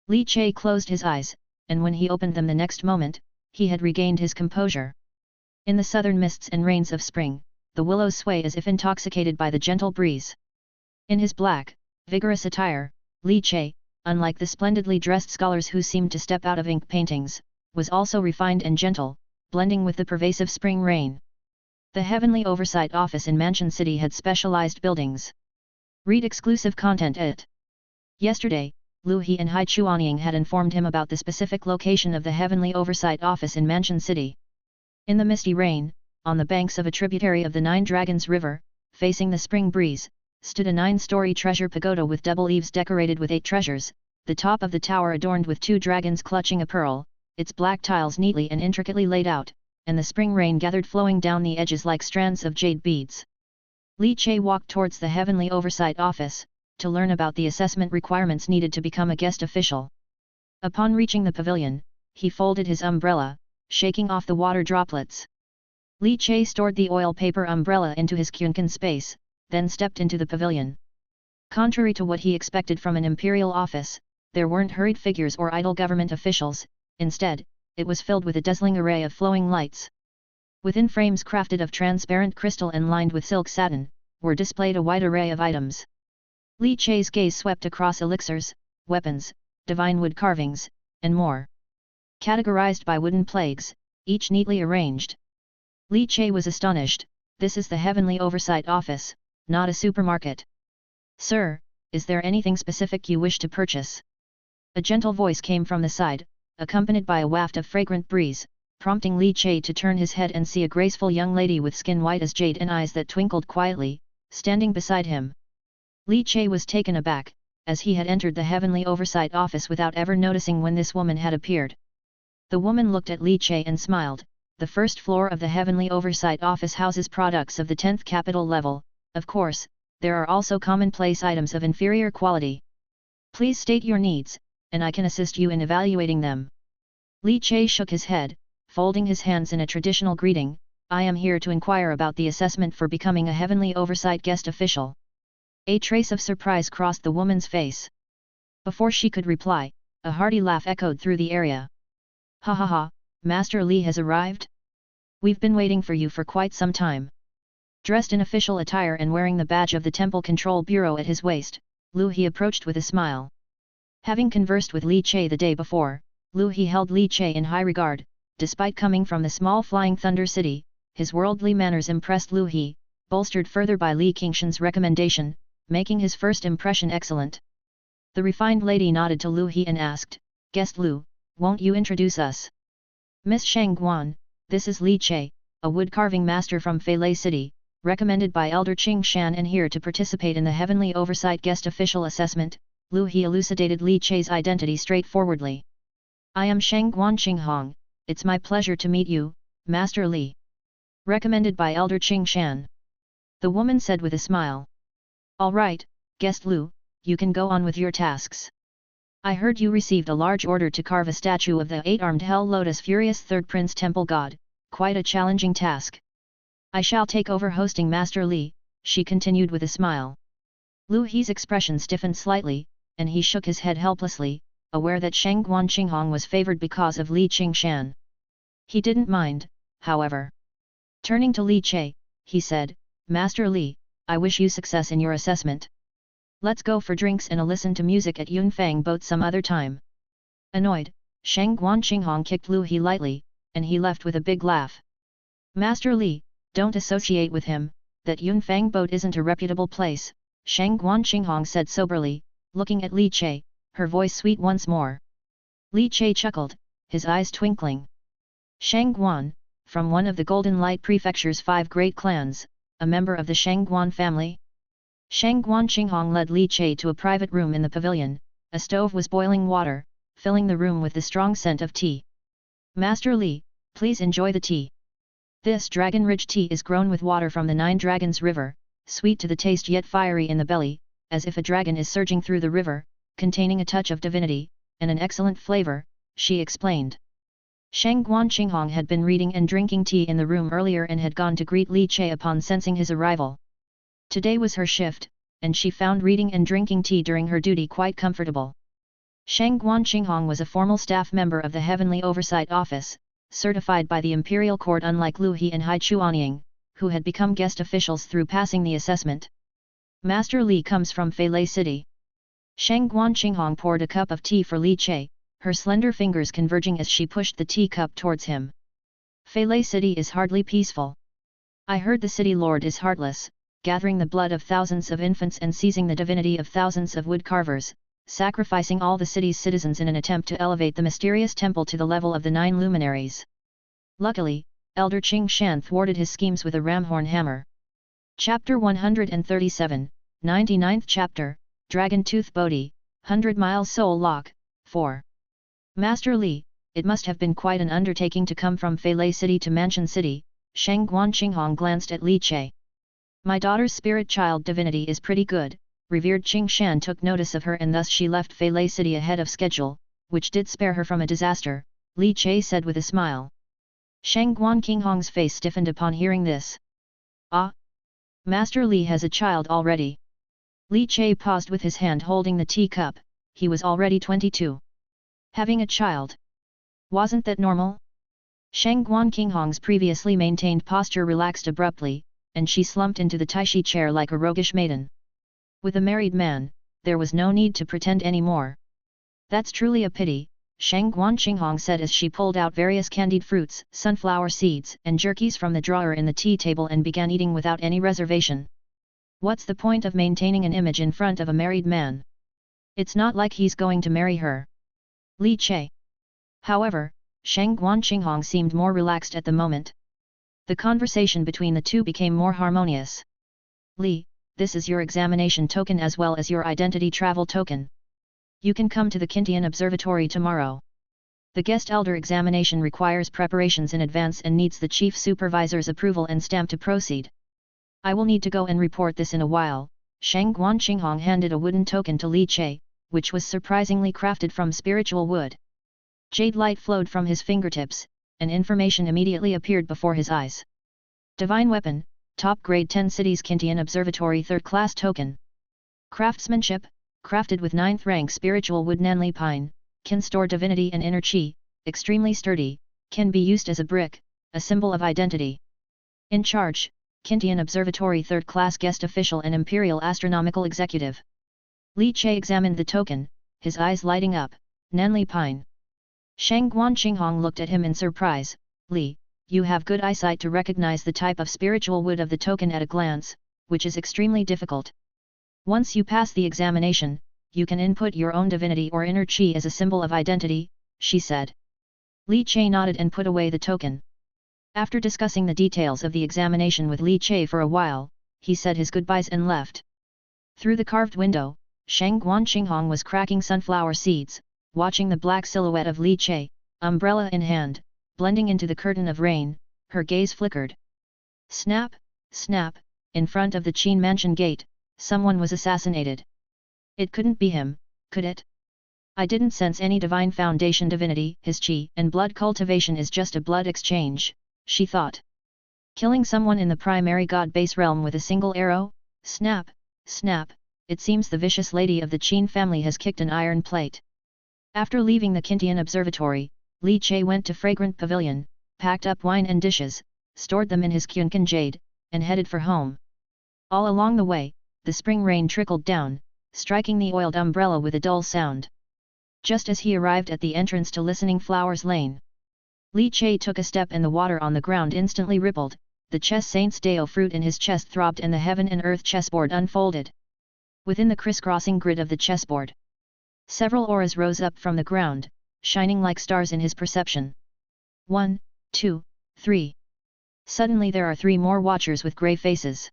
Li Che closed his eyes, and when he opened them the next moment, he had regained his composure. In the southern mists and rains of spring, the willows sway as if intoxicated by the gentle breeze. In his black, vigorous attire, Li Che, unlike the splendidly dressed scholars who seemed to step out of ink paintings, was also refined and gentle, blending with the pervasive spring rain. The Heavenly Oversight Office in Mansion City had specialized buildings. Read exclusive content at. Yesterday, Lu He and Hai Chuanying had informed him about the specific location of the Heavenly Oversight Office in Mansion City. In the misty rain, on the banks of a tributary of the Nine Dragons River, facing the spring breeze, stood a 9-story treasure pagoda with double eaves decorated with 8 treasures, the top of the tower adorned with 2 dragons clutching a pearl, its black tiles neatly and intricately laid out, and the spring rain gathered flowing down the edges like strands of jade beads. Li Che walked towards the Heavenly Oversight Office, to learn about the assessment requirements needed to become a guest official. Upon reaching the pavilion, he folded his umbrella, shaking off the water droplets. Li Che stored the oil paper umbrella into his Kyunkan space, then stepped into the pavilion. Contrary to what he expected from an imperial office, there weren't hurried figures or idle government officials, instead, it was filled with a dazzling array of flowing lights. Within frames crafted of transparent crystal and lined with silk satin, were displayed a wide array of items. Li Che's gaze swept across elixirs, weapons, divine wood carvings, and more. Categorized by wooden plagues, each neatly arranged. Li Che was astonished. This is the Heavenly Oversight Office, not a supermarket. Sir, is there anything specific you wish to purchase? A gentle voice came from the side, accompanied by a waft of fragrant breeze, prompting Li Che to turn his head and see a graceful young lady with skin white as jade and eyes that twinkled quietly, standing beside him. Li Che was taken aback, as he had entered the Heavenly Oversight Office without ever noticing when this woman had appeared. The woman looked at Li Che and smiled. The first floor of the Heavenly Oversight Office houses products of the 10th capital level. Of course, there are also commonplace items of inferior quality. Please state your needs, and I can assist you in evaluating them. Li Che shook his head, folding his hands in a traditional greeting. I am here to inquire about the assessment for becoming a Heavenly Oversight guest official. A trace of surprise crossed the woman's face. Before she could reply, a hearty laugh echoed through the area. Ha ha ha, Master Li has arrived? We've been waiting for you for quite some time. Dressed in official attire and wearing the badge of the Temple Control Bureau at his waist, Lu He approached with a smile. Having conversed with Li Che the day before, Lu He held Li Che in high regard. Despite coming from the small Flying Thunder City, his worldly manners impressed Lu He, bolstered further by Li Qingshan's recommendation, making his first impression excellent. The refined lady nodded to Lu He and asked, Guest Lu, won't you introduce us? Miss Shang Guan, this is Li Che, a wood-carving master from Feilei City, recommended by Elder Qing Shan and here to participate in the Heavenly Oversight Guest Official Assessment. Lu He elucidated Li Che's identity straightforwardly. I am Shang Guan Qinghong, it's my pleasure to meet you, Master Li. Recommended by Elder Qing Shan. The woman said with a smile. All right, Guest Lu, you can go on with your tasks. I heard you received a large order to carve a statue of the 8-armed Hell Lotus Furious Third Prince Temple God, quite a challenging task. I shall take over hosting Master Li, she continued with a smile. Lu He's expression stiffened slightly, and he shook his head helplessly, aware that Shang Guan Qinghong was favored because of Li Qingshan. He didn't mind, however. Turning to Li Che, he said, Master Li, I wish you success in your assessment. Let's go for drinks and a listen to music at Yunfang Boat some other time. Annoyed, Shang Guan Qinghong kicked Lu He lightly, and he left with a big laugh. Master Li, don't associate with him, that Yunfang Boat isn't a reputable place, Shang Guan Qinghong said soberly, looking at Li Che, her voice sweet once more. Li Che chuckled, his eyes twinkling. Shangguan, from one of the Golden Light Prefecture's 5 great clans, a member of the Shangguan family. Shangguan Qinghong led Li Che to a private room in the pavilion. A stove was boiling water, filling the room with the strong scent of tea. Master Li, please enjoy the tea. This dragon-ridge tea is grown with water from the 9 Dragons River, sweet to the taste yet fiery in the belly, as if a dragon is surging through the river, containing a touch of divinity, and an excellent flavor, she explained. Shangguan Qinghong had been reading and drinking tea in the room earlier and had gone to greet Li Che upon sensing his arrival. Today was her shift, and she found reading and drinking tea during her duty quite comfortable. Shangguan Qinghong was a formal staff member of the Heavenly Oversight Office, certified by the Imperial Court, unlike Lu He and Hai Chuanying, who had become guest officials through passing the assessment. Master Li comes from Feilei City. Shangguan Qinghong poured a cup of tea for Li Che, her slender fingers converging as she pushed the teacup towards him. Feilei City is hardly peaceful. I heard the city lord is heartless, gathering the blood of thousands of infants and seizing the divinity of thousands of wood carvers, sacrificing all the city's citizens in an attempt to elevate the mysterious temple to the level of the 9 luminaries. Luckily, Elder Qing Shan thwarted his schemes with a ramhorn hammer. Chapter 137, 99th Chapter, Dragon Tooth Bodhi, 100 Miles Soul Lock, 4. Master Li, it must have been quite an undertaking to come from Feilei City to Mansion City. Shangguan Qinghong glanced at Li Che. My daughter's spirit child divinity is pretty good. Revered Qing Shan took notice of her, and thus she left Feilei City ahead of schedule, which did spare her from a disaster, Li Che said with a smile. Shangguan Qinghong's face stiffened upon hearing this. Ah! Master Li has a child already. Li Che paused with his hand holding the teacup. He was already 22. Having a child. Wasn't that normal? Shangguan Qinghong's previously maintained posture relaxed abruptly, and she slumped into the Taishi chair like a roguish maiden. With a married man, there was no need to pretend any more. That's truly a pity, Shangguan Qinghong said as she pulled out various candied fruits, sunflower seeds, and jerkies from the drawer in the tea table and began eating without any reservation. What's the point of maintaining an image in front of a married man? It's not like he's going to marry her. Li Che. However, Shangguan Qinghong seemed more relaxed at the moment. The conversation between the two became more harmonious. Li, this is your examination token as well as your identity travel token. You can come to the Kintian Observatory tomorrow. The guest elder examination requires preparations in advance and needs the chief supervisor's approval and stamp to proceed. I will need to go and report this in a while. Shangguan Qinghong handed a wooden token to Li Che, which was surprisingly crafted from spiritual wood. Jade light flowed from his fingertips, and information immediately appeared before his eyes. Divine Weapon, Top Grade 10 Cities Kintian Observatory 3rd Class Token. Craftsmanship, crafted with 9th rank spiritual wood Nanli pine, can store divinity and inner chi, extremely sturdy, can be used as a brick, a symbol of identity. In charge, Kintian Observatory 3rd Class Guest Official and Imperial Astronomical Executive. Li Che examined the token, his eyes lighting up. Nanli pine. Shangguan Qinghong looked at him in surprise. Li, you have good eyesight to recognize the type of spiritual wood of the token at a glance, which is extremely difficult. Once you pass the examination, you can input your own divinity or inner chi as a symbol of identity, she said. Li Che nodded and put away the token. After discussing the details of the examination with Li Che for a while, he said his goodbyes and left. Through the carved window, Shangguan Qinghong was cracking sunflower seeds, watching the black silhouette of Li Che, umbrella in hand, blending into the curtain of rain. Her gaze flickered. Snap, snap, in front of the Qin mansion gate, someone was assassinated. It couldn't be him, could it? I didn't sense any divine foundation divinity. His chi and blood cultivation is just a blood exchange, she thought. Killing someone in the primary god base realm with a single arrow? Snap, snap, it seems the vicious lady of the Qin family has kicked an iron plate. After leaving the Kintian Observatory, Li Che went to Fragrant Pavilion, packed up wine and dishes, stored them in his Kyunkan jade, and headed for home. All along the way, the spring rain trickled down, striking the oiled umbrella with a dull sound. Just as he arrived at the entrance to Listening Flowers Lane, Li Che took a step and the water on the ground instantly rippled, the chess Saint's Deo fruit in his chest throbbed and the heaven and earth chessboard unfolded. Within the crisscrossing grid of the chessboard, several auras rose up from the ground, shining like stars in his perception. 1. 2, 3. Suddenly there are 3 more watchers with grey faces.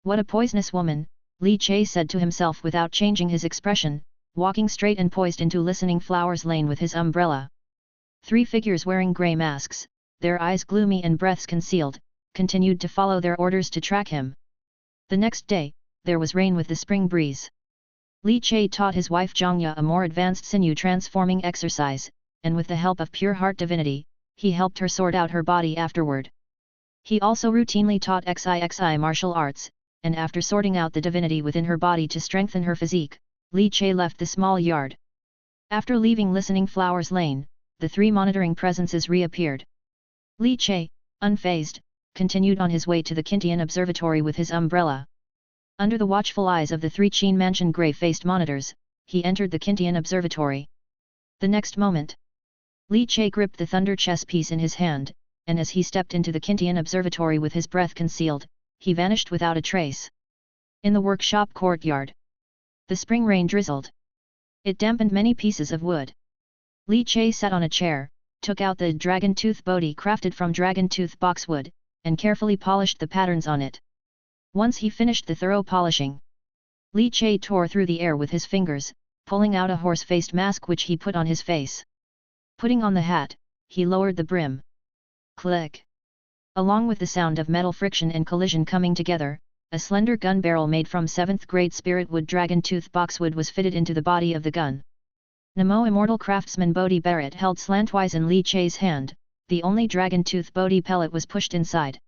What a poisonous woman, Li Che said to himself without changing his expression, walking straight and poised into Listening Flowers Lane with his umbrella. 3 figures wearing grey masks, their eyes gloomy and breaths concealed, continued to follow their orders to track him. The next day, there was rain with the spring breeze. Li Che taught his wife Zhangya a more advanced sinew-transforming exercise, and with the help of pure heart divinity, he helped her sort out her body afterward. He also routinely taught XIXI martial arts, and after sorting out the divinity within her body to strengthen her physique, Li Che left the small yard. After leaving Listening Flowers Lane, the 3 monitoring presences reappeared. Li Che, unfazed, continued on his way to the Kintian Observatory with his umbrella. Under the watchful eyes of the 3 Qin Mansion grey-faced monitors, he entered the Kintian Observatory. The next moment, Li Che gripped the thunder chess piece in his hand, and as he stepped into the Kintian Observatory with his breath concealed, he vanished without a trace. In the workshop courtyard, the spring rain drizzled. It dampened many pieces of wood. Li Che sat on a chair, took out the dragon tooth body crafted from dragon tooth boxwood, and carefully polished the patterns on it. Once he finished the thorough polishing, Li Che tore through the air with his fingers, pulling out a horse-faced mask which he put on his face. Putting on the hat, he lowered the brim. Click! Along with the sound of metal friction and collision coming together, a slender gun barrel made from 7th-grade spirit wood dragon tooth boxwood was fitted into the body of the gun. Namo Immortal Craftsman Bodhi Barrett held slantwise in Li Che's hand, the only dragon tooth Bodhi pellet was pushed inside.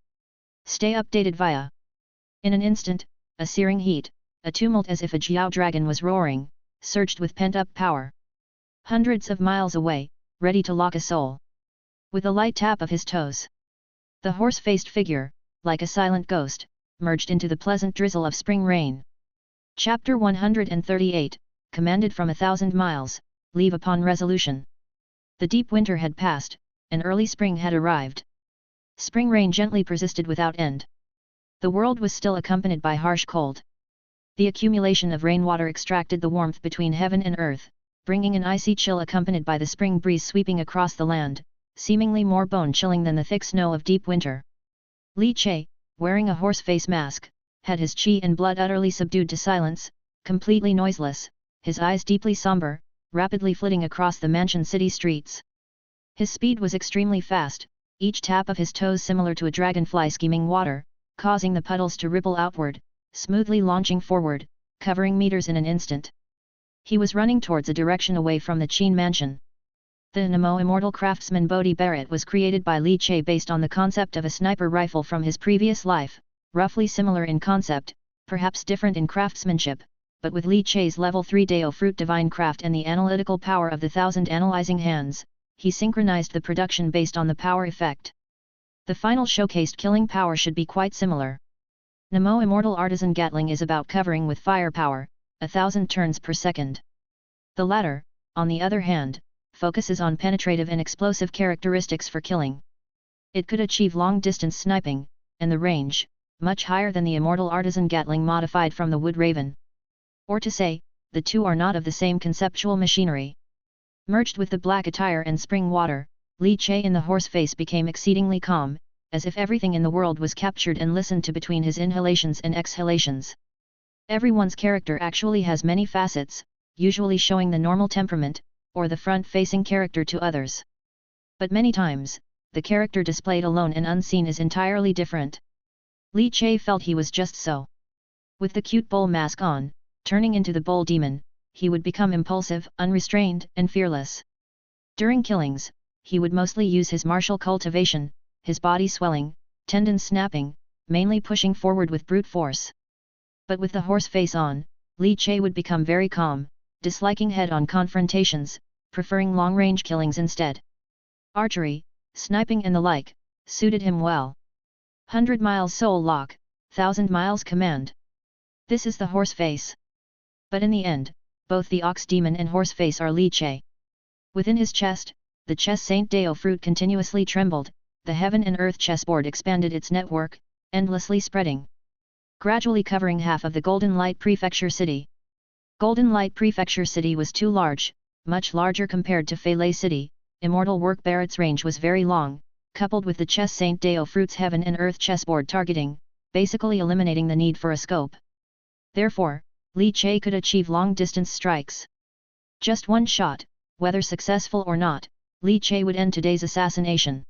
Stay updated via. In an instant, a searing heat, a tumult as if a Jiao dragon was roaring, surged with pent-up power. Hundreds of miles away, ready to lock a soul. With a light tap of his toes, the horse-faced figure, like a silent ghost, merged into the pleasant drizzle of spring rain. Chapter 138, Commanded from 1,000 miles, Leave upon resolution. The deep winter had passed, and early spring had arrived. Spring rain gently persisted without end. The world was still accompanied by harsh cold. The accumulation of rainwater extracted the warmth between heaven and earth, bringing an icy chill accompanied by the spring breeze sweeping across the land, seemingly more bone-chilling than the thick snow of deep winter. Li Che, wearing a horse-face mask, had his qi and blood utterly subdued to silence, completely noiseless, his eyes deeply somber, rapidly flitting across the mansion city streets. His speed was extremely fast, each tap of his toes similar to a dragonfly skimming water, causing the puddles to ripple outward, smoothly launching forward, covering meters in an instant. He was running towards a direction away from the Qin mansion. The Namo Immortal Craftsman Bodhi Barrett was created by Li Che based on the concept of a sniper rifle from his previous life, roughly similar in concept, perhaps different in craftsmanship, but with Li Che's level 3 Dao Fruit Divine Craft and the analytical power of the 1,000 analyzing hands, he synchronized the production based on the power effect. The final showcased killing power should be quite similar. Namo Immortal Artisan Gatling is about covering with firepower, 1,000 turns per second. The latter, on the other hand, focuses on penetrative and explosive characteristics for killing. It could achieve long-distance sniping, and the range, much higher than the Immortal Artisan Gatling modified from the Wood Raven. Or to say, the two are not of the same conceptual machinery. Merged with the black attire and spring water, Li Che in the horse face became exceedingly calm, as if everything in the world was captured and listened to between his inhalations and exhalations. Everyone's character actually has many facets, usually showing the normal temperament, or the front-facing character to others. But many times, the character displayed alone and unseen is entirely different. Li Che felt he was just so. With the cute bull mask on, turning into the bull demon, he would become impulsive, unrestrained, and fearless. During killings, he would mostly use his martial cultivation, his body swelling, tendons snapping, mainly pushing forward with brute force. But with the horse face on, Li Che would become very calm, disliking head-on confrontations, preferring long-range killings instead. Archery, sniping and the like, suited him well. 100 miles soul lock, 1,000 miles command. This is the horse face. But in the end, both the ox demon and horse face are Li Che. Within his chest, the chess Saint Dao fruit continuously trembled, the heaven and earth chessboard expanded its network, endlessly spreading, gradually covering half of the Golden Light Prefecture City. Golden Light Prefecture City was too large, much larger compared to Feilei City. Immortal Work Barrett's range was very long, coupled with the Chess Saint Deo Fruit's Heaven and Earth chessboard targeting, basically eliminating the need for a scope. Therefore, Li Che could achieve long-distance strikes. Just one shot, whether successful or not, Li Che would end today's assassination.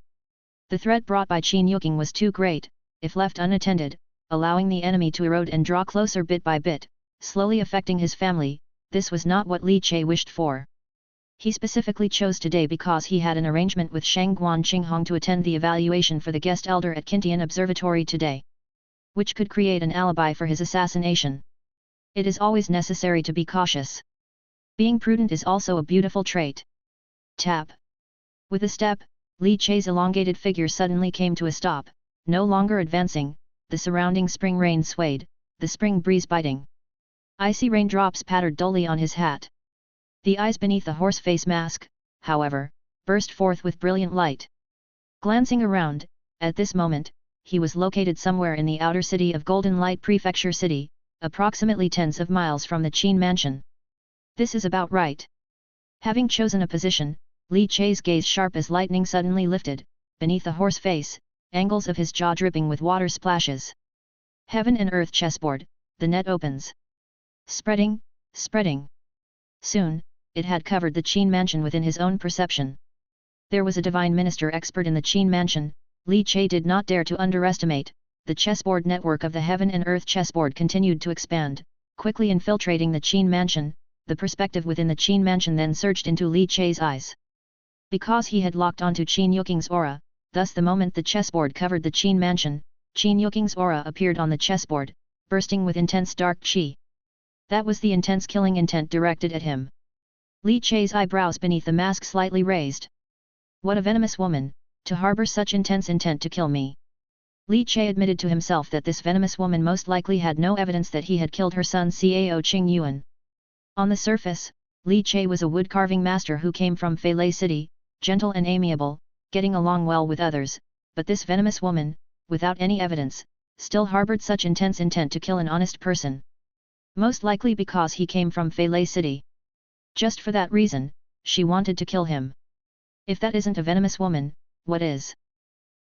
The threat brought by Qin Yuqing was too great, if left unattended, allowing the enemy to erode and draw closer bit by bit, slowly affecting his family. This was not what Li Che wished for. He specifically chose today because he had an arrangement with Shangguan Qinghong to attend the evaluation for the guest elder at Qintian Observatory today, which could create an alibi for his assassination. It is always necessary to be cautious. Being prudent is also a beautiful trait. Tap. With a step, Li Che's elongated figure suddenly came to a stop, no longer advancing, the surrounding spring rain swayed, the spring breeze biting. Icy raindrops pattered dully on his hat. The eyes beneath the horse face mask, however, burst forth with brilliant light. Glancing around, at this moment, he was located somewhere in the outer city of Golden Light Prefecture City, approximately tens of miles from the Qin Mansion. This is about right. Having chosen a position, Li Che's gaze sharp as lightning suddenly lifted, beneath the horse face, angles of his jaw dripping with water splashes. Heaven and Earth chessboard, the net opens. Spreading, spreading. Soon, it had covered the Qin Mansion within his own perception. There was a divine minister expert in the Qin Mansion. Li Che did not dare to underestimate. The chessboard network of the Heaven and Earth chessboard continued to expand, quickly infiltrating the Qin Mansion. The perspective within the Qin Mansion then surged into Li Che's eyes. Because he had locked onto Qin Yuqing's aura, thus the moment the chessboard covered the Qin Mansion, Qin Yuqing's aura appeared on the chessboard, bursting with intense dark qi. That was the intense killing intent directed at him. Li Che's eyebrows beneath the mask slightly raised. What a venomous woman, to harbor such intense intent to kill me. Li Che admitted to himself that this venomous woman most likely had no evidence that he had killed her son Cao Qing Yuan. On the surface, Li Che was a wood-carving master who came from Feilei City, gentle and amiable, getting along well with others, but this venomous woman, without any evidence, still harbored such intense intent to kill an honest person. Most likely because he came from Feilei City. Just for that reason, she wanted to kill him. If that isn't a venomous woman, what is?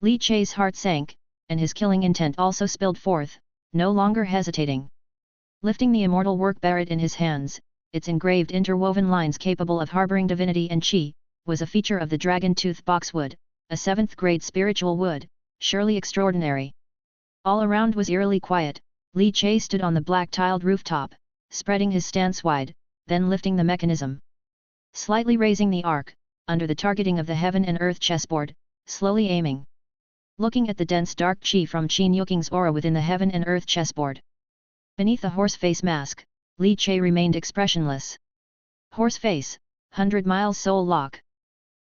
Li Che's heart sank, and his killing intent also spilled forth, no longer hesitating. Lifting the immortal work barret in his hands, its engraved interwoven lines capable of harboring divinity and qi, was a feature of the dragon tooth boxwood, a 7th-grade spiritual wood, surely extraordinary. All around was eerily quiet. Li Che stood on the black-tiled rooftop, spreading his stance wide, then lifting the mechanism. Slightly raising the arc, under the targeting of the Heaven and Earth chessboard, slowly aiming. Looking at the dense dark qi from Qin Yuqing's aura within the Heaven and Earth chessboard. Beneath the horse face mask, Li Che remained expressionless. Horse face, 100 miles soul lock.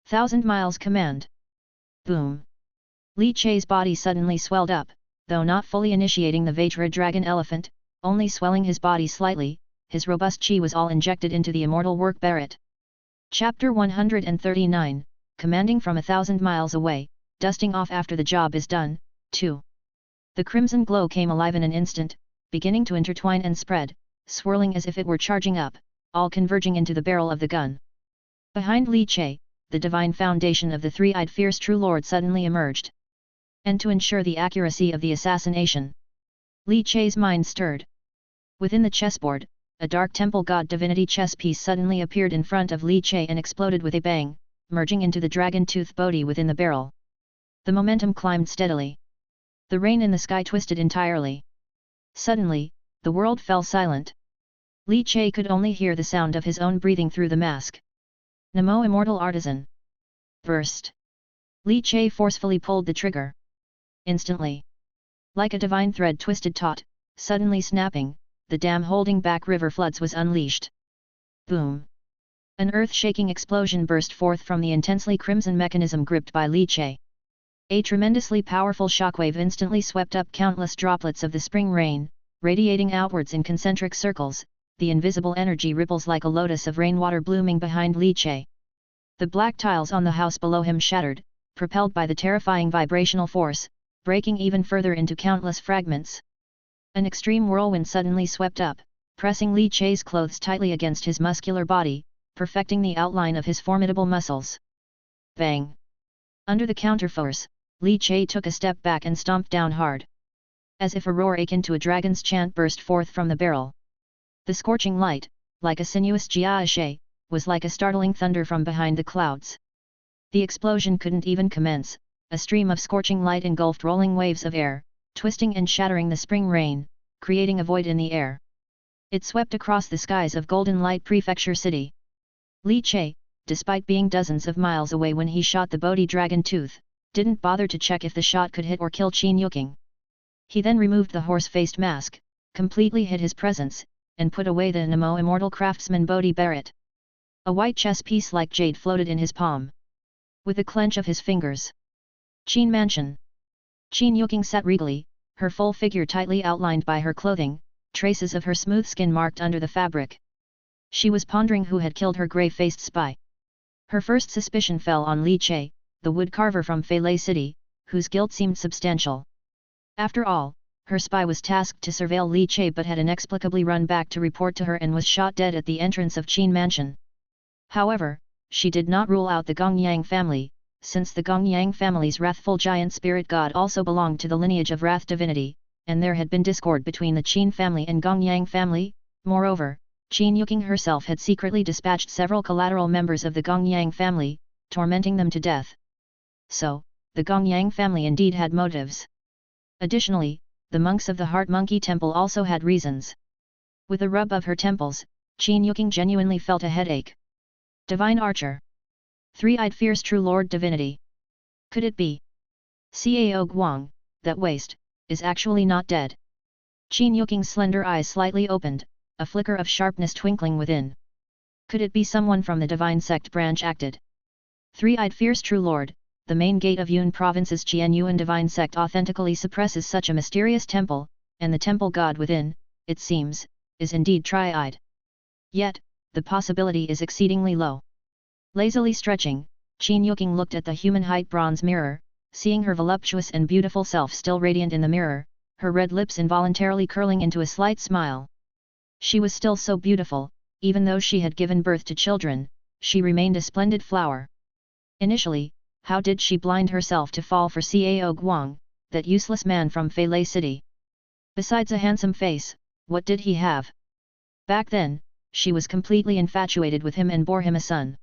1000 miles command. Boom. Li Che's body suddenly swelled up, though not fully initiating the Vajra dragon elephant, only swelling his body slightly. His robust qi was all injected into the immortal work barret. Chapter 139, Commanding from 1,000 miles away, dusting off after the job is done, 2. The crimson glow came alive in an instant, beginning to intertwine and spread, swirling as if it were charging up, all converging into the barrel of the gun. Behind Li Che, the divine foundation of the three-eyed fierce true lord suddenly emerged. And to ensure the accuracy of the assassination, Li Che's mind stirred. Within the chessboard, a dark temple god divinity chess piece suddenly appeared in front of Li Che and exploded with a bang, merging into the dragon tooth Bodhi within the barrel. The momentum climbed steadily. The rain in the sky twisted entirely. Suddenly, the world fell silent. Li Che could only hear the sound of his own breathing through the mask. Namo Immortal Artisan! Burst! Li Che forcefully pulled the trigger. Instantly. Like a divine thread twisted taut, suddenly snapping, the dam holding back river floods was unleashed. Boom! An earth-shaking explosion burst forth from the intensely crimson mechanism gripped by Li Che. A tremendously powerful shockwave instantly swept up countless droplets of the spring rain, radiating outwards in concentric circles, the invisible energy ripples like a lotus of rainwater blooming behind Li Che. The black tiles on the house below him shattered, propelled by the terrifying vibrational force, breaking even further into countless fragments. An extreme whirlwind suddenly swept up, pressing Li Che's clothes tightly against his muscular body, perfecting the outline of his formidable muscles. Bang! Under the counterforce, Li Che took a step back and stomped down hard. As if a roar akin to a dragon's chant burst forth from the barrel. The scorching light, like a sinuous jiaishe, was like a startling thunder from behind the clouds. The explosion couldn't even commence, a stream of scorching light engulfed rolling waves of air, twisting and shattering the spring rain, creating a void in the air. It swept across the skies of Golden Light Prefecture City. Li Che, despite being dozens of miles away when he shot the Bodhi Dragon Tooth, didn't bother to check if the shot could hit or kill Qin Yuking. He then removed the horse-faced mask, completely hid his presence, and put away the Nemo Immortal Craftsman Bodhi Barrett. A white chess piece like jade floated in his palm. With a clench of his fingers. Qin Mansion. Qin Yuking sat regally, her full figure tightly outlined by her clothing, traces of her smooth skin marked under the fabric. She was pondering who had killed her grey-faced spy. Her first suspicion fell on Li Che, the woodcarver from Feilei City, whose guilt seemed substantial. After all, her spy was tasked to surveil Li Che but had inexplicably run back to report to her and was shot dead at the entrance of Qin Mansion. However, she did not rule out the Gongyang family, since the Gongyang family's wrathful giant spirit god also belonged to the lineage of wrath divinity, and there had been discord between the Qin family and Gongyang family. Moreover, Qin Yuking herself had secretly dispatched several collateral members of the Gongyang family, tormenting them to death. So, the Gongyang family indeed had motives. Additionally, the monks of the Heart Monkey Temple also had reasons. With a rub of her temples, Qin Yuking genuinely felt a headache. Divine Archer. Three-eyed fierce true Lord Divinity. Could it be? Cao Guang, that waste, is actually not dead. Qin Yuking's slender eyes slightly opened, a flicker of sharpness twinkling within. Could it be someone from the Divine Sect branch acted? Three-eyed fierce true Lord, the main gate of Yun Province's Qianyuan Divine Sect authentically suppresses such a mysterious temple, and the temple god within, it seems, is indeed tri-eyed. Yet, the possibility is exceedingly low. Lazily stretching, Qin Yuking looked at the human-height bronze mirror, seeing her voluptuous and beautiful self still radiant in the mirror, her red lips involuntarily curling into a slight smile. She was still so beautiful, even though she had given birth to children, she remained a splendid flower. Initially, how did she blind herself to fall for Cao Guang, that useless man from Feilei City? Besides a handsome face, what did he have? Back then, she was completely infatuated with him and bore him a son.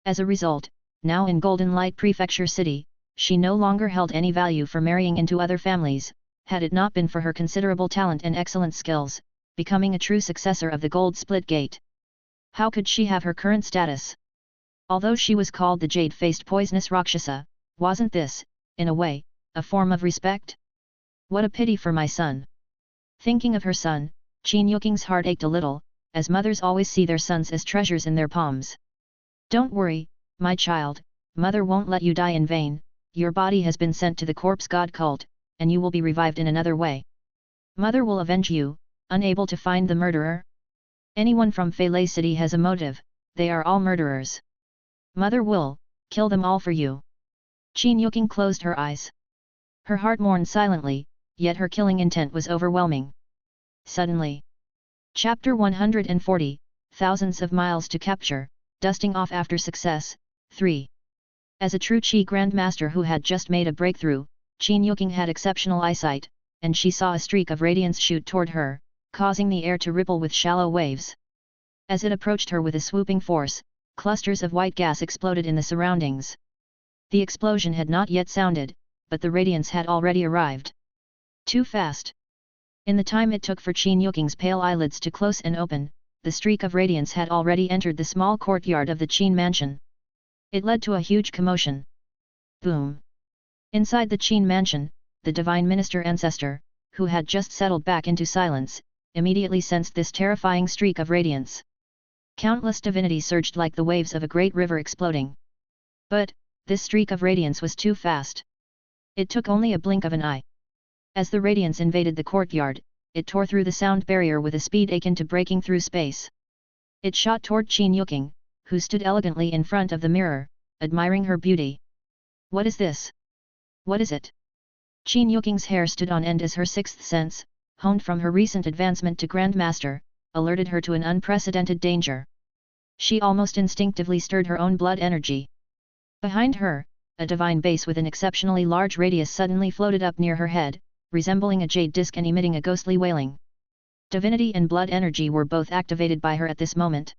As a result, now in Golden Light Prefecture City, she no longer held any value for marrying into other families, had it not been for her considerable talent and excellent skills, becoming a true successor of the Gold Split Gate. How could she have her current status? Although she was called the jade-faced poisonous Rakshasa, wasn't this, in a way, a form of respect? What a pity for my son. Thinking of her son, Qin Yuking's heart ached a little, as mothers always see their sons as treasures in their palms. Don't worry, my child, mother won't let you die in vain, your body has been sent to the corpse god cult, and you will be revived in another way. Mother will avenge you, unable to find the murderer. Anyone from Feilei City has a motive, they are all murderers. Mother will kill them all for you. Qin Yuking closed her eyes. Her heart mourned silently, yet her killing intent was overwhelming. Suddenly. Chapter 140, Thousands of Miles to Capture, Dusting Off After Success, 3. As a true Qi Grandmaster who had just made a breakthrough, Qin Yuking had exceptional eyesight, and she saw a streak of radiance shoot toward her, causing the air to ripple with shallow waves. As it approached her with a swooping force, clusters of white gas exploded in the surroundings. The explosion had not yet sounded, but the radiance had already arrived. Too fast. In the time it took for Qin Yuking's pale eyelids to close and open, the streak of radiance had already entered the small courtyard of the Qin mansion. It led to a huge commotion. Boom! Inside the Qin mansion, the Divine Minister Ancestor, who had just settled back into silence, immediately sensed this terrifying streak of radiance. Countless divinity surged like the waves of a great river exploding. But, this streak of radiance was too fast. It took only a blink of an eye. As the radiance invaded the courtyard, it tore through the sound barrier with a speed akin to breaking through space. It shot toward Qin Yuking, who stood elegantly in front of the mirror, admiring her beauty. What is this? What is it? Qin Yuking's hair stood on end as her sixth sense, honed from her recent advancement to Grandmaster, alerted her to an unprecedented danger. She almost instinctively stirred her own blood energy. Behind her, a divine base with an exceptionally large radius suddenly floated up near her head, resembling a jade disc and emitting a ghostly wailing. Divinity and blood energy were both activated by her at this moment.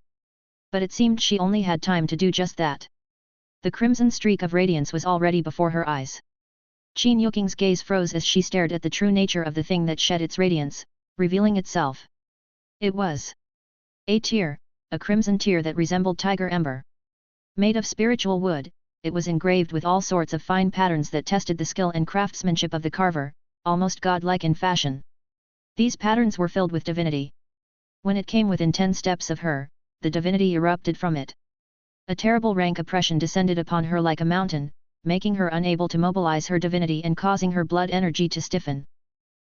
But it seemed she only had time to do just that. The crimson streak of radiance was already before her eyes. Qin Yuking's gaze froze as she stared at the true nature of the thing that shed its radiance, revealing itself. It was a tear, a crimson tear that resembled tiger ember. Made of spiritual wood, it was engraved with all sorts of fine patterns that tested the skill and craftsmanship of the carver, almost godlike in fashion. These patterns were filled with divinity. When it came within 10 steps of her, the divinity erupted from it. A terrible rank oppression descended upon her like a mountain, making her unable to mobilize her divinity and causing her blood energy to stiffen.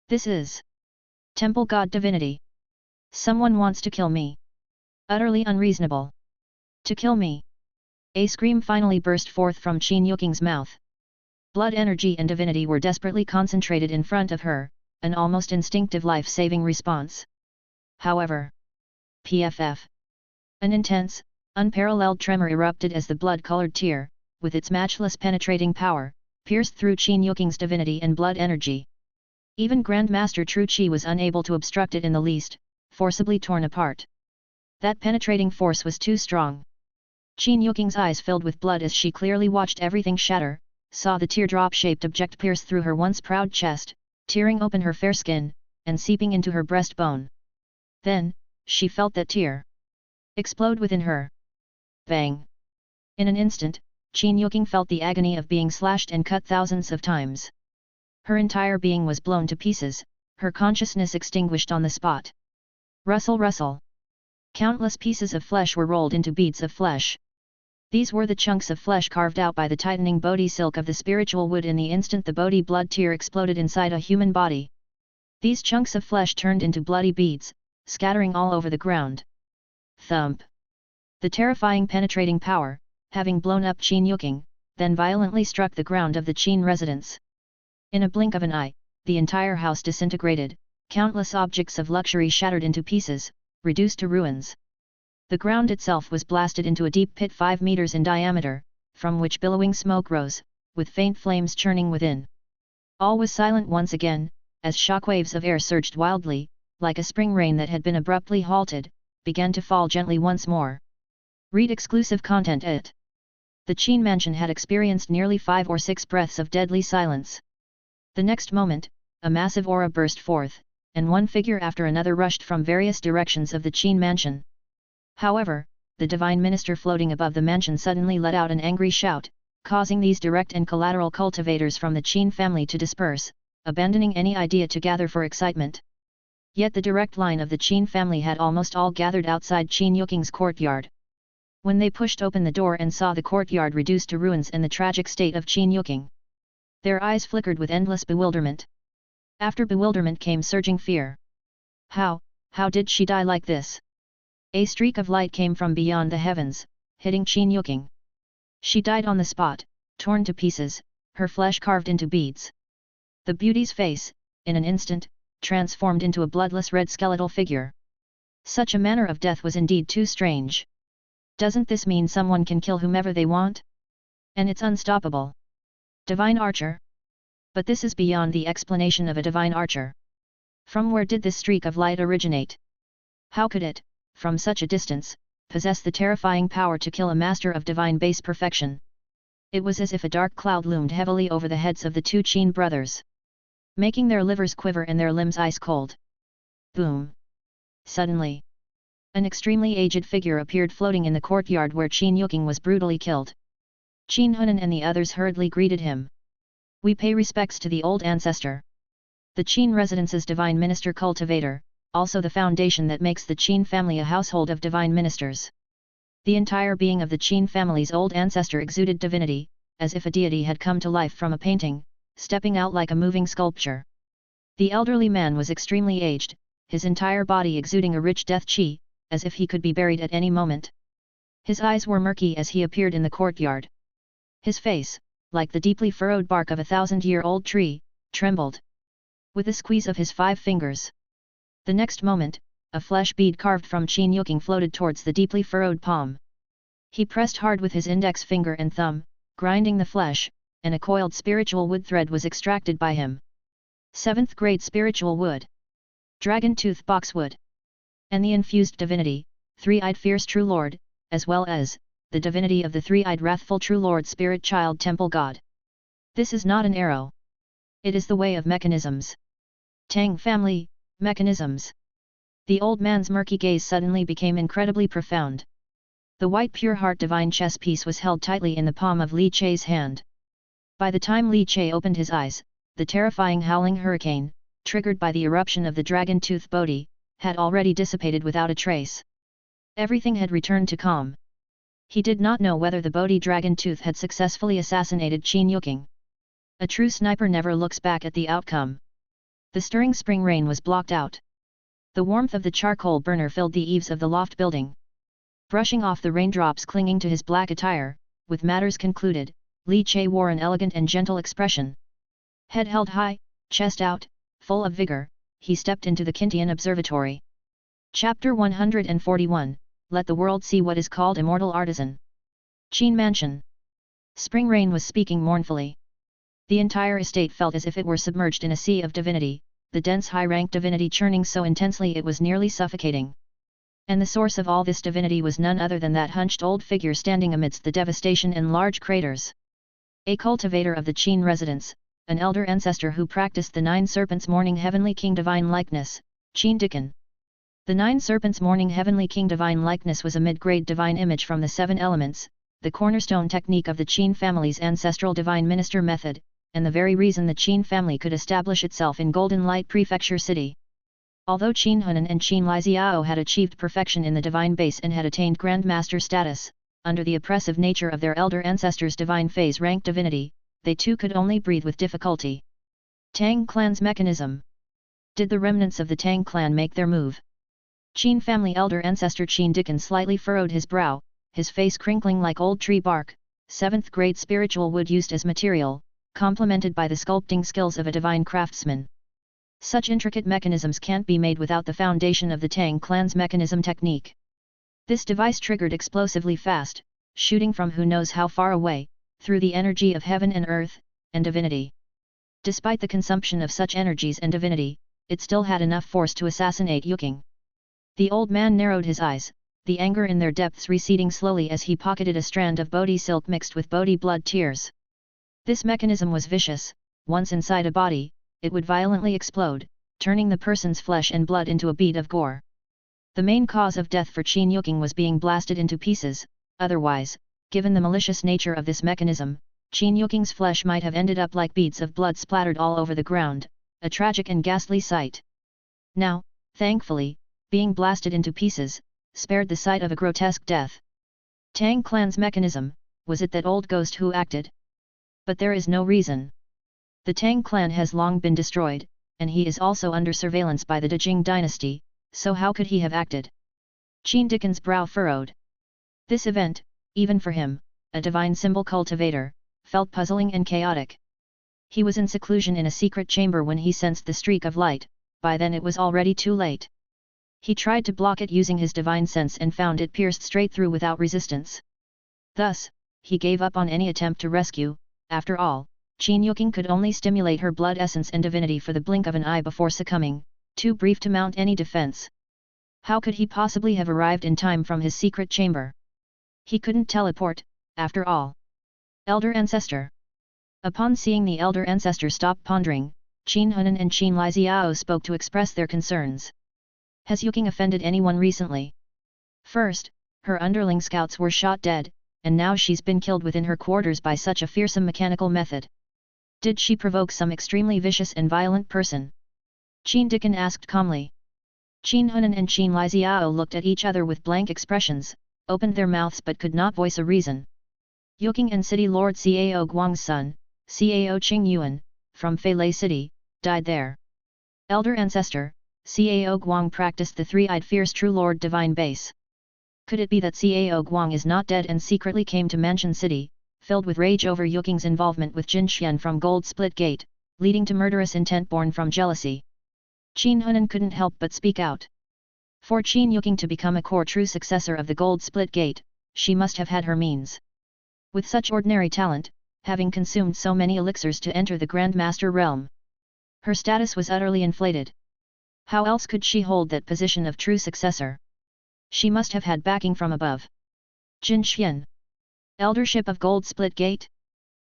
This is Temple God Divinity. Someone wants to kill me. Utterly unreasonable. To kill me. A scream finally burst forth from Qin Yuking's mouth. Blood energy and divinity were desperately concentrated in front of her, an almost instinctive life-saving response. However, PFF. An intense, unparalleled tremor erupted as the blood-colored tear, with its matchless penetrating power, pierced through Qin Yuking's divinity and blood energy. Even Grandmaster Tru Chi was unable to obstruct it in the least, forcibly torn apart. That penetrating force was too strong. Qin Yuking's eyes filled with blood as she clearly watched everything shatter, saw the teardrop-shaped object pierce through her once proud chest, tearing open her fair skin, and seeping into her breastbone. Then, she felt that tear explode within her. Bang! In an instant, Qin Yuking felt the agony of being slashed and cut thousands of times. Her entire being was blown to pieces, her consciousness extinguished on the spot. Rustle rustle. Countless pieces of flesh were rolled into beads of flesh. These were the chunks of flesh carved out by the tightening Bodhi silk of the spiritual wood in the instant the Bodhi blood tear exploded inside a human body. These chunks of flesh turned into bloody beads, scattering all over the ground. Thump! The terrifying penetrating power, having blown up Qin Yuking, then violently struck the ground of the Qin residence. In a blink of an eye, the entire house disintegrated, countless objects of luxury shattered into pieces, reduced to ruins. The ground itself was blasted into a deep pit 5 meters in diameter, from which billowing smoke rose, with faint flames churning within. All was silent once again, as shockwaves of air surged wildly, like a spring rain that had been abruptly halted, began to fall gently once more. Read exclusive content at. The Qin mansion had experienced nearly 5 or 6 breaths of deadly silence. The next moment, a massive aura burst forth, and one figure after another rushed from various directions of the Qin mansion. However, the divine minister floating above the mansion suddenly let out an angry shout, causing these direct and collateral cultivators from the Qin family to disperse, abandoning any idea to gather for excitement. Yet the direct line of the Qin family had almost all gathered outside Qin Yuking's courtyard. When they pushed open the door and saw the courtyard reduced to ruins and the tragic state of Qin Yuking, their eyes flickered with endless bewilderment. After bewilderment came surging fear. How did she die like this? A streak of light came from beyond the heavens, hitting Qin Yuking. She died on the spot, torn to pieces, her flesh carved into beads. The beauty's face, in an instant, transformed into a bloodless red skeletal figure. Such a manner of death was indeed too strange. Doesn't this mean someone can kill whomever they want? And it's unstoppable. Divine Archer? But this is beyond the explanation of a divine archer. From where did this streak of light originate? How could it, from such a distance, possess the terrifying power to kill a master of divine base perfection? It was as if a dark cloud loomed heavily over the heads of the 2 Qin brothers, making their livers quiver and their limbs ice cold. Boom! Suddenly, an extremely aged figure appeared floating in the courtyard where Qin Yuking was brutally killed. Qin Hunan and the others hurriedly greeted him. We pay respects to the old ancestor. The Qin residence's divine minister cultivator, also the foundation that makes the Qin family a household of divine ministers. The entire being of the Qin family's old ancestor exuded divinity, as if a deity had come to life from a painting, stepping out like a moving sculpture. The elderly man was extremely aged, his entire body exuding a rich death qi, as if he could be buried at any moment. His eyes were murky as he appeared in the courtyard. His face, like the deeply furrowed bark of a 1,000-year-old tree, trembled. With a squeeze of his 5 fingers. The next moment, a flesh bead carved from Qin Yuking floated towards the deeply furrowed palm. He pressed hard with his index finger and thumb, grinding the flesh, and a coiled spiritual wood thread was extracted by him. 7th grade spiritual wood. Dragon tooth boxwood. And the infused divinity, three-eyed fierce true lord, as well as the divinity of the three-eyed wrathful true lord spirit child temple god. This is not an arrow. It is the way of mechanisms. Tang family, mechanisms. The old man's murky gaze suddenly became incredibly profound. The white pure heart divine chess piece was held tightly in the palm of Li Che's hand. By the time Li Che opened his eyes, the terrifying howling hurricane, triggered by the eruption of the dragon tooth Bodhi, had already dissipated without a trace. Everything had returned to calm. He did not know whether the Bodhi dragon tooth had successfully assassinated Qin Yuking. A true sniper never looks back at the outcome. The stirring spring rain was blocked out. The warmth of the charcoal burner filled the eaves of the loft building. Brushing off the raindrops clinging to his black attire, with matters concluded, Li Che wore an elegant and gentle expression. Head held high, chest out, full of vigor, he stepped into the Kintian Observatory. Chapter 141, Let the World See What is Called Immortal Artisan. Qin Mansion. Spring rain was speaking mournfully. The entire estate felt as if it were submerged in a sea of divinity, the dense high-ranked divinity churning so intensely it was nearly suffocating. And the source of all this divinity was none other than that hunched old figure standing amidst the devastation and large craters. A cultivator of the Qin residence, an elder ancestor who practiced the Nine Serpents Morning Heavenly King Divine Likeness, Qin Dikan. The Nine Serpents Morning Heavenly King Divine Likeness was a mid-grade divine image from the Seven Elements, the cornerstone technique of the Qin family's ancestral divine minister method, and the very reason the Qin family could establish itself in Golden Light Prefecture City. Although Qin Hunan and Qin Liziao had achieved perfection in the divine base and had attained Grandmaster status, under the oppressive nature of their elder ancestors' divine phase-rank divinity, they too could only breathe with difficulty. Tang clan's mechanism. Did the remnants of the Tang clan make their move? Qin family elder ancestor Qin Dikan slightly furrowed his brow, his face crinkling like old tree bark, 7th grade spiritual wood used as material, complemented by the sculpting skills of a divine craftsman. Such intricate mechanisms can't be made without the foundation of the Tang clan's mechanism technique. This device triggered explosively fast, shooting from who knows how far away, through the energy of heaven and earth, and divinity. Despite the consumption of such energies and divinity, it still had enough force to assassinate Yuking. The old man narrowed his eyes, the anger in their depths receding slowly as he pocketed a strand of Bodhi silk mixed with Bodhi blood tears. This mechanism was vicious. Once inside a body, it would violently explode, turning the person's flesh and blood into a bead of gore. The main cause of death for Qin Yuking was being blasted into pieces, otherwise, given the malicious nature of this mechanism, Qin Yuking's flesh might have ended up like beads of blood splattered all over the ground, a tragic and ghastly sight. Now, thankfully, being blasted into pieces, spared the sight of a grotesque death. Tang clan's mechanism, was it that old ghost who acted? But there is no reason. The Tang clan has long been destroyed, and he is also under surveillance by the Dejing dynasty, so how could he have acted? Qin Dikan's brow furrowed. This event, even for him, a divine symbol cultivator, felt puzzling and chaotic. He was in seclusion in a secret chamber when he sensed the streak of light, by then it was already too late. He tried to block it using his divine sense and found it pierced straight through without resistance. Thus, he gave up on any attempt to rescue. After all, Qin Yuking could only stimulate her blood essence and divinity for the blink of an eye before succumbing, too brief to mount any defense. How could he possibly have arrived in time from his secret chamber? He couldn't teleport, after all. Elder Ancestor. Upon seeing the Elder Ancestor stop pondering, Qin Hunan and Qin Liziao spoke to express their concerns. Has Yuking offended anyone recently? First, her underling scouts were shot dead, and now she's been killed within her quarters by such a fearsome mechanical method. Did she provoke some extremely vicious and violent person? Qin Dikan asked calmly. Qin Hunan and Qin Liziao looked at each other with blank expressions, opened their mouths but could not voice a reason. Yuking and City Lord Cao Guang's son, Cao Qing Yuan, from Feilei City, died there. Elder Ancestor, Cao Guang practiced the three-eyed fierce true Lord divine base. Could it be that Cao Guang is not dead and secretly came to Mansion City, filled with rage over Yuking's involvement with Jin Xian from Gold Split Gate, leading to murderous intent born from jealousy? Qin Hunan couldn't help but speak out. For Qin Yuking to become a core true successor of the Gold Split Gate, she must have had her means. With such ordinary talent, having consumed so many elixirs to enter the Grand Master realm. Her status was utterly inflated. How else could she hold that position of true successor? She must have had backing from above. Jin Xian. Eldership of Gold Split Gate?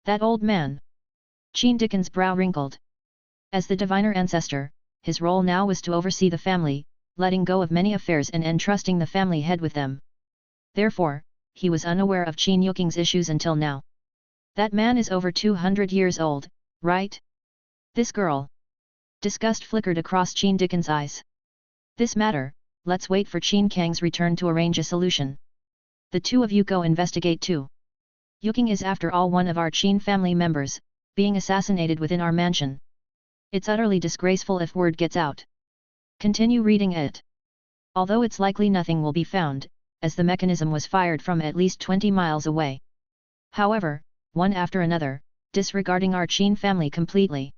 That old man. Qin Dickens' brow wrinkled. As the diviner ancestor, his role now was to oversee the family, letting go of many affairs and entrusting the family head with them. Therefore, he was unaware of Qin Yuking's issues until now. That man is over 200 years old, right? This girl. Disgust flickered across Qin Dickens' eyes. This matter, let's wait for Qin Kang's return to arrange a solution. The two of you go investigate too. Yuking is after all one of our Qin family members, being assassinated within our mansion. It's utterly disgraceful if word gets out. Continue reading it. Although it's likely nothing will be found, as the mechanism was fired from at least 20 miles away. However, one after another, disregarding our Qin family completely.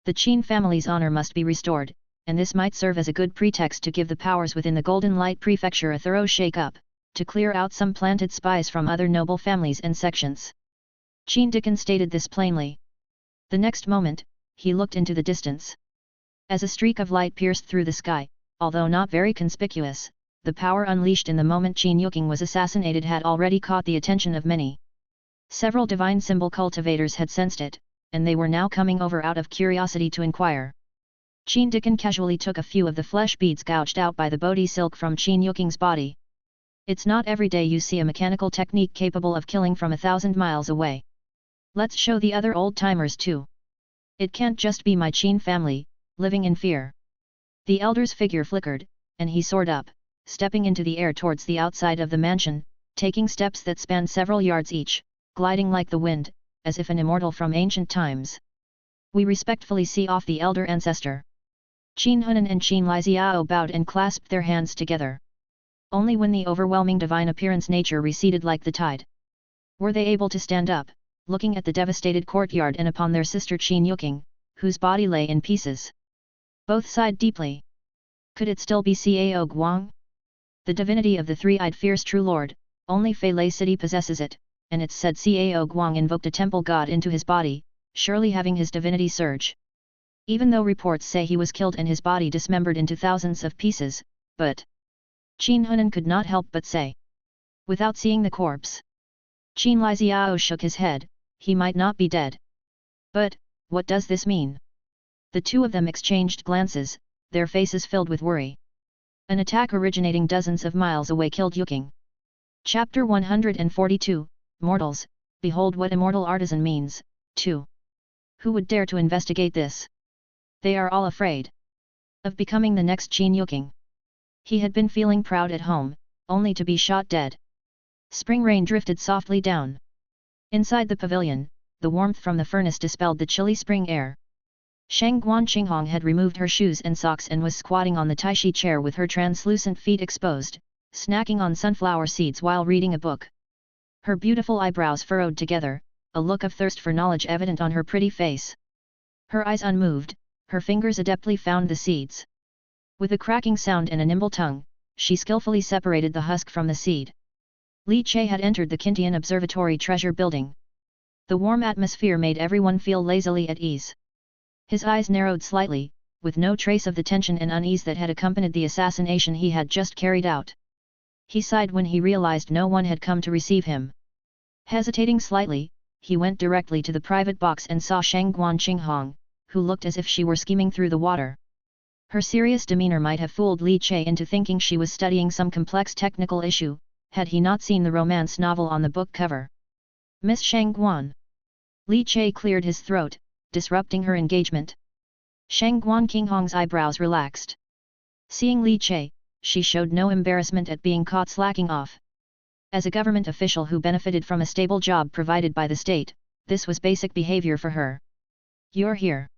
The Qin family's honor must be restored, and this might serve as a good pretext to give the powers within the Golden Light Prefecture a thorough shake-up, to clear out some planted spies from other noble families and sections. Qin Dickens stated this plainly. The next moment, he looked into the distance. As a streak of light pierced through the sky, although not very conspicuous, the power unleashed in the moment Qin Yuking was assassinated had already caught the attention of many. Several divine symbol cultivators had sensed it, and they were now coming over out of curiosity to inquire. Qin Dickens casually took a few of the flesh beads gouged out by the Bodhi silk from Qin Yuking's body. It's not every day you see a mechanical technique capable of killing from 1,000 miles away. Let's show the other old-timers too. It can't just be my Qin family, living in fear. The elder's figure flickered, and he soared up, stepping into the air towards the outside of the mansion, taking steps that spanned several yards each, gliding like the wind, as if an immortal from ancient times. We respectfully see off the elder ancestor. Qin Hunan and Qin Liziao bowed and clasped their hands together. Only when the overwhelming divine appearance nature receded like the tide were they able to stand up, looking at the devastated courtyard and upon their sister Qin Yuking, whose body lay in pieces. Both sighed deeply. Could it still be Cao Guang? The divinity of the three-eyed fierce true lord, only Fei Lei City possesses it, and it's said Cao Guang invoked a temple god into his body, surely having his divinity surge. Even though reports say he was killed and his body dismembered into thousands of pieces, but Qin Hunan could not help but say, without seeing the corpse. Qin Liziao shook his head, he might not be dead. But, what does this mean? The two of them exchanged glances, their faces filled with worry. An attack originating dozens of miles away killed Yuking. Chapter 142, Mortals, behold what immortal artisan means, 2. Who would dare to investigate this? They are all afraid of becoming the next Qin Yuking. He had been feeling proud at home, only to be shot dead. Spring rain drifted softly down. Inside the pavilion, the warmth from the furnace dispelled the chilly spring air. Shang Guan Qinghong had removed her shoes and socks and was squatting on the taishi chair with her translucent feet exposed, snacking on sunflower seeds while reading a book. Her beautiful eyebrows furrowed together, a look of thirst for knowledge evident on her pretty face. Her eyes unmoved, her fingers adeptly found the seeds. With a cracking sound and a nimble tongue, she skillfully separated the husk from the seed. Li Che had entered the Kintian Observatory treasure building. The warm atmosphere made everyone feel lazily at ease. His eyes narrowed slightly, with no trace of the tension and unease that had accompanied the assassination he had just carried out. He sighed when he realized no one had come to receive him. Hesitating slightly, he went directly to the private box and saw Shang Guan Qinghong, who looked as if she were skimming through the water. Her serious demeanor might have fooled Li Che into thinking she was studying some complex technical issue, had he not seen the romance novel on the book cover. Miss Shang Guan. Li Che cleared his throat, disrupting her engagement. Shang Guan Qinghong's eyebrows relaxed. Seeing Li Che, she showed no embarrassment at being caught slacking off. As a government official who benefited from a stable job provided by the state, this was basic behavior for her. You're here.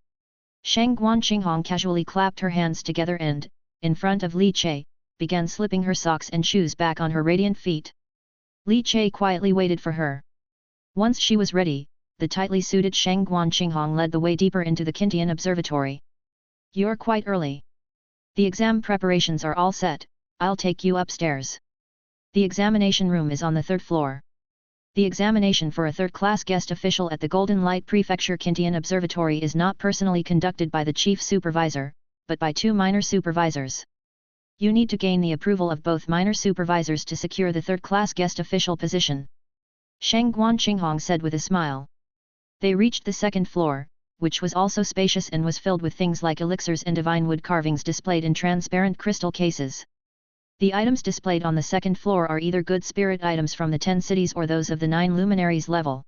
Shang Guan Qinghong casually clapped her hands together and, in front of Li Che, began slipping her socks and shoes back on her radiant feet. Li Che quietly waited for her. Once she was ready, the tightly suited Shang Guan Qinghong led the way deeper into the Kintian Observatory. You're quite early. The exam preparations are all set, I'll take you upstairs. The examination room is on the 3rd floor. The examination for a third-class guest official at the Golden Light Prefecture Kintian Observatory is not personally conducted by the chief supervisor, but by 2 minor supervisors. You need to gain the approval of both minor supervisors to secure the third-class guest official position. Sheng Guanqinghong said with a smile. They reached the second floor, which was also spacious and was filled with things like elixirs and divine wood carvings displayed in transparent crystal cases. The items displayed on the second floor are either good spirit items from the 10 cities or those of the 9 luminaries level.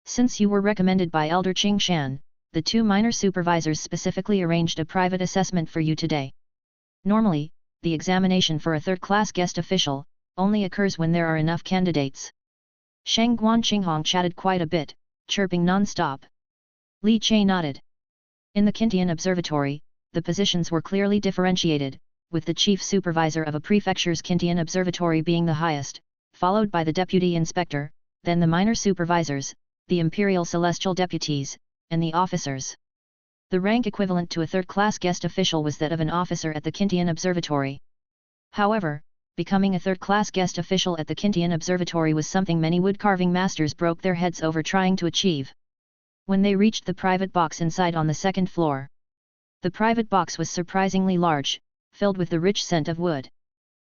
Since you were recommended by Elder Qing Shan, the 2 minor supervisors specifically arranged a private assessment for you today. Normally, the examination for a third-class guest official only occurs when there are enough candidates. Sheng Guanqinghong chatted quite a bit, chirping non-stop. Li Che nodded. In the Kintian Observatory, the positions were clearly differentiated, with the chief supervisor of a prefecture's Kintian Observatory being the highest, followed by the deputy inspector, then the minor supervisors, the imperial celestial deputies, and the officers. The rank equivalent to a third-class guest official was that of an officer at the Kintian Observatory. However, becoming a third-class guest official at the Kintian Observatory was something many woodcarving masters broke their heads over trying to achieve. When they reached the private box inside on the second floor, the private box was surprisingly large, filled with the rich scent of wood.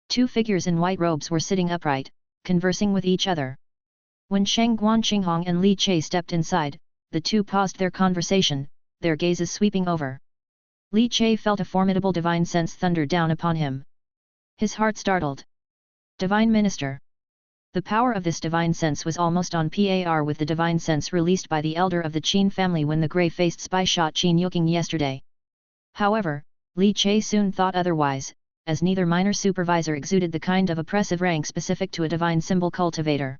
2 figures in white robes were sitting upright, conversing with each other. When Sheng Guanqinghong and Li Che stepped inside, the 2 paused their conversation, their gazes sweeping over. Li Che felt a formidable divine sense thunder down upon him. His heart startled. Divine Minister. The power of this divine sense was almost on par with the divine sense released by the elder of the Qin family when the grey-faced spy shot Qin Yuking yesterday. However, Li Che soon thought otherwise, as neither minor supervisor exuded the kind of oppressive rank specific to a divine symbol cultivator.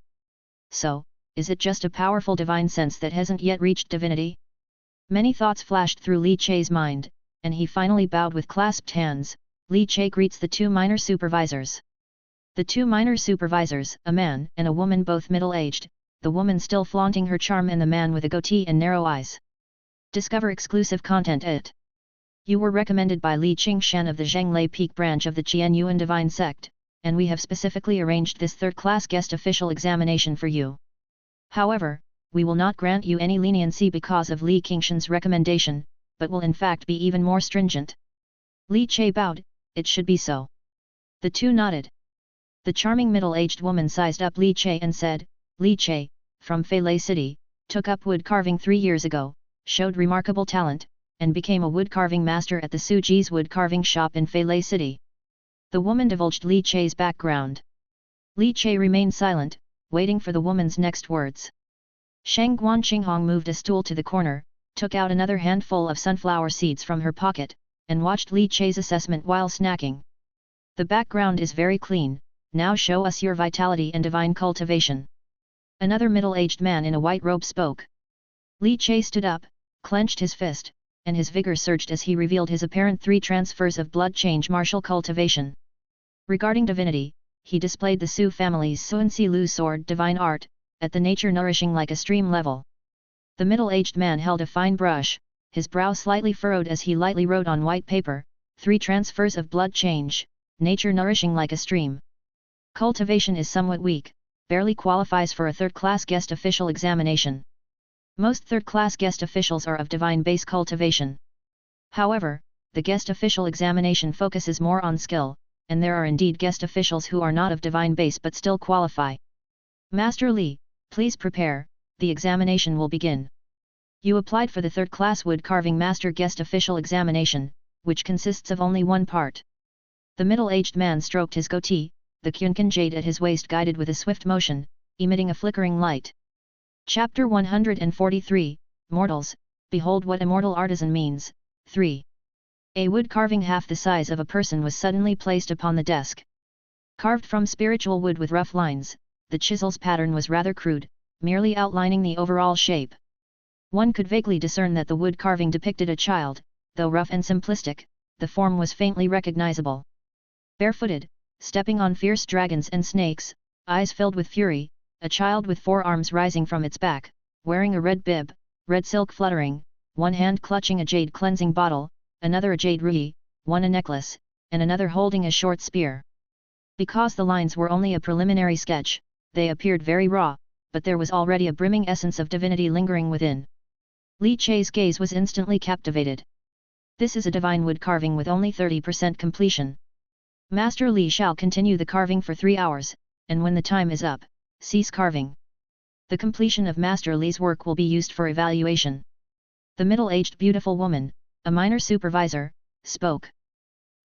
So, is it just a powerful divine sense that hasn't yet reached divinity? Many thoughts flashed through Li Che's mind, and he finally bowed with clasped hands. Li Che greets the 2 minor supervisors. The 2 minor supervisors, a man and a woman both middle-aged, the woman still flaunting her charm and the man with a goatee and narrow eyes. Discover exclusive content at. You were recommended by Li Qingshan of the Zhenglei Peak branch of the Qianyuan Divine Sect, and we have specifically arranged this third-class guest official examination for you. However, we will not grant you any leniency because of Li Qingshan's recommendation, but will in fact be even more stringent. Li Che bowed. It should be so. The 2 nodded. The charming middle-aged woman sized up Li Che and said, Li Che, from Feilei City, took up wood carving 3 years ago, showed remarkable talent, and became a wood carving master at the Suji's wood carving shop in Feilei City. The woman divulged Li Che's background. Li Che remained silent, waiting for the woman's next words. Sheng Guanqinghong moved a stool to the corner, took out another handful of sunflower seeds from her pocket, and watched Li Che's assessment while snacking. The background is very clean, now show us your vitality and divine cultivation. Another middle-aged man in a white robe spoke. Li Che stood up, clenched his fist, and his vigor surged as he revealed his apparent 3 transfers of blood change martial cultivation. Regarding divinity, he displayed the Su family's Suansi Lu sword divine art, at the nature nourishing like a stream level. The middle-aged man held a fine brush, his brow slightly furrowed as he lightly wrote on white paper, 3 transfers of blood change, nature nourishing like a stream. Cultivation is somewhat weak, barely qualifies for a third-class guest official examination. Most third-class guest officials are of divine base cultivation. However, the guest official examination focuses more on skill, and there are indeed guest officials who are not of divine base but still qualify. Master Li, please prepare, the examination will begin. You applied for the third-class wood carving master guest official examination, which consists of only 1 part. The middle-aged man stroked his goatee, the Qunkan jade at his waist guided with a swift motion, emitting a flickering light. Chapter 143, Mortals, Behold what Immortal Artisan Means, 3. A wood carving half the size of a person was suddenly placed upon the desk. Carved from spiritual wood with rough lines, the chisel's pattern was rather crude, merely outlining the overall shape. One could vaguely discern that the wood carving depicted a child, though rough and simplistic, the form was faintly recognizable. Barefooted, stepping on fierce dragons and snakes, eyes filled with fury, a child with 4 arms rising from its back, wearing a red bib, red silk fluttering, one hand clutching a jade cleansing bottle, another a jade ruhi, one a necklace, and another holding a short spear. Because the lines were only a preliminary sketch, they appeared very raw, but there was already a brimming essence of divinity lingering within. Li Che's gaze was instantly captivated. This is a divine wood carving with only 30% completion. Master Li shall continue the carving for 3 hours, and when the time is up, cease carving. The completion of Master Li's work will be used for evaluation. The middle-aged beautiful woman, a minor supervisor, spoke.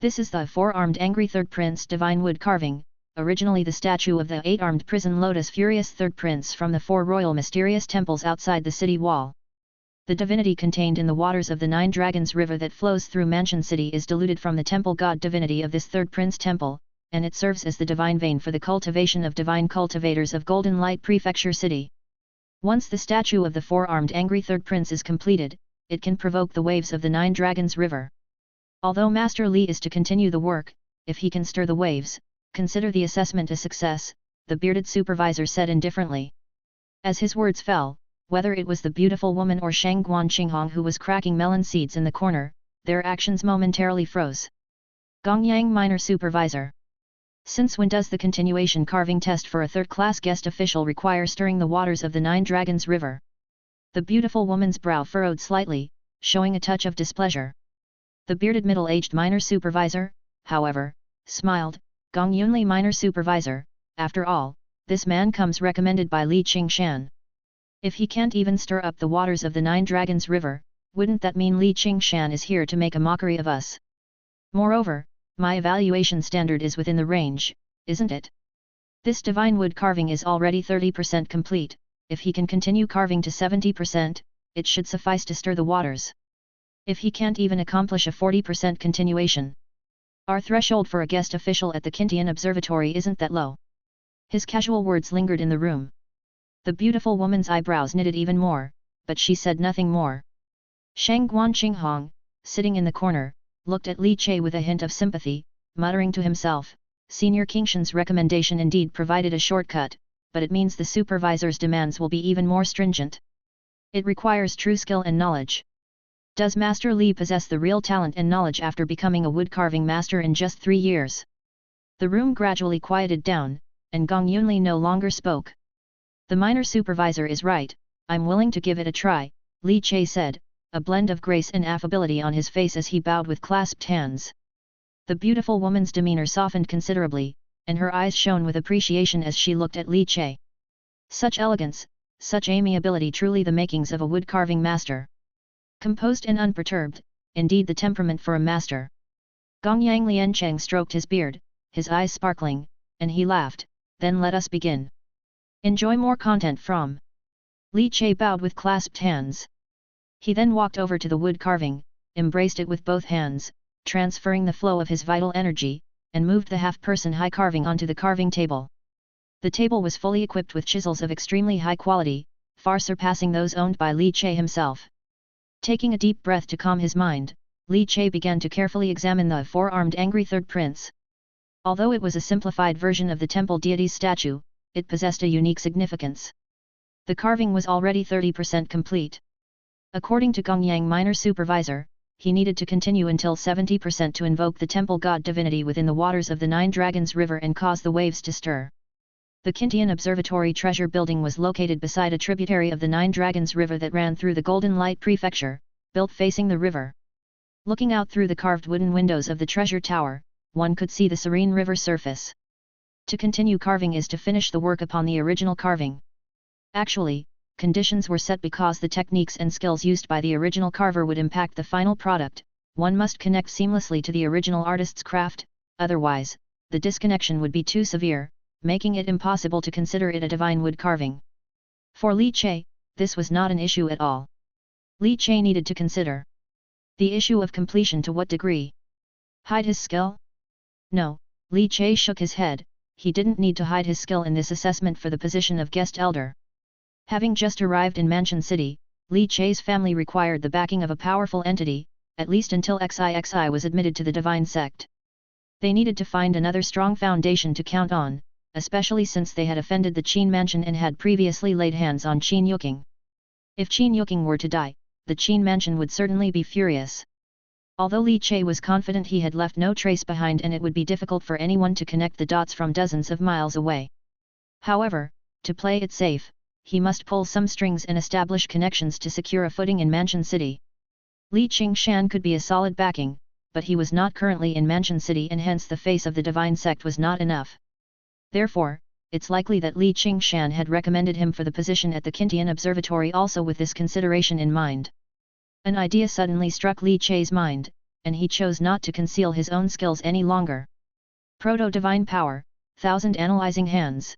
This is the four-armed angry third prince divine wood carving, originally the statue of the eight-armed prison lotus furious third prince from the 4 royal mysterious temples outside the city wall. The divinity contained in the waters of the 9 dragons river that flows through Mansion City is diluted from the temple god divinity of this third prince temple, and it serves as the divine vein for the cultivation of divine cultivators of Golden Light Prefecture City. Once the statue of the 4-armed angry third prince is completed, it can provoke the waves of the 9 dragons river. Although Master Li is to continue the work, if he can stir the waves, consider the assessment a success, the bearded supervisor said indifferently. As his words fell, whether it was the beautiful woman or Shangguan Qinghong who was cracking melon seeds in the corner, their actions momentarily froze. Gongyang minor supervisor. Since when does the continuation carving test for a third-class guest official require stirring the waters of the 9 dragons river? The beautiful woman's brow furrowed slightly, showing a touch of displeasure. The bearded middle-aged minor supervisor, however, smiled. Gong Yunli minor supervisor, after all, this man comes recommended by Li Qingshan. If he can't even stir up the waters of the 9 dragons river, wouldn't that mean Li Qingshan is here to make a mockery of us? Moreover, my evaluation standard is within the range, isn't it? This divine wood carving is already 30% complete, if he can continue carving to 70%, it should suffice to stir the waters. If he can't even accomplish a 40% continuation, our threshold for a guest official at the Kintian Observatory isn't that low. His casual words lingered in the room. The beautiful woman's eyebrows knitted even more, but she said nothing more. Shangguan Qinghong, sitting in the corner, looked at Li Che with a hint of sympathy, muttering to himself, Senior Qingshan's recommendation indeed provided a shortcut, but it means the supervisor's demands will be even more stringent. It requires true skill and knowledge. Does Master Li possess the real talent and knowledge after becoming a wood-carving master in just 3 years? The room gradually quieted down, and Gong Yunli no longer spoke. The minor supervisor is right, I'm willing to give it a try, Li Che said, a blend of grace and affability on his face as he bowed with clasped hands. The beautiful woman's demeanor softened considerably, and her eyes shone with appreciation as she looked at Li Che. Such elegance, such amiability, truly the makings of a wood-carving master. Composed and unperturbed, indeed the temperament for a master. Gongyang Liancheng stroked his beard, his eyes sparkling, and he laughed, then let us begin. Enjoy more content from. Li Che bowed with clasped hands. He then walked over to the wood carving, embraced it with both hands, transferring the flow of his vital energy, and moved the half-person high carving onto the carving table. The table was fully equipped with chisels of extremely high quality, far surpassing those owned by Li Che himself. Taking a deep breath to calm his mind, Li Che began to carefully examine the 4-armed angry third prince. Although it was a simplified version of the temple deity's statue, it possessed a unique significance. The carving was already 30% complete. According to Gongyang minor supervisor, he needed to continue until 70% to invoke the temple god divinity within the waters of the 9 dragons river and cause the waves to stir. The Kintian Observatory treasure building was located beside a tributary of the 9 dragons river that ran through the Golden Light Prefecture, built facing the river. Looking out through the carved wooden windows of the treasure tower, one could see the serene river surface. To continue carving is to finish the work upon the original carving. Actually, conditions were set because the techniques and skills used by the original carver would impact the final product. One must connect seamlessly to the original artist's craft, otherwise, the disconnection would be too severe, making it impossible to consider it a divine wood carving. For Li Che, this was not an issue at all. Li Che needed to consider the issue of completion. To what degree? Hide his skill? No, Li Che shook his head. He didn't need to hide his skill in this assessment for the position of guest elder. Having just arrived in Mansion City, Li Che's family required the backing of a powerful entity, at least until XIXI was admitted to the divine sect. They needed to find another strong foundation to count on, especially since they had offended the Qin mansion and had previously laid hands on Qin Yuking. If Qin Yuking were to die, the Qin mansion would certainly be furious. Although Li Che was confident he had left no trace behind and it would be difficult for anyone to connect the dots from dozens of miles away. However, to play it safe, he must pull some strings and establish connections to secure a footing in Mansion City. Li Qingshan could be a solid backing, but he was not currently in Mansion City and hence the face of the divine sect was not enough. Therefore, it's likely that Li Qingshan had recommended him for the position at the Qintian Observatory also with this consideration in mind. An idea suddenly struck Li Chai's mind, and he chose not to conceal his own skills any longer. Proto-divine power, 1000 analyzing hands.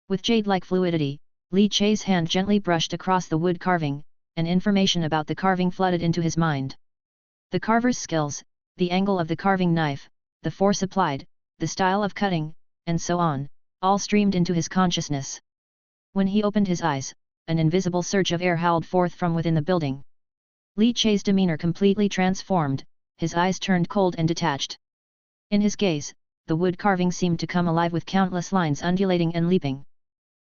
With jade-like fluidity, Li Chai's hand gently brushed across the wood carving, and information about the carving flooded into his mind. The carver's skills, the angle of the carving knife, the force applied, the style of cutting, and so on, all streamed into his consciousness. When he opened his eyes, an invisible surge of air howled forth from within the building. Li Chai's demeanor completely transformed, his eyes turned cold and detached. In his gaze, the wood carving seemed to come alive with countless lines undulating and leaping.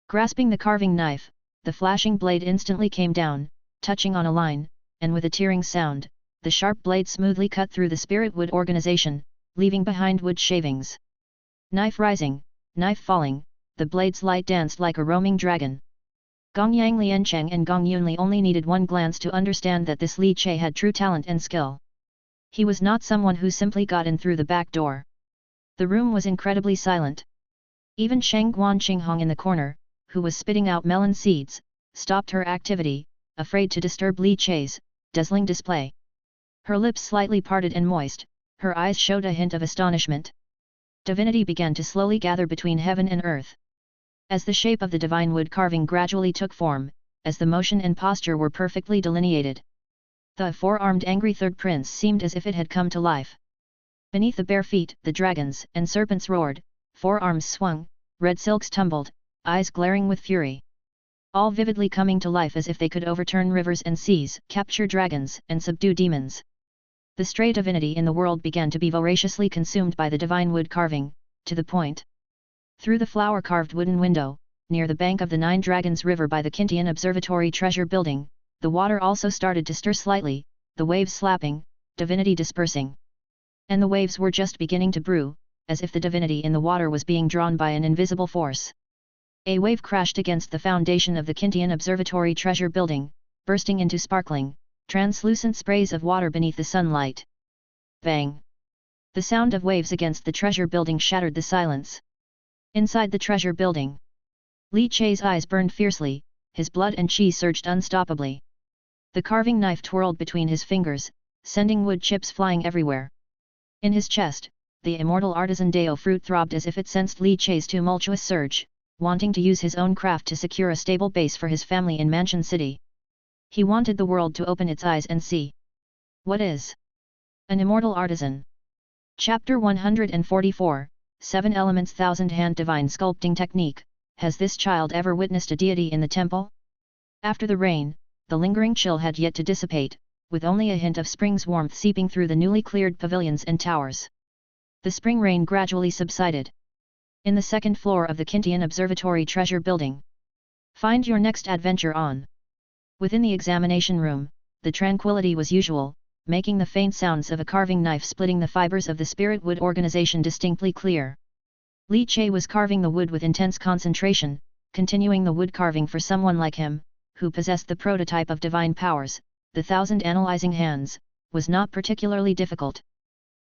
Grasping the carving knife, the flashing blade instantly came down, touching on a line, and with a tearing sound, the sharp blade smoothly cut through the spirit wood organization, leaving behind wood shavings. Knife rising, knife falling, the blade's light danced like a roaming dragon. Gongyang Liancheng and Gong Yunli only needed one glance to understand that this Li Chai had true talent and skill. He was not someone who simply got in through the back door. The room was incredibly silent. Even Shang Guan Qinghong in the corner, who was spitting out melon seeds, stopped her activity, afraid to disturb Li Chai's dazzling display. Her lips slightly parted and moist, her eyes showed a hint of astonishment. Divinity began to slowly gather between heaven and earth. As the shape of the divine wood carving gradually took form, as the motion and posture were perfectly delineated, the four-armed angry third prince seemed as if it had come to life. Beneath the bare feet, the dragons and serpents roared, forearms swung, red silks tumbled, eyes glaring with fury. All vividly coming to life as if they could overturn rivers and seas, capture dragons, and subdue demons. The stray divinity in the world began to be voraciously consumed by the divine wood carving, to the point. Through the flower-carved wooden window, near the bank of the Nine Dragons River by the Qintian Observatory Treasure Building, the water also started to stir slightly, the waves slapping, divinity dispersing. And the waves were just beginning to brew, as if the divinity in the water was being drawn by an invisible force. A wave crashed against the foundation of the Qintian Observatory Treasure Building, bursting into sparkling, translucent sprays of water beneath the sunlight. Bang! The sound of waves against the treasure building shattered the silence. Inside the treasure building, Li Chai's eyes burned fiercely, his blood and chi surged unstoppably. The carving knife twirled between his fingers, sending wood chips flying everywhere. In his chest, the immortal artisan Dao fruit throbbed as if it sensed Li Chai's tumultuous surge, wanting to use his own craft to secure a stable base for his family in Mansion City. He wanted the world to open its eyes and see. What is an immortal artisan? Chapter 144, 7 Elements 1000 Hand Divine Sculpting Technique. Has this child ever witnessed a deity in the temple? After the rain, the lingering chill had yet to dissipate, with only a hint of spring's warmth seeping through the newly cleared pavilions and towers. The spring rain gradually subsided. In the second floor of the Qintian Observatory Treasure Building. Find your next adventure on. Within the examination room, the tranquility was usual, making the faint sounds of a carving knife splitting the fibers of the spirit wood organization distinctly clear. Li Chai was carving the wood with intense concentration, continuing the wood carving for someone like him, who possessed the prototype of divine powers, the 1000 analyzing hands, was not particularly difficult.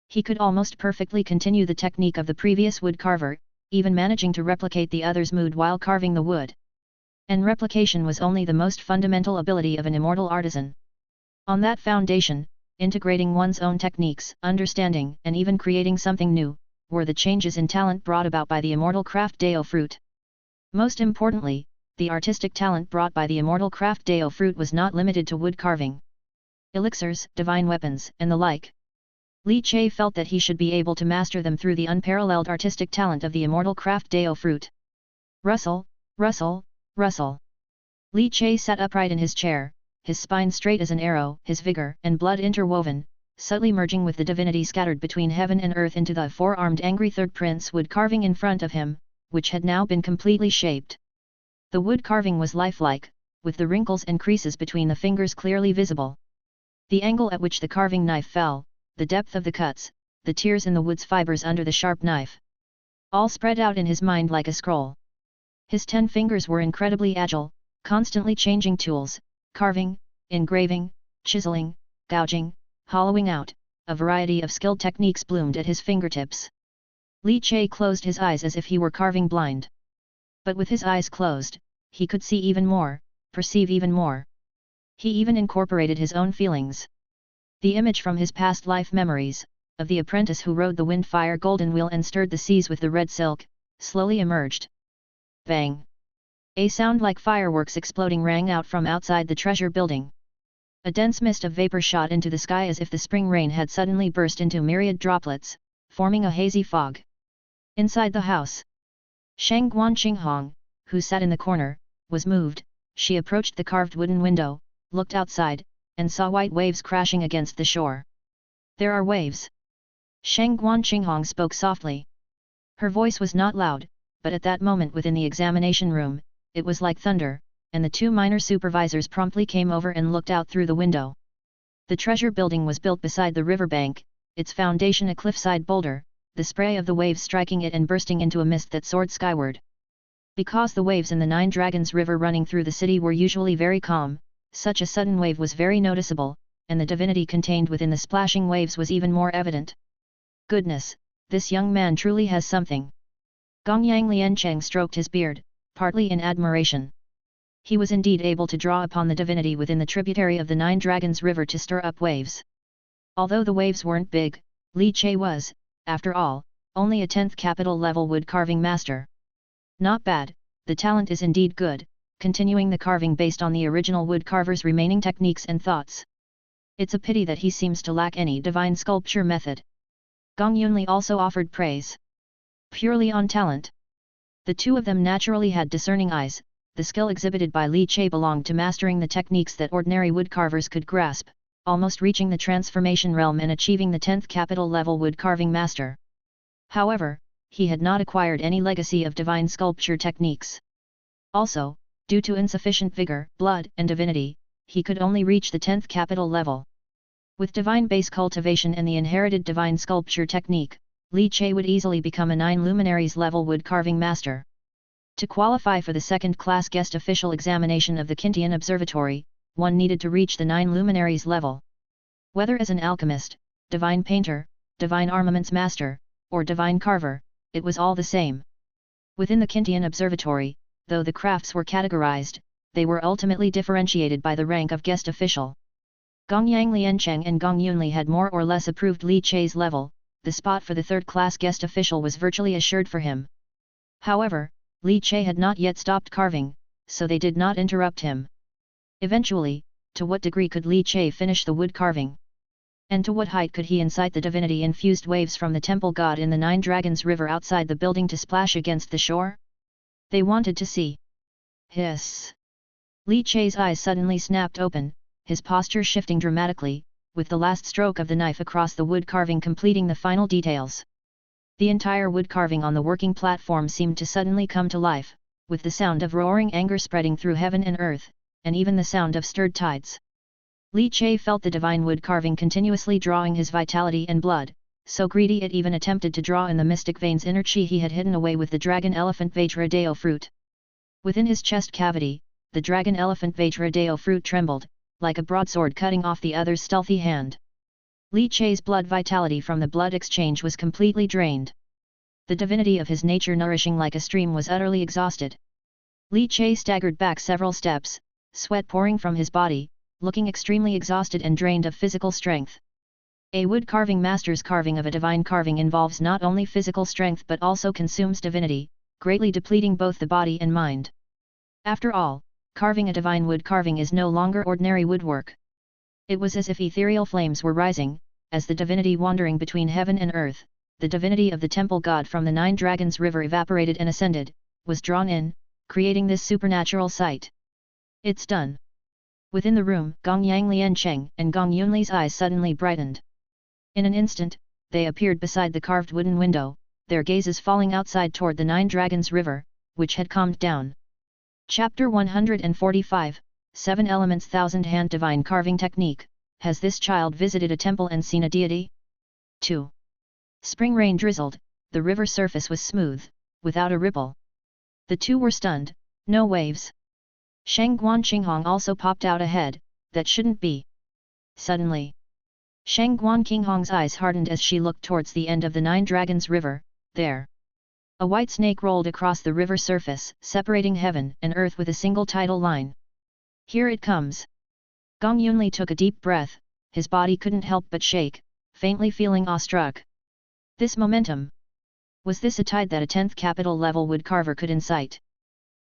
He could almost perfectly continue the technique of the previous wood carver, even managing to replicate the other's mood while carving the wood. And replication was only the most fundamental ability of an immortal artisan. On that foundation, integrating one's own techniques, understanding, and even creating something new, were the changes in talent brought about by the immortal craft Dao fruit. Most importantly, the artistic talent brought by the immortal craft Dao fruit was not limited to wood carving, elixirs, divine weapons, and the like. Li Chai felt that he should be able to master them through the unparalleled artistic talent of the immortal craft Dao fruit. Rustle, rustle, rustle. Li Chai sat upright in his chair, his spine straight as an arrow, his vigor and blood interwoven, subtly merging with the divinity scattered between heaven and earth into the four-armed angry third prince wood carving in front of him, which had now been completely shaped. The wood carving was lifelike, with the wrinkles and creases between the fingers clearly visible. The angle at which the carving knife fell, the depth of the cuts, the tears in the wood's fibers under the sharp knife. All spread out in his mind like a scroll. His 10 fingers were incredibly agile, Constantly changing tools, carving, engraving, chiseling, gouging, hollowing out, a variety of skilled techniques bloomed at his fingertips. Li Che closed his eyes as if he were carving blind. But with his eyes closed, he could see even more, perceive even more. He even incorporated his own feelings. The image from his past life memories, of the apprentice who rode the wind-fire golden wheel and stirred the seas with the red silk, slowly emerged. Bang! A sound like fireworks exploding rang out from outside the treasure building. A dense mist of vapor shot into the sky as if the spring rain had suddenly burst into myriad droplets, forming a hazy fog. Inside the house, Shang Guanqinghong, who sat in the corner, was moved. She approached the carved wooden window, looked outside, and saw white waves crashing against the shore. There are waves. Shang Guanqinghong spoke softly. Her voice was not loud, but at that moment within the examination room, it was like thunder, and the two minor supervisors promptly came over and looked out through the window. The treasure building was built beside the riverbank, its foundation a cliffside boulder, the spray of the waves striking it and bursting into a mist that soared skyward. Because the waves in the Nine Dragons River running through the city were usually very calm, such a sudden wave was very noticeable, and the divinity contained within the splashing waves was even more evident. Goodness, this young man truly has something. Gongyang Liancheng stroked his beard, partly in admiration. He was indeed able to draw upon the divinity within the tributary of the Nine Dragons River to stir up waves. Although the waves weren't big, Li Che was, after all, only a 10th capital level wood carving master. Not bad, the talent is indeed good, continuing the carving based on the original wood carver's remaining techniques and thoughts. It's a pity that he seems to lack any divine sculpture method. Gong Yunli also offered praise. Purely on talent. The two of them naturally had discerning eyes. The skill exhibited by Li Che belonged to mastering the techniques that ordinary woodcarvers could grasp, almost reaching the transformation realm and achieving the 10th capital level wood carving master. However, he had not acquired any legacy of divine sculpture techniques. Also, due to insufficient vigor, blood, and divinity, he could only reach the 10th capital level. With divine base cultivation and the inherited divine sculpture technique, Li Che would easily become a 9 luminaries level wood carving master. To qualify for the second-class guest official examination of the Kintian Observatory, one needed to reach the 9 luminaries level. Whether as an alchemist, divine painter, divine armaments master, or divine carver, it was all the same. Within the Kintian Observatory, though the crafts were categorized, they were ultimately differentiated by the rank of guest official. Gongyang Liancheng and Gong Yunli had more or less approved Li Che's level. The spot for the third-class guest official was virtually assured for him. However, Li Che had not yet stopped carving, so they did not interrupt him. Eventually, to what degree could Li Che finish the wood carving? And to what height could he incite the divinity-infused waves from the temple god in the Nine Dragons River outside the building to splash against the shore? They wanted to see. Hiss! Li Che's eyes suddenly snapped open, his posture shifting dramatically, with the last stroke of the knife across the wood carving completing the final details. The entire wood carving on the working platform seemed to suddenly come to life, with the sound of roaring anger spreading through heaven and earth, and even the sound of stirred tides. Li Che felt the divine wood carving continuously drawing his vitality and blood, so greedy it even attempted to draw in the mystic veins inner chi he had hidden away with the dragon elephant Vajradeo fruit. Within his chest cavity, the dragon elephant Vajradeo fruit trembled, like a broadsword cutting off the other's stealthy hand. Li Che's blood vitality from the blood exchange was completely drained. The divinity of his nature nourishing like a stream was utterly exhausted. Li Che staggered back several steps, sweat pouring from his body, looking extremely exhausted and drained of physical strength. A wood carving master's carving of a divine carving involves not only physical strength but also consumes divinity, greatly depleting both the body and mind. After all, carving a divine wood carving is no longer ordinary woodwork. It was as if ethereal flames were rising, as the divinity wandering between heaven and earth, the divinity of the temple god from the Nine Dragons River evaporated and ascended, was drawn in, creating this supernatural sight. It's done. Within the room, Gongyang Liancheng and Gong Yunli's eyes suddenly brightened. In an instant, they appeared beside the carved wooden window, their gazes falling outside toward the Nine Dragons River, which had calmed down. Chapter 145, 7 Elements Thousand Hand Divine Carving Technique. Has this child visited a temple and seen a deity? 2. Spring rain drizzled, the river surface was smooth, without a ripple. The two were stunned, no waves. Shangguan Qinghong also popped out ahead. That shouldn't be. Suddenly, Shangguan Qinghong's eyes hardened as she looked towards the end of the Nine Dragons River. There, a white snake rolled across the river surface, separating heaven and earth with a single tidal line. Here it comes. Gong Yunli took a deep breath, his body couldn't help but shake, faintly feeling awestruck. This momentum. Was this a tide that a 10th capital level woodcarver could incite?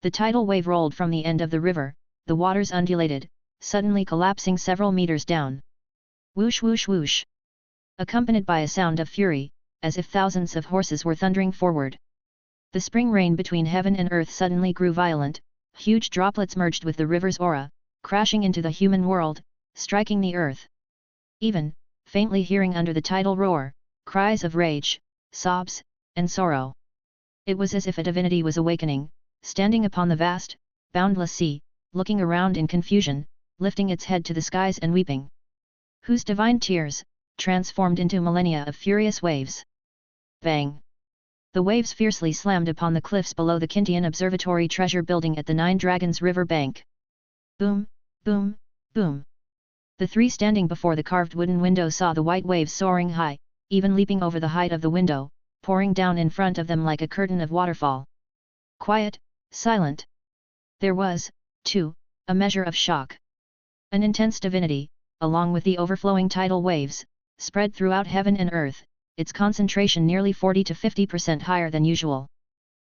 The tidal wave rolled from the end of the river, the waters undulated, suddenly collapsing several meters down. Whoosh whoosh whoosh. Accompanied by a sound of fury, as if thousands of horses were thundering forward. The spring rain between heaven and earth suddenly grew violent, huge droplets merged with the river's aura, crashing into the human world, striking the earth. Even, faintly hearing under the tidal roar, cries of rage, sobs, and sorrow. It was as if a divinity was awakening, standing upon the vast, boundless sea, looking around in confusion, lifting its head to the skies and weeping. Whose divine tears, transformed into millennia of furious waves. Bang! The waves fiercely slammed upon the cliffs below the Kintian Observatory treasure building at the Nine Dragons River bank. Boom, boom, boom. The three standing before the carved wooden window saw the white waves soaring high, even leaping over the height of the window, pouring down in front of them like a curtain of waterfall. Quiet, silent. There was, too, a measure of shock. An intense divinity, along with the overflowing tidal waves, spread throughout heaven and earth, its concentration nearly 40 to 50% higher than usual.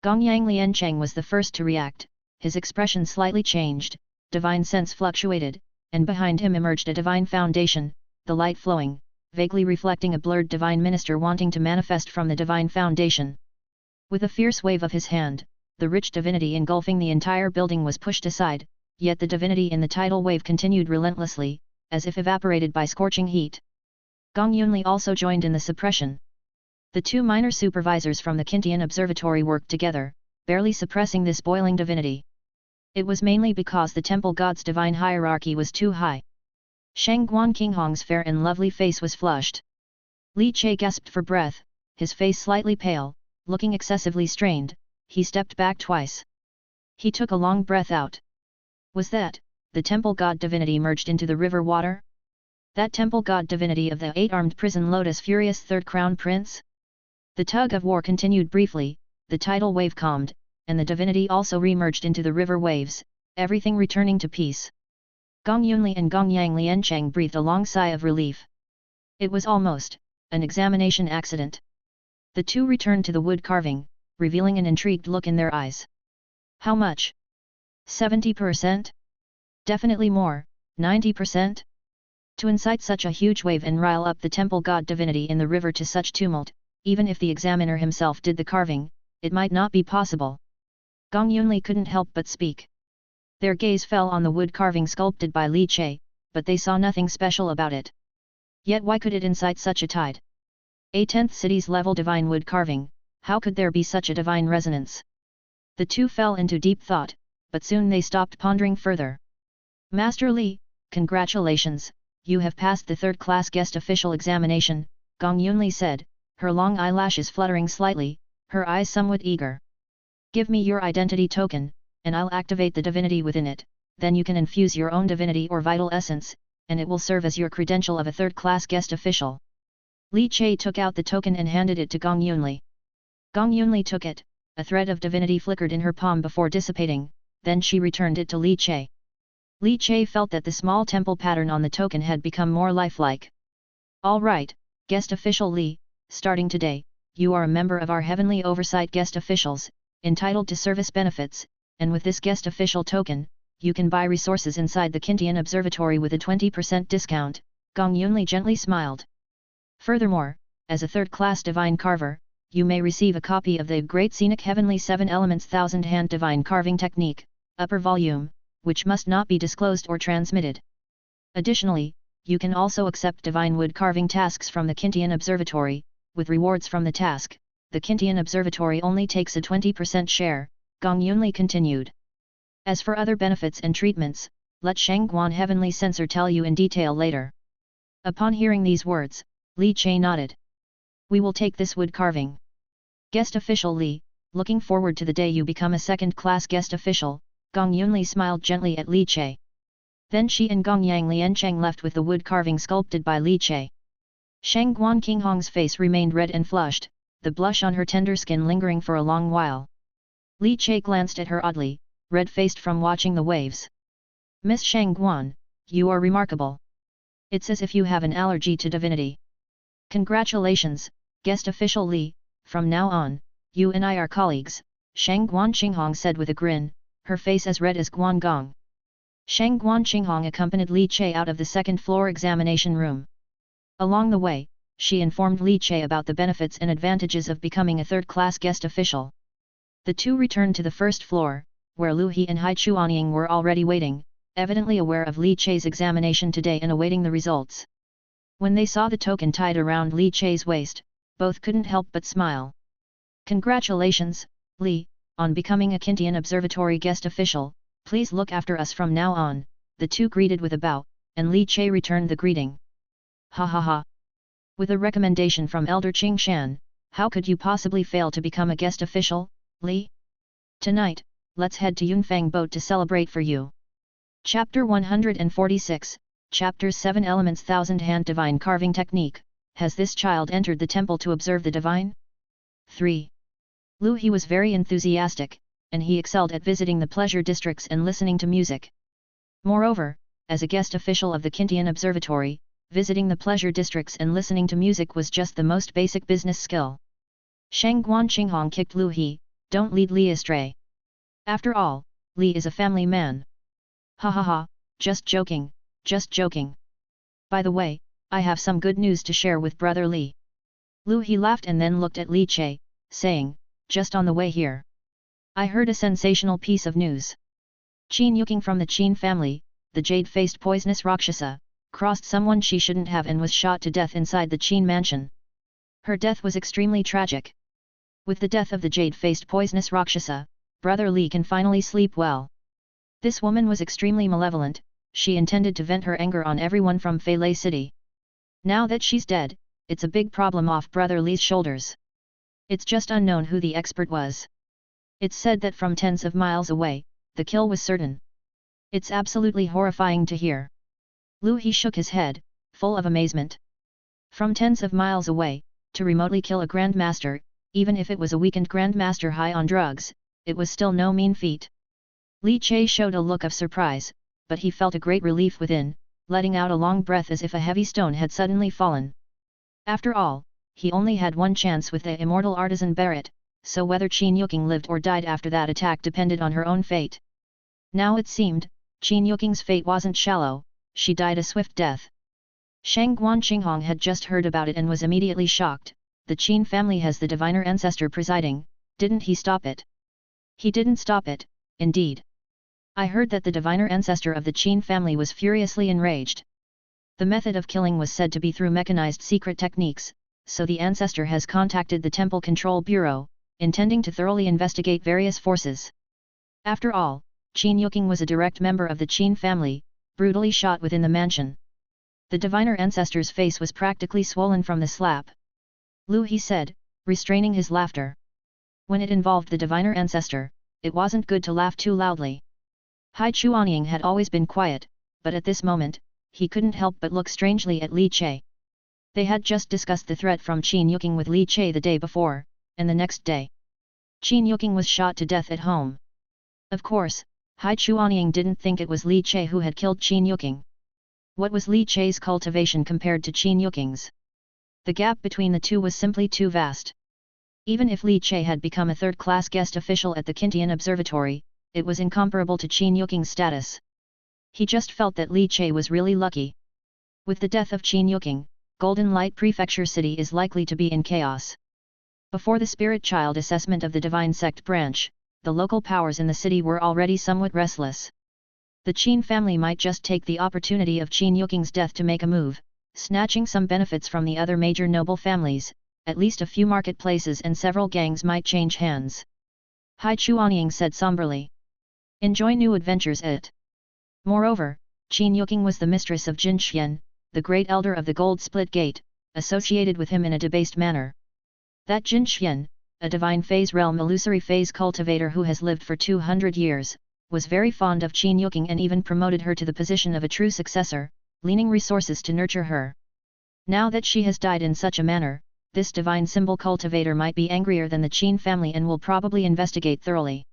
Gongyang Liancheng was the first to react, his expression slightly changed, divine sense fluctuated, and behind him emerged a divine foundation, the light flowing, vaguely reflecting a blurred divine minister wanting to manifest from the divine foundation. With a fierce wave of his hand, the rich divinity engulfing the entire building was pushed aside, yet the divinity in the tidal wave continued relentlessly, as if evaporated by scorching heat. Gong Yunli also joined in the suppression. The two minor supervisors from the Kintian Observatory worked together, barely suppressing this boiling divinity. It was mainly because the temple god's divine hierarchy was too high. Shangguan Qinghong's fair and lovely face was flushed. Li Che gasped for breath, his face slightly pale, looking excessively strained, he stepped back twice. He took a long breath out. Was that, the temple god divinity merged into the river water? That temple god divinity of the eight-armed prison lotus furious third crown prince? The tug of war continued briefly, the tidal wave calmed, and the divinity also re-merged into the river waves, everything returning to peace. Gong Yunli and Gongyang Liancheng breathed a long sigh of relief. It was almost an examination accident. The two returned to the wood carving, revealing an intrigued look in their eyes. How much? 70%? Definitely more, 90%? To incite such a huge wave and rile up the temple god divinity in the river to such tumult, even if the examiner himself did the carving, it might not be possible. Gong Yunli couldn't help but speak. Their gaze fell on the wood carving sculpted by Li Che, but they saw nothing special about it. Yet why could it incite such a tide? A 10th city's level divine wood carving, how could there be such a divine resonance? The two fell into deep thought, but soon they stopped pondering further. Master Li, congratulations, you have passed the third-class guest official examination, Gong Yunli said, her long eyelashes fluttering slightly, her eyes somewhat eager. Give me your identity token, and I'll activate the divinity within it, then you can infuse your own divinity or vital essence, and it will serve as your credential of a third-class guest official. Li Che took out the token and handed it to Gong Yunli. Gong Yunli took it, a thread of divinity flickered in her palm before dissipating, then she returned it to Li Che. Li Che felt that the small temple pattern on the token had become more lifelike. All right, guest official Li, starting today, you are a member of our heavenly oversight guest officials, entitled to service benefits, and with this guest official token, you can buy resources inside the Kintian Observatory with a 20% discount, Gong Yunli gently smiled. Furthermore, as a third-class divine carver, you may receive a copy of the Great Scenic Heavenly 7 Elements Thousand Hand Divine Carving Technique, upper volume, which must not be disclosed or transmitted. Additionally, you can also accept divine wood carving tasks from the Kintian Observatory, with rewards from the task. The Kintian Observatory only takes a 20% share, Gong Yunli continued. As for other benefits and treatments, let Shangguan Heavenly Censor tell you in detail later. Upon hearing these words, Li Che nodded. We will take this wood carving. Guest official Li, looking forward to the day you become a second-class guest official, Gong Yunli smiled gently at Li Che. Then she and Gong Yang Liancheng left with the wood carving sculpted by Li Che. Shang Guan Qinghong's face remained red and flushed, the blush on her tender skin lingering for a long while. Li Che glanced at her oddly, red-faced from watching the waves. Miss Shang Guan, you are remarkable. It's as if you have an allergy to divinity. Congratulations, guest official Li, from now on, you and I are colleagues, Shang Guan Qinghong said with a grin, her face as red as Guan Gong. Shang Guan Qinghong accompanied Li Che out of the second-floor examination room. Along the way, she informed Li Che about the benefits and advantages of becoming a third-class guest official. The two returned to the first floor, where Lu He and Hai Chuanying were already waiting, evidently aware of Li Che's examination today and awaiting the results. When they saw the token tied around Li Che's waist, both couldn't help but smile. Congratulations, Li, on becoming a Kintian Observatory guest official, please look after us from now on, the two greeted with a bow, and Li Che returned the greeting. Ha ha ha. With a recommendation from Elder Qing Shan, how could you possibly fail to become a guest official, Li? Tonight, let's head to Yunfang Boat to celebrate for you. Chapter 146, Chapter 7 Elements Thousand Hand Divine Carving Technique, has this child entered the temple to observe the divine? 3. Lu He was very enthusiastic, and he excelled at visiting the pleasure districts and listening to music. Moreover, as a guest official of the Kintian Observatory, visiting the pleasure districts and listening to music was just the most basic business skill. Shang Guan Qinghong kicked Lu He, don't lead Li astray. After all, Li is a family man. Ha ha ha, just joking, just joking. By the way, I have some good news to share with brother Li. Lu He laughed and then looked at Li Che, saying, just on the way here. I heard a sensational piece of news. Qin Yuking from the Qin family, the jade-faced poisonous Rakshasa, crossed someone she shouldn't have and was shot to death inside the Qin mansion. Her death was extremely tragic. With the death of the jade-faced poisonous Rakshasa, brother Li can finally sleep well. This woman was extremely malevolent, she intended to vent her anger on everyone from Feilei City. Now that she's dead, it's a big problem off brother Li's shoulders. It's just unknown who the expert was. It's said that from tens of miles away, the kill was certain. It's absolutely horrifying to hear. Lu He shook his head, full of amazement. From tens of miles away, to remotely kill a grandmaster, even if it was a weakened grandmaster high on drugs, it was still no mean feat. Li Che showed a look of surprise, but he felt a great relief within, letting out a long breath as if a heavy stone had suddenly fallen. After all, he only had one chance with the immortal artisan Barrett, so whether Qin Yuking lived or died after that attack depended on her own fate. Now it seemed, Qin Yuking's fate wasn't shallow, she died a swift death. Shang Guan Qinghong had just heard about it and was immediately shocked. The Qin family has the diviner ancestor presiding, didn't he stop it? He didn't stop it, indeed. I heard that the diviner ancestor of the Qin family was furiously enraged. The method of killing was said to be through mechanized secret techniques, so the ancestor has contacted the Temple Control Bureau, intending to thoroughly investigate various forces. After all, Qin Yuking was a direct member of the Qin family, brutally shot within the mansion. The diviner ancestor's face was practically swollen from the slap. Lu He said, restraining his laughter. When it involved the diviner ancestor, it wasn't good to laugh too loudly. Hai Chuanying had always been quiet, but at this moment, he couldn't help but look strangely at Li Che. They had just discussed the threat from Qin Yuking with Li Che the day before, and the next day, Qin Yuking was shot to death at home. Of course, Hai Chuanying didn't think it was Li Che who had killed Qin Yuking. What was Li Che's cultivation compared to Qin Yuking's? The gap between the two was simply too vast. Even if Li Che had become a third-class guest official at the Kintian Observatory, it was incomparable to Qin Yuking's status. He just felt that Li Che was really lucky. With the death of Qin Yuking, Golden Light Prefecture City is likely to be in chaos. Before the Spirit Child assessment of the Divine Sect branch, the local powers in the city were already somewhat restless. The Qin family might just take the opportunity of Qin Yuking's death to make a move, snatching some benefits from the other major noble families. At least a few marketplaces and several gangs might change hands. Hai Chuanying said somberly. Enjoy new adventures at. Moreover, Qin Yuking was the mistress of Jin Xian, the great elder of the Gold Split Gate, associated with him in a debased manner. That Jin Xian, a divine phase realm illusory phase cultivator who has lived for 200 years, was very fond of Qin Yuqing and even promoted her to the position of a true successor, leaning resources to nurture her. Now that she has died in such a manner, this divine symbol cultivator might be angrier than the Qin family and will probably investigate thoroughly.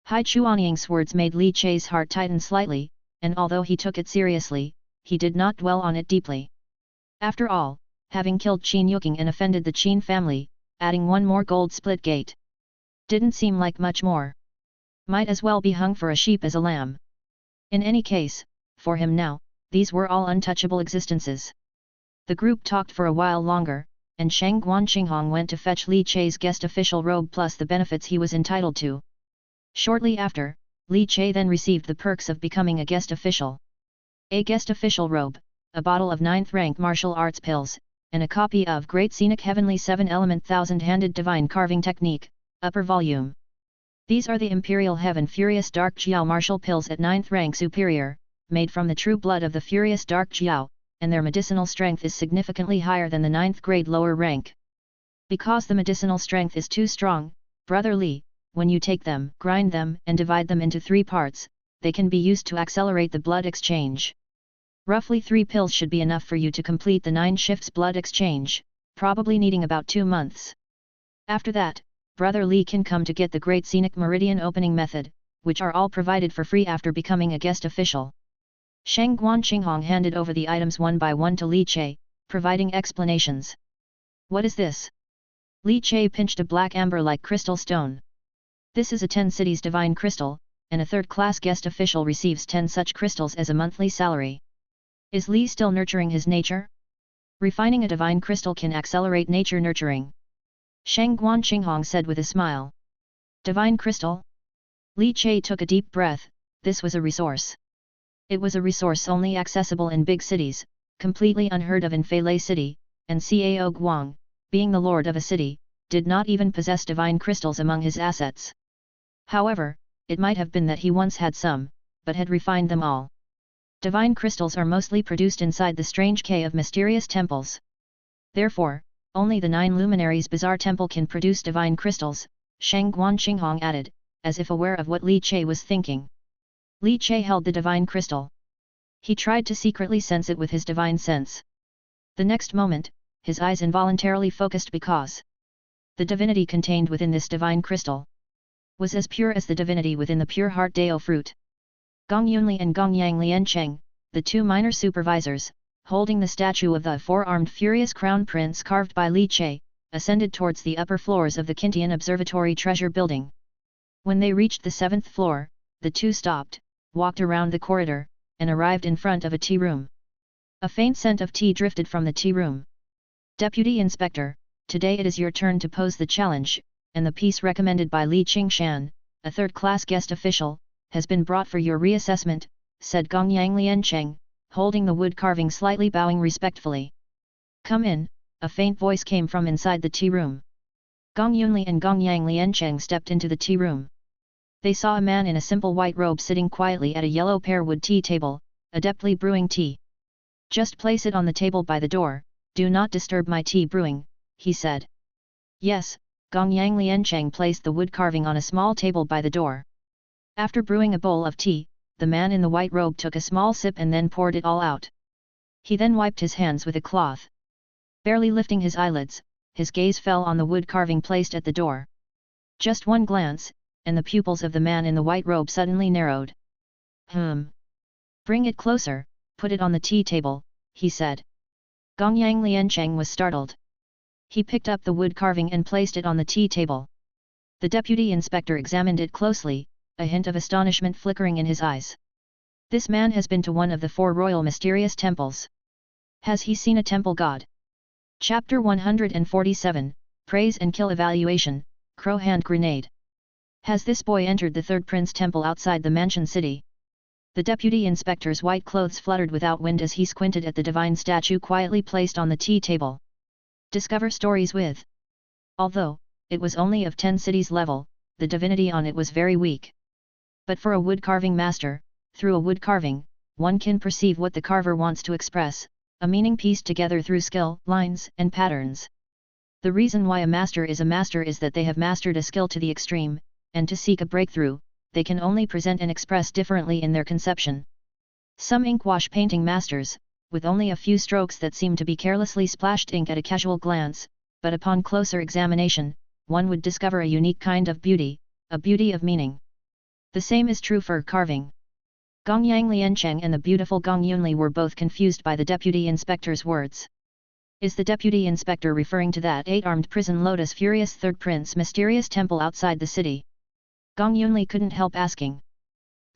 Hai Chuanying's words made Li Chai's heart tighten slightly, and although he took it seriously, he did not dwell on it deeply. After all, having killed Qin Yuqing and offended the Qin family, adding one more gold split gate didn't seem like much more. Might as well be hung for a sheep as a lamb. In any case, for him now, these were all untouchable existences. The group talked for a while longer, and Shang Guanqinghong went to fetch Li Chai's guest official robe plus the benefits he was entitled to. Shortly after, Li Chai then received the perks of becoming a guest official. A guest official robe, a bottle of 9th rank martial arts pills, and a copy of Great Scenic Heavenly 7-Element Thousand-Handed Divine Carving Technique, upper volume. These are the Imperial Heaven Furious Dark Jiao martial pills at 9th rank superior, made from the true blood of the Furious Dark Jiao, and their medicinal strength is significantly higher than the 9th grade lower rank. Because the medicinal strength is too strong, Brother Li, when you take them, grind them and divide them into 3 parts, they can be used to accelerate the blood exchange. Roughly 3 pills should be enough for you to complete the 9 shifts blood exchange, probably needing about 2 months. After that, Brother Li can come to get the Great Scenic Meridian opening method, which are all provided for free after becoming a guest official. Shang Guanqinghong handed over the items one by one to Li Chai, providing explanations. What is this? Li Chai pinched a black amber-like crystal stone. This is a 10 cities divine crystal, and a third-class guest official receives 10 such crystals as a monthly salary. Is Li still nurturing his nature? Refining a divine crystal can accelerate nature nurturing. Shang Guanqinghong said with a smile. Divine crystal? Li Chai took a deep breath. This was a resource. It was a resource only accessible in big cities, completely unheard of in Feilei City, and Cao Guang, being the lord of a city, did not even possess divine crystals among his assets. However, it might have been that he once had some, but had refined them all. Divine crystals are mostly produced inside the strange cave of mysterious temples. Therefore, only the 9 luminaries' bizarre temple can produce divine crystals, Shang Guanqinghong added, as if aware of what Li Chai was thinking. Li Chai held the divine crystal. He tried to secretly sense it with his divine sense. The next moment, his eyes involuntarily focused because the divinity contained within this divine crystal was as pure as the divinity within the pure heart Dao fruit. Gong Yunli and Gong Yang Liancheng, the 2 minor supervisors, holding the statue of the 4-armed furious crown prince carved by Li Chai, ascended towards the upper floors of the Qintian Observatory Treasure Building. When they reached the 7th floor, the 2 stopped, walked around the corridor, and arrived in front of a tea room. A faint scent of tea drifted from the tea room. Deputy Inspector, today it is your turn to pose the challenge, and the piece recommended by Li Qingshan, a third-class guest official, has been brought for your reassessment, said Gong Yang Liancheng, holding the wood carving slightly bowing respectfully. Come in, a faint voice came from inside the tea room. Gong Yunli and Gong Yang Liancheng stepped into the tea room. They saw a man in a simple white robe sitting quietly at a yellow pear-wood tea table, adeptly brewing tea. Just place it on the table by the door, do not disturb my tea brewing, he said. Yes, Gong Yang Liancheng placed the wood carving on a small table by the door. After brewing a bowl of tea, the man in the white robe took a small sip and then poured it all out. He then wiped his hands with a cloth. Barely lifting his eyelids, his gaze fell on the wood carving placed at the door. Just one glance, and the pupils of the man in the white robe suddenly narrowed. Bring it closer, put it on the tea table, he said. Gong Yang Liancheng was startled. He picked up the wood carving and placed it on the tea table. The deputy inspector examined it closely, a hint of astonishment flickering in his eyes. This man has been to one of the 4 royal mysterious temples. Has he seen a temple god? Chapter 147, Praise and Kill Evaluation, Crow Hand Grenade. Has this boy entered the 3rd Prince Temple outside the mansion city? The deputy inspector's white clothes fluttered without wind as he squinted at the divine statue quietly placed on the tea table. Discover stories with. Although it was only of 10 cities level, the divinity on it was very weak. But for a wood carving master, through a wood carving, one can perceive what the carver wants to express, a meaning pieced together through skill, lines, and patterns. The reason why a master is that they have mastered a skill to the extreme, and to seek a breakthrough, they can only present and express differently in their conception. Some inkwash painting masters, with only a few strokes that seem to be carelessly splashed ink at a casual glance, but upon closer examination, one would discover a unique kind of beauty, a beauty of meaning. The same is true for carving. Gong Yang Liancheng and the beautiful Gong Yunli were both confused by the deputy inspector's words. Is the deputy inspector referring to that 8-armed prison lotus furious third prince mysterious temple outside the city? Gong Yunli couldn't help asking.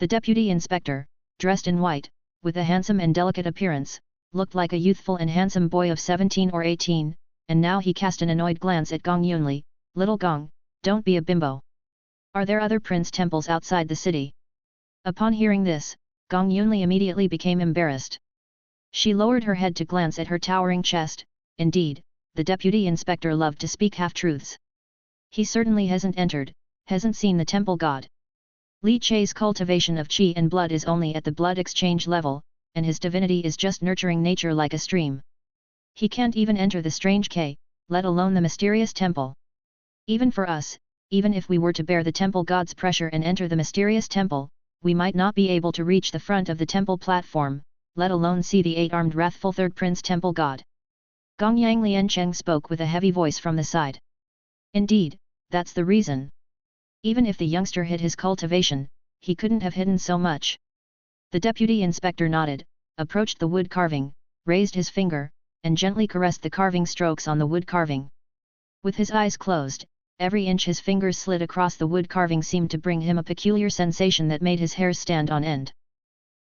The deputy inspector, dressed in white, with a handsome and delicate appearance, looked like a youthful and handsome boy of 17 or 18, and now he cast an annoyed glance at Gong Yunli. Little Gong, don't be a bimbo. Are there other prince temples outside the city? Upon hearing this, Gong Yunli immediately became embarrassed. She lowered her head to glance at her towering chest. Indeed, the deputy inspector loved to speak half-truths. He certainly hasn't seen the temple god. Li Che's cultivation of qi and blood is only at the blood exchange level, and his divinity is just nurturing nature like a stream. He can't even enter the strange K, let alone the mysterious temple. Even for us, even if we were to bear the temple god's pressure and enter the mysterious temple, we might not be able to reach the front of the temple platform, let alone see the 8-armed wrathful third prince temple god. Gong Yang Liancheng spoke with a heavy voice from the side. Indeed, that's the reason. Even if the youngster hid his cultivation, he couldn't have hidden so much. The deputy inspector nodded, approached the wood carving, raised his finger, and gently caressed the carving strokes on the wood carving. With his eyes closed, every inch his fingers slid across the wood carving seemed to bring him a peculiar sensation that made his hairs stand on end.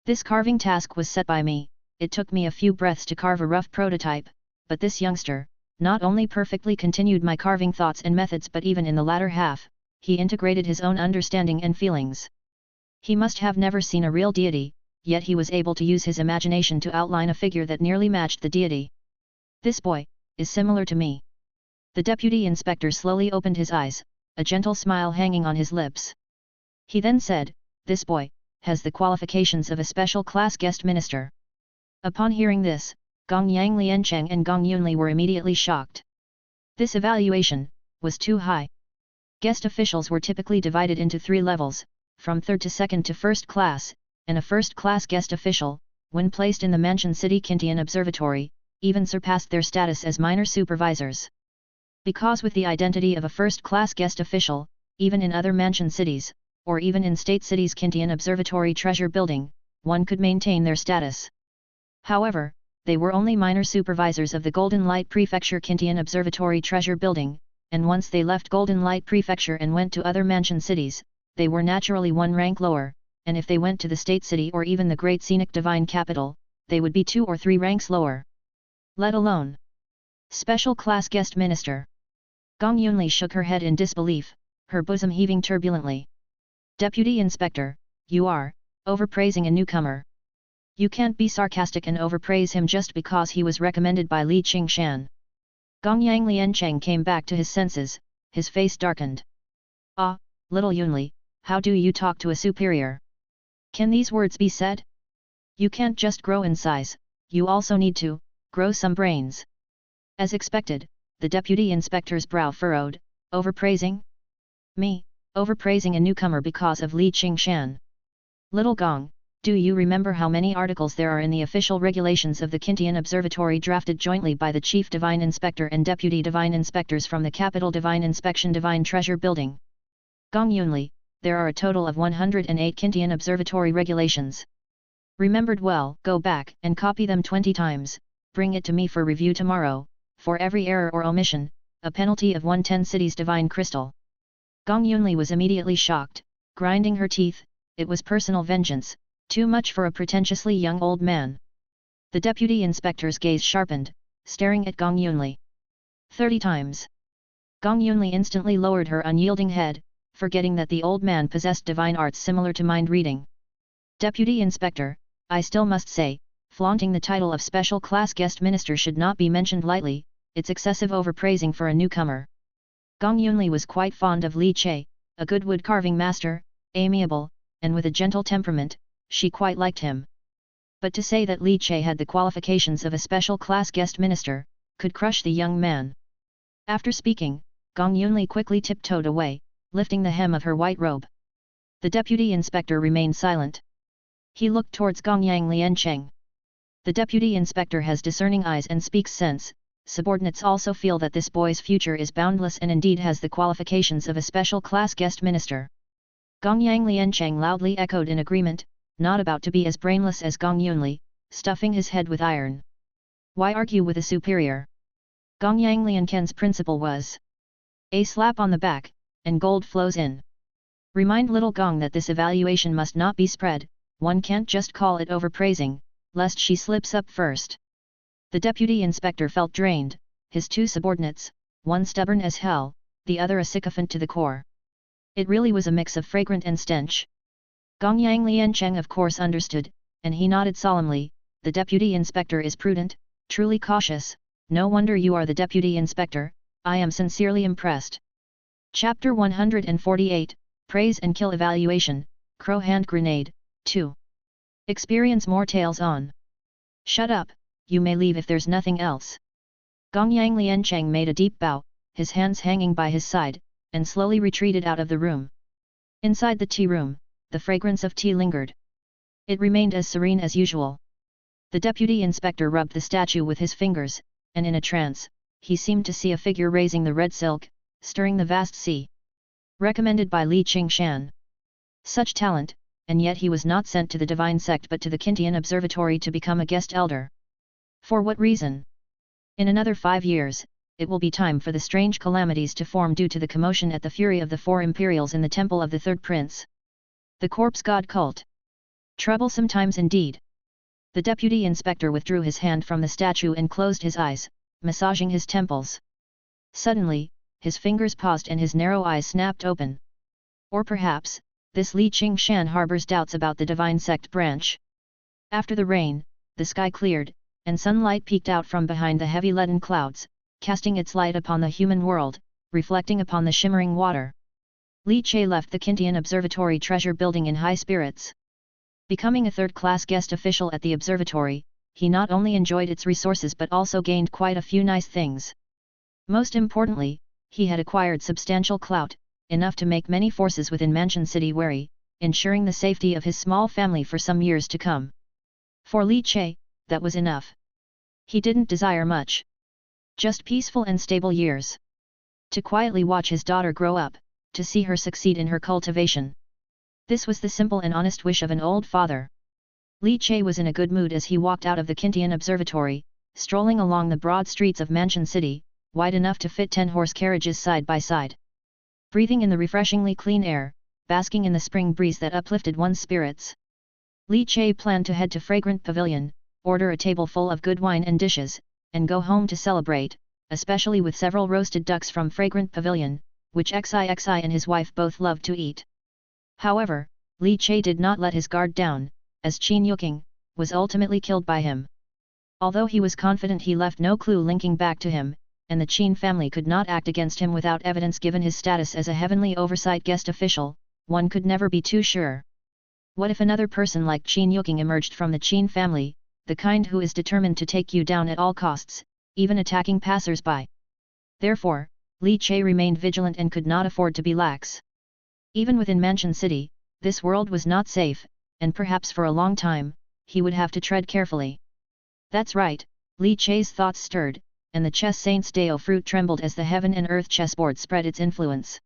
This carving task was set by me, it took me a few breaths to carve a rough prototype, but this youngster, not only perfectly continued my carving thoughts and methods but even in the latter half, he integrated his own understanding and feelings. He must have never seen a real deity, yet he was able to use his imagination to outline a figure that nearly matched the deity. This boy is similar to me. The deputy inspector slowly opened his eyes, a gentle smile hanging on his lips. He then said, this boy has the qualifications of a special class guest minister. Upon hearing this, Gong Yang Liancheng and Gong Yunli were immediately shocked. This evaluation was too high. Guest officials were typically divided into 3 levels, from 3rd to 2nd to 1st class, and a 1st class guest official, when placed in the Mansion City Kintian Observatory, even surpassed their status as minor supervisors. Because with the identity of a 1st class guest official, even in other mansion cities, or even in State City's Kintian Observatory Treasure Building, one could maintain their status. However, they were only minor supervisors of the Golden Light Prefecture Kintian Observatory Treasure Building, and once they left Golden Light Prefecture and went to other mansion cities, they were naturally 1 rank lower, and if they went to the State City or even the Great Scenic Divine Capital, they would be 2 or 3 ranks lower. Let alone Special Class Guest Minister. Gong Yunli shook her head in disbelief, her bosom heaving turbulently. Deputy Inspector, you are overpraising a newcomer. You can't be sarcastic and overpraise him just because he was recommended by Li Qingshan. Gong Yang Liancheng came back to his senses, his face darkened. Ah, little Yunli, how do you talk to a superior? Can these words be said? You can't just grow in size, you also need to grow some brains. As expected, the deputy inspector's brow furrowed. Overpraising? Me, overpraising a newcomer because of Li Qingshan. Little Gong, do you remember how many articles there are in the official regulations of the Kintian Observatory drafted jointly by the Chief Divine Inspector and Deputy Divine Inspectors from the Capital Divine Inspection Divine Treasure Building? Gong Yunli, there are a total of 108 Kintian Observatory regulations. Remembered well, go back and copy them 20 times, bring it to me for review tomorrow. For every error or omission, a penalty of 110 cities divine crystal. Gong Yunli was immediately shocked, grinding her teeth. It was personal vengeance, too much for a pretentiously young old man. The deputy inspector's gaze sharpened, staring at Gong Yunli. 30 times. Gong Yunli instantly lowered her unyielding head, forgetting that the old man possessed divine arts similar to mind reading. Deputy Inspector, I still must say, flaunting the title of Special Class Guest Minister should not be mentioned lightly, it's excessive overpraising for a newcomer. Gong Yunli was quite fond of Li Che, a good wood carving master, amiable, and with a gentle temperament, she quite liked him. But to say that Li Che had the qualifications of a special class guest minister, could crush the young man. After speaking, Gong Yunli quickly tiptoed away, lifting the hem of her white robe. The deputy inspector remained silent. He looked towards Gongyang Liancheng. The deputy inspector has discerning eyes and speaks sense. Subordinates also feel that this boy's future is boundless and indeed has the qualifications of a special class guest minister. Gongyang Liancheng loudly echoed in agreement, not about to be as brainless as Gong Yunli, stuffing his head with iron. Why argue with a superior? Gongyang Lianchen's principle was a slap on the back, and gold flows in. Remind little Gong that this evaluation must not be spread, one can't just call it overpraising, lest she slips up first. The deputy inspector felt drained, his two subordinates, one stubborn as hell, the other a sycophant to the core. It really was a mix of fragrant and stench. Gongyang Liancheng of course understood, and he nodded solemnly. The deputy inspector is prudent, truly cautious. No wonder you are the deputy inspector, I am sincerely impressed. Chapter 148, Praise and Kill Evaluation, Crow Hand Grenade, 2. Experience more tales on. Shut up, you may leave if there's nothing else. Gongyang Liancheng made a deep bow, his hands hanging by his side, and slowly retreated out of the room. Inside the tea room, the fragrance of tea lingered. It remained as serene as usual. The deputy inspector rubbed the statue with his fingers, and in a trance, he seemed to see a figure raising the red silk, stirring the vast sea. Recommended by Li Qingshan. Such talent, and yet he was not sent to the divine sect but to the Kintian Observatory to become a guest elder. For what reason? In another 5 years, it will be time for the strange calamities to form due to the commotion at the fury of the 4 imperials in the temple of the third prince. The corpse god cult. Troublesome times indeed. The deputy inspector withdrew his hand from the statue and closed his eyes, massaging his temples. Suddenly, his fingers paused and his narrow eyes snapped open. Or perhaps, this Li Qingshan harbors doubts about the divine sect branch. After the rain, the sky cleared, and sunlight peeked out from behind the heavy leaden clouds, casting its light upon the human world, reflecting upon the shimmering water. Li Che left the Kintian Observatory treasure building in high spirits. Becoming a third-class guest official at the observatory, he not only enjoyed its resources but also gained quite a few nice things. Most importantly, he had acquired substantial clout, enough to make many forces within Mansion City wary, ensuring the safety of his small family for some years to come. For Li Che, that was enough. He didn't desire much. Just peaceful and stable years. To quietly watch his daughter grow up, to see her succeed in her cultivation. This was the simple and honest wish of an old father. Li Che was in a good mood as he walked out of the Kintian Observatory, strolling along the broad streets of Mansion City, wide enough to fit 10 horse carriages side by side. Breathing in the refreshingly clean air, basking in the spring breeze that uplifted one's spirits. Li Che planned to head to Fragrant Pavilion, order a table full of good wine and dishes, and go home to celebrate, especially with several roasted ducks from Fragrant Pavilion, which XIXI and his wife both loved to eat. However, Li Che did not let his guard down, as Qin Yuking was ultimately killed by him. Although he was confident he left no clue linking back to him, and the Qin family could not act against him without evidence given his status as a heavenly oversight guest official, one could never be too sure. What if another person like Qin Yuking emerged from the Qin family, the kind who is determined to take you down at all costs, even attacking passers-by? Therefore, Li Che remained vigilant and could not afford to be lax. Even within Mansion City, this world was not safe, and perhaps for a long time, he would have to tread carefully. That's right, Li Che's thoughts stirred, and the chess saint's Dao fruit trembled as the heaven and earth chessboard spread its influence.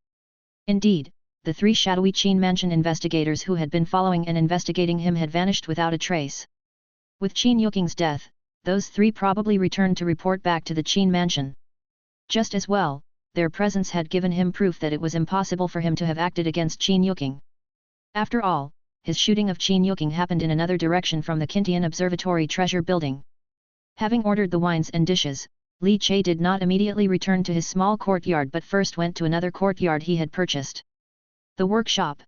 Indeed, the 3 shadowy Qin mansion investigators who had been following and investigating him had vanished without a trace. With Qin Yuking's death, those 3 probably returned to report back to the Qin mansion. Just as well, their presence had given him proof that it was impossible for him to have acted against Qin Yuking. After all, his shooting of Qin Yuking happened in another direction from the Kintian Observatory treasure building. Having ordered the wines and dishes, Li Che did not immediately return to his small courtyard but first went to another courtyard he had purchased. The workshop.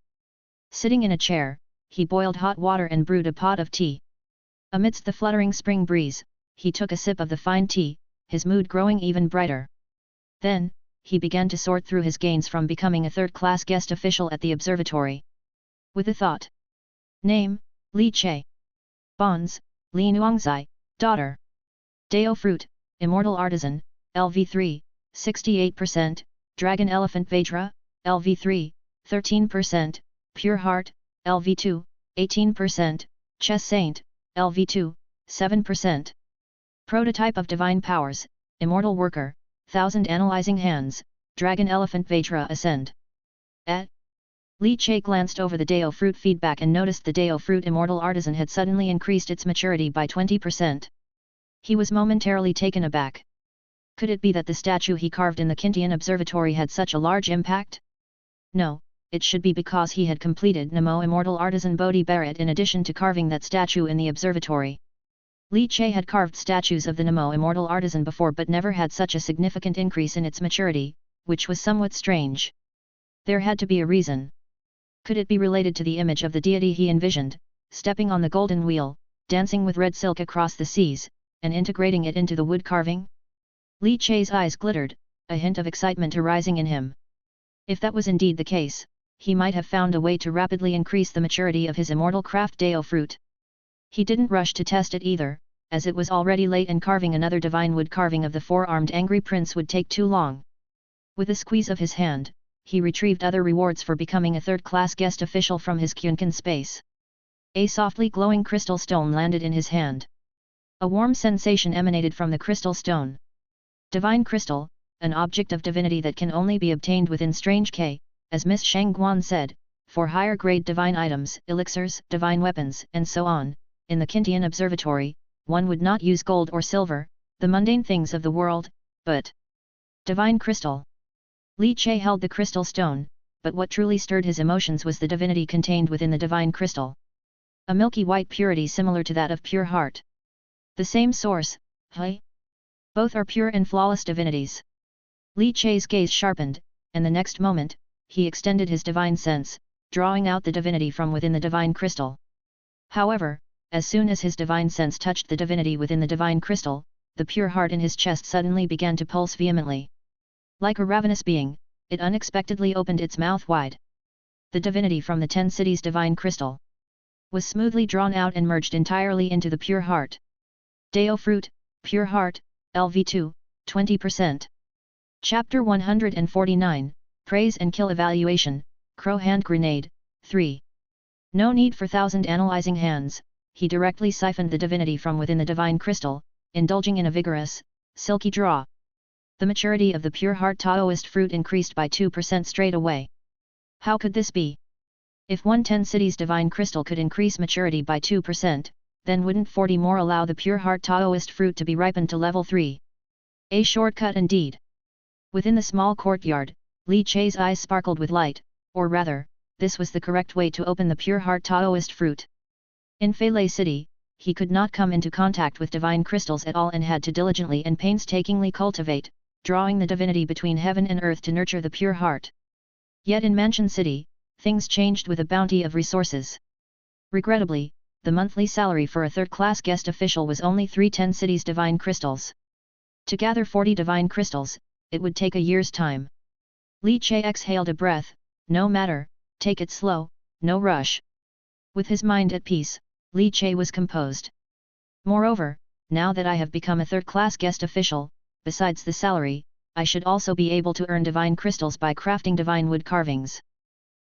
Sitting in a chair, he boiled hot water and brewed a pot of tea. Amidst the fluttering spring breeze, he took a sip of the fine tea, his mood growing even brighter. Then, he began to sort through his gains from becoming a third-class guest official at the observatory. With a thought. Name, Li Che. Bonds, Li Nuangzai, daughter. Dao fruit, Immortal Artisan, LV3, 68%, Dragon Elephant Vajra, LV3, 13%, Pure Heart, LV2, 18%, Chess Saint, LV2, 7%. Prototype of Divine Powers, Immortal Worker, 1000 Analyzing Hands, Dragon Elephant Vajra Ascend. Li Che glanced over the Dao fruit feedback and noticed the Dao fruit Immortal Artisan had suddenly increased its maturity by 20%. He was momentarily taken aback. Could it be that the statue he carved in the Kintian Observatory had such a large impact? No, it should be because he had completed Namo Immortal Artisan Bodhi Bharat in addition to carving that statue in the observatory. Li Che had carved statues of the Namo Immortal Artisan before but never had such a significant increase in its maturity, which was somewhat strange. There had to be a reason. Could it be related to the image of the deity he envisioned, stepping on the golden wheel, dancing with red silk across the seas, and integrating it into the wood carving? Li Che's eyes glittered, a hint of excitement arising in him. If that was indeed the case, he might have found a way to rapidly increase the maturity of his immortal craft Dao fruit. He didn't rush to test it either, as it was already late and carving another divine wood carving of the four-armed angry prince would take too long. With a squeeze of his hand, he retrieved other rewards for becoming a third-class guest official from his Kyunkan space. A softly glowing crystal stone landed in his hand. A warm sensation emanated from the crystal stone. Divine crystal, an object of divinity that can only be obtained within Strange K, as Miss Shangguan said, for higher-grade divine items, elixirs, divine weapons, and so on, in the Kintian Observatory, one would not use gold or silver, the mundane things of the world, but divine crystal. Li Che held the crystal stone, but what truly stirred his emotions was the divinity contained within the divine crystal. A milky white purity similar to that of pure heart. The same source, Hui? Both are pure and flawless divinities. Li Che's gaze sharpened, and the next moment, he extended his divine sense, drawing out the divinity from within the divine crystal. However, as soon as his divine sense touched the divinity within the divine crystal, the pure heart in his chest suddenly began to pulse vehemently. Like a ravenous being, it unexpectedly opened its mouth wide. The divinity from the 10 cities divine crystal was smoothly drawn out and merged entirely into the pure heart. Dao fruit, pure heart, LV2, 20%. Chapter 149, Praise and Kill Evaluation, Crow Hand Grenade, 3. No need for 1000 analyzing hands, he directly siphoned the divinity from within the divine crystal, indulging in a vigorous, silky draw. The maturity of the pure heart Taoist fruit increased by 2% straight away. How could this be? If 110 cities divine crystal could increase maturity by 2%, then wouldn't 40 more allow the pure heart Taoist fruit to be ripened to level 3? A shortcut indeed. Within the small courtyard, Li Che's eyes sparkled with light, or rather, this was the correct way to open the pure heart Taoist fruit. In Feilei City, he could not come into contact with divine crystals at all and had to diligently and painstakingly cultivate, drawing the divinity between heaven and earth to nurture the pure heart. Yet in Mansion City, things changed with a bounty of resources. Regrettably, the monthly salary for a third-class guest official was only 310 cities divine crystals. To gather 40 divine crystals, it would take a year's time. Li Che exhaled a breath, no matter, take it slow, no rush. With his mind at peace, Li Che was composed. Moreover, now that I have become a third-class guest official, besides the salary, I should also be able to earn divine crystals by crafting divine wood carvings.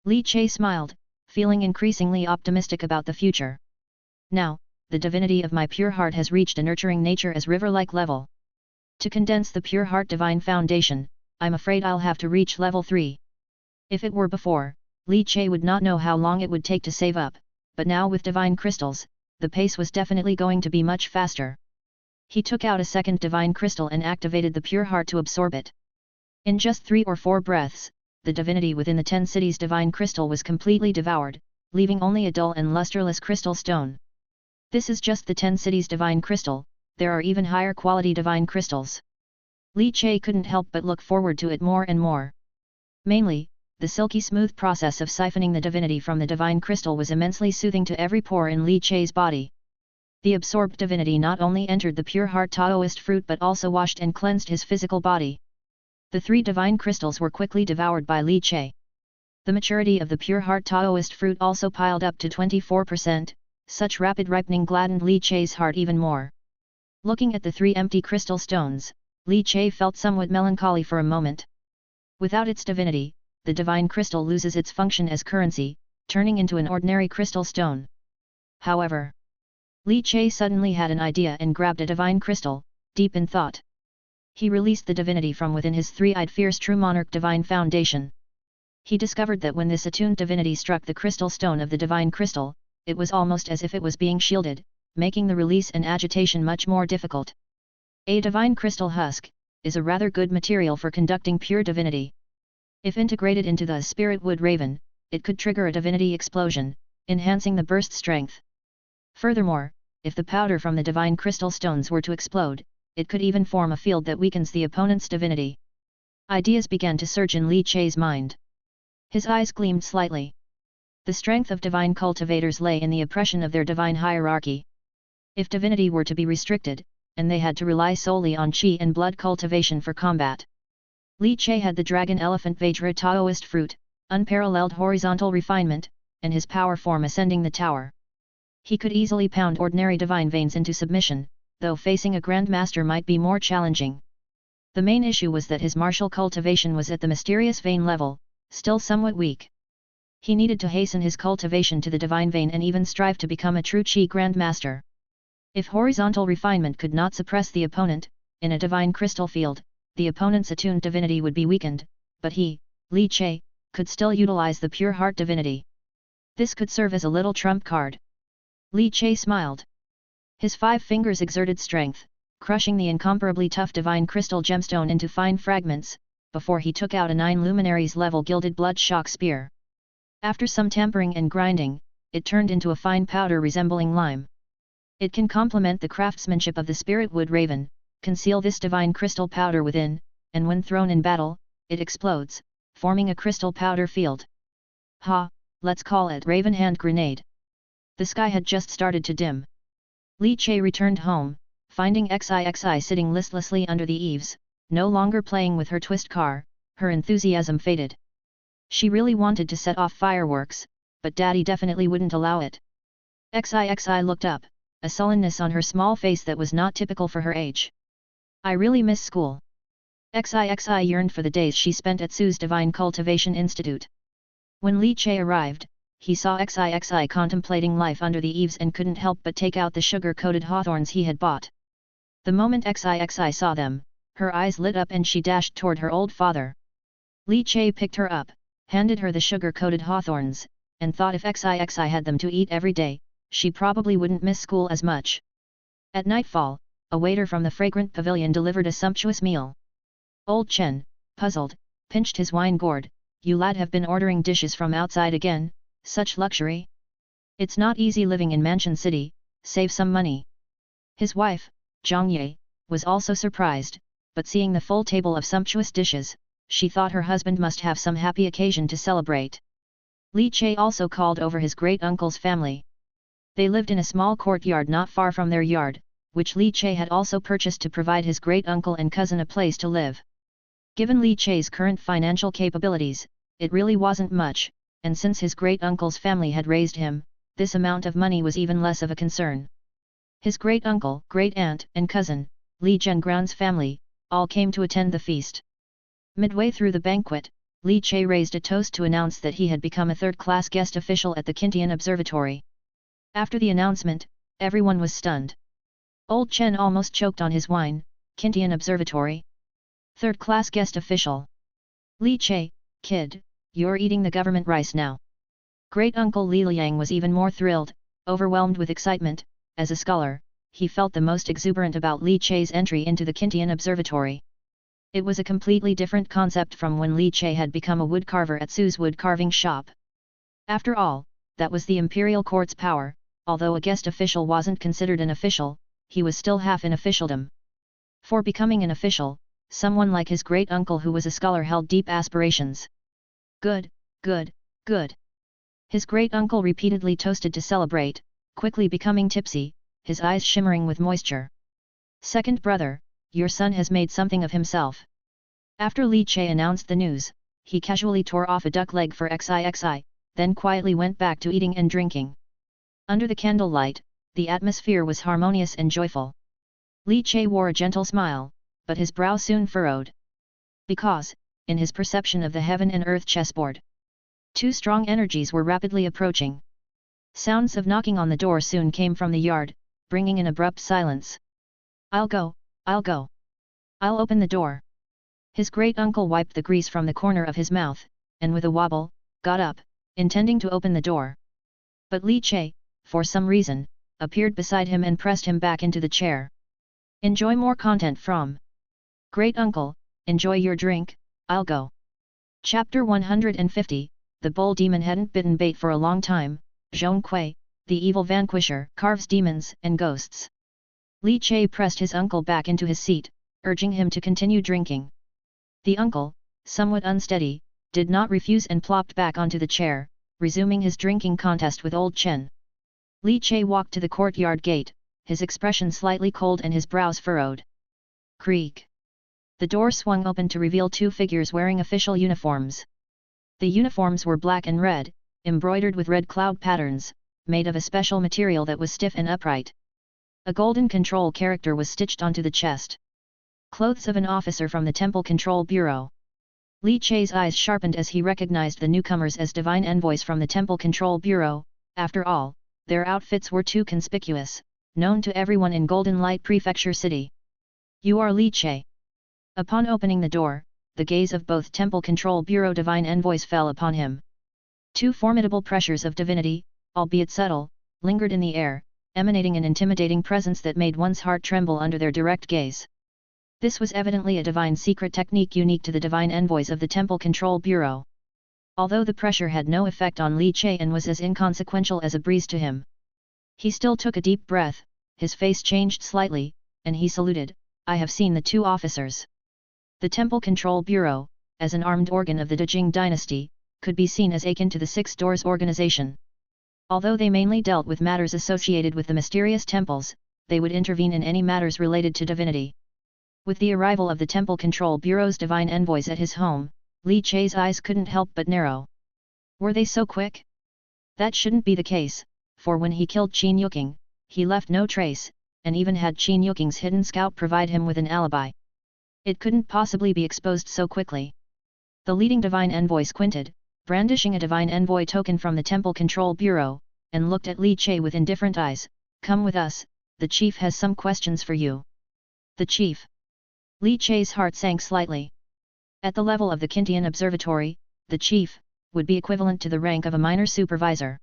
Li Che smiled, feeling increasingly optimistic about the future. Now, the divinity of my pure heart has reached a nurturing nature as river-like level. To condense the pure heart divine foundation, I'm afraid I'll have to reach level 3. If it were before, Li Che would not know how long it would take to save up, but now with divine crystals, the pace was definitely going to be much faster. He took out a second divine crystal and activated the pure heart to absorb it. In just 3 or 4 breaths, the divinity within the 10 cities divine crystal was completely devoured, leaving only a dull and lusterless crystal stone. This is just the 10 cities divine crystal, there are even higher quality divine crystals. Li Che couldn't help but look forward to it more and more. Mainly, the silky smooth process of siphoning the divinity from the divine crystal was immensely soothing to every pore in Li Che's body. The absorbed divinity not only entered the pure heart Taoist fruit but also washed and cleansed his physical body. The 3 divine crystals were quickly devoured by Li Che. The maturity of the pure heart Taoist fruit also piled up to 24%, such rapid ripening gladdened Li Che's heart even more. Looking at the 3 empty crystal stones, Li Che felt somewhat melancholy for a moment. Without its divinity, the divine crystal loses its function as currency, turning into an ordinary crystal stone. However, Li Che suddenly had an idea and grabbed a divine crystal, deep in thought. He released the divinity from within his three-eyed fierce true monarch divine foundation. He discovered that when this attuned divinity struck the crystal stone of the divine crystal, it was almost as if it was being shielded, making the release and agitation much more difficult. A divine crystal husk is a rather good material for conducting pure divinity. If integrated into the spirit wood raven, it could trigger a divinity explosion, enhancing the burst strength. Furthermore, if the powder from the divine crystal stones were to explode, it could even form a field that weakens the opponent's divinity. Ideas began to surge in Li Che's mind. His eyes gleamed slightly. The strength of divine cultivators lay in the oppression of their divine hierarchy. If divinity were to be restricted, and they had to rely solely on qi and blood cultivation for combat. Li Che had the dragon elephant Vajra Taoist fruit, unparalleled horizontal refinement, and his power form ascending the tower. He could easily pound ordinary divine veins into submission, though facing a grandmaster might be more challenging. The main issue was that his martial cultivation was at the mysterious vein level, still somewhat weak. He needed to hasten his cultivation to the divine vein and even strive to become a true Qi Grandmaster. If horizontal refinement could not suppress the opponent, in a divine crystal field, the opponent's attuned divinity would be weakened, but he, Li Che, could still utilize the pure heart divinity. This could serve as a little trump card. Li Che smiled. His 5 fingers exerted strength, crushing the incomparably tough divine crystal gemstone into fine fragments, before he took out a 9 luminaries level gilded blood shock spear. After some tampering and grinding, it turned into a fine powder resembling lime. It can complement the craftsmanship of the spirit wood raven, conceal this divine crystal powder within, and when thrown in battle, it explodes, forming a crystal powder field. Ha, let's call it Raven Hand Grenade. The sky had just started to dim. Li Che returned home, finding Xixi sitting listlessly under the eaves, no longer playing with her twist car. Her enthusiasm faded. She really wanted to set off fireworks, but Daddy definitely wouldn't allow it. Xixi looked up, a sullenness on her small face that was not typical for her age. I really miss school. Xixi yearned for the days she spent at Su's Divine Cultivation Institute. When Li Che arrived, he saw Xixi contemplating life under the eaves and couldn't help but take out the sugar-coated hawthorns he had bought. The moment Xixi saw them, her eyes lit up and she dashed toward her old father. Li Che picked her up, handed her the sugar-coated hawthorns, and thought if Xixi had them to eat every day, she probably wouldn't miss school as much. At nightfall, a waiter from the fragrant pavilion delivered a sumptuous meal. Old Chen, puzzled, pinched his wine gourd. You lad have been ordering dishes from outside again, such luxury? It's not easy living in Mansion City, save some money. His wife, Zhang Ye, was also surprised, but seeing the full table of sumptuous dishes, she thought her husband must have some happy occasion to celebrate. Li Che also called over his great-uncle's family. They lived in a small courtyard not far from their yard, which Li Che had also purchased to provide his great-uncle and cousin a place to live. Given Li Che's current financial capabilities, it really wasn't much, and since his great-uncle's family had raised him, this amount of money was even less of a concern. His great-uncle, great-aunt, and cousin, Li Zhengran's family, all came to attend the feast. Midway through the banquet, Li Che raised a toast to announce that he had become a third-class guest official at the Kintian Observatory. After the announcement, everyone was stunned. Old Chen almost choked on his wine. Kintian Observatory? Third-class guest official. Li Che, kid, you're eating the government rice now. Great-uncle Li Liang was even more thrilled, overwhelmed with excitement. As a scholar, he felt the most exuberant about Li Che's entry into the Kintian Observatory. It was a completely different concept from when Li Che had become a woodcarver at Su's wood carving shop. After all, that was the imperial court's power. Although a guest official wasn't considered an official, he was still half in officialdom. For becoming an official, someone like his great-uncle who was a scholar held deep aspirations. Good, good, good. His great-uncle repeatedly toasted to celebrate, quickly becoming tipsy, his eyes shimmering with moisture. Second brother, your son has made something of himself. After Li Che announced the news, he casually tore off a duck leg for Xixi, then quietly went back to eating and drinking. Under the candlelight, the atmosphere was harmonious and joyful. Li Che wore a gentle smile, but his brow soon furrowed. Because, in his perception of the heaven and earth chessboard, Two strong energies were rapidly approaching. Sounds of knocking on the door soon came from the yard, bringing an abrupt silence. I'll go, I'll go. I'll open the door. His great-uncle wiped the grease from the corner of his mouth, and with a wobble, got up, intending to open the door. But Li Che, for some reason, appeared beside him and pressed him back into the chair. Enjoy more content from Great-uncle, enjoy your drink, I'll go. Chapter 150, The Bull Demon hadn't bitten bait for a long time. Zhong Kui, the evil vanquisher, carves demons and ghosts. Li Che pressed his uncle back into his seat, urging him to continue drinking. The uncle, somewhat unsteady, did not refuse and plopped back onto the chair, resuming his drinking contest with old Chen. Li Che walked to the courtyard gate, his expression slightly cold and his brows furrowed. Creak. The door swung open to reveal two figures wearing official uniforms. The uniforms were black and red, embroidered with red cloud patterns, made of a special material that was stiff and upright. A golden control character was stitched onto the chest. Clothes of an officer from the Temple Control Bureau. Li Che's eyes sharpened as he recognized the newcomers as divine envoys from the Temple Control Bureau. After all, their outfits were too conspicuous, known to everyone in Golden Light Prefecture City. You are Li Che. Upon opening the door, the gaze of both Temple Control Bureau divine envoys fell upon him. Two formidable pressures of divinity, albeit subtle, lingered in the air, emanating an intimidating presence that made one's heart tremble under their direct gaze. This was evidently a divine secret technique unique to the divine envoys of the Temple Control Bureau. Although the pressure had no effect on Li Che and was as inconsequential as a breeze to him, he still took a deep breath, his face changed slightly, and he saluted. I have seen the two officers. The Temple Control Bureau, as an armed organ of the Dejing dynasty, could be seen as akin to the Six Doors organization. Although they mainly dealt with matters associated with the mysterious temples, they would intervene in any matters related to divinity. With the arrival of the Temple Control Bureau's divine envoys at his home, Li Che's eyes couldn't help but narrow. Were they so quick? That shouldn't be the case, for when he killed Qin Yuking, he left no trace, and even had Qin Yuking's hidden scout provide him with an alibi, it couldn't possibly be exposed so quickly. The leading divine envoy squinted, brandishing a divine envoy token from the Temple Control Bureau, and looked at Li Che with indifferent eyes. Come with us, the chief has some questions for you. The chief? Li Che's heart sank slightly. At the level of the Kintian Observatory, the chief would be equivalent to the rank of a minor supervisor.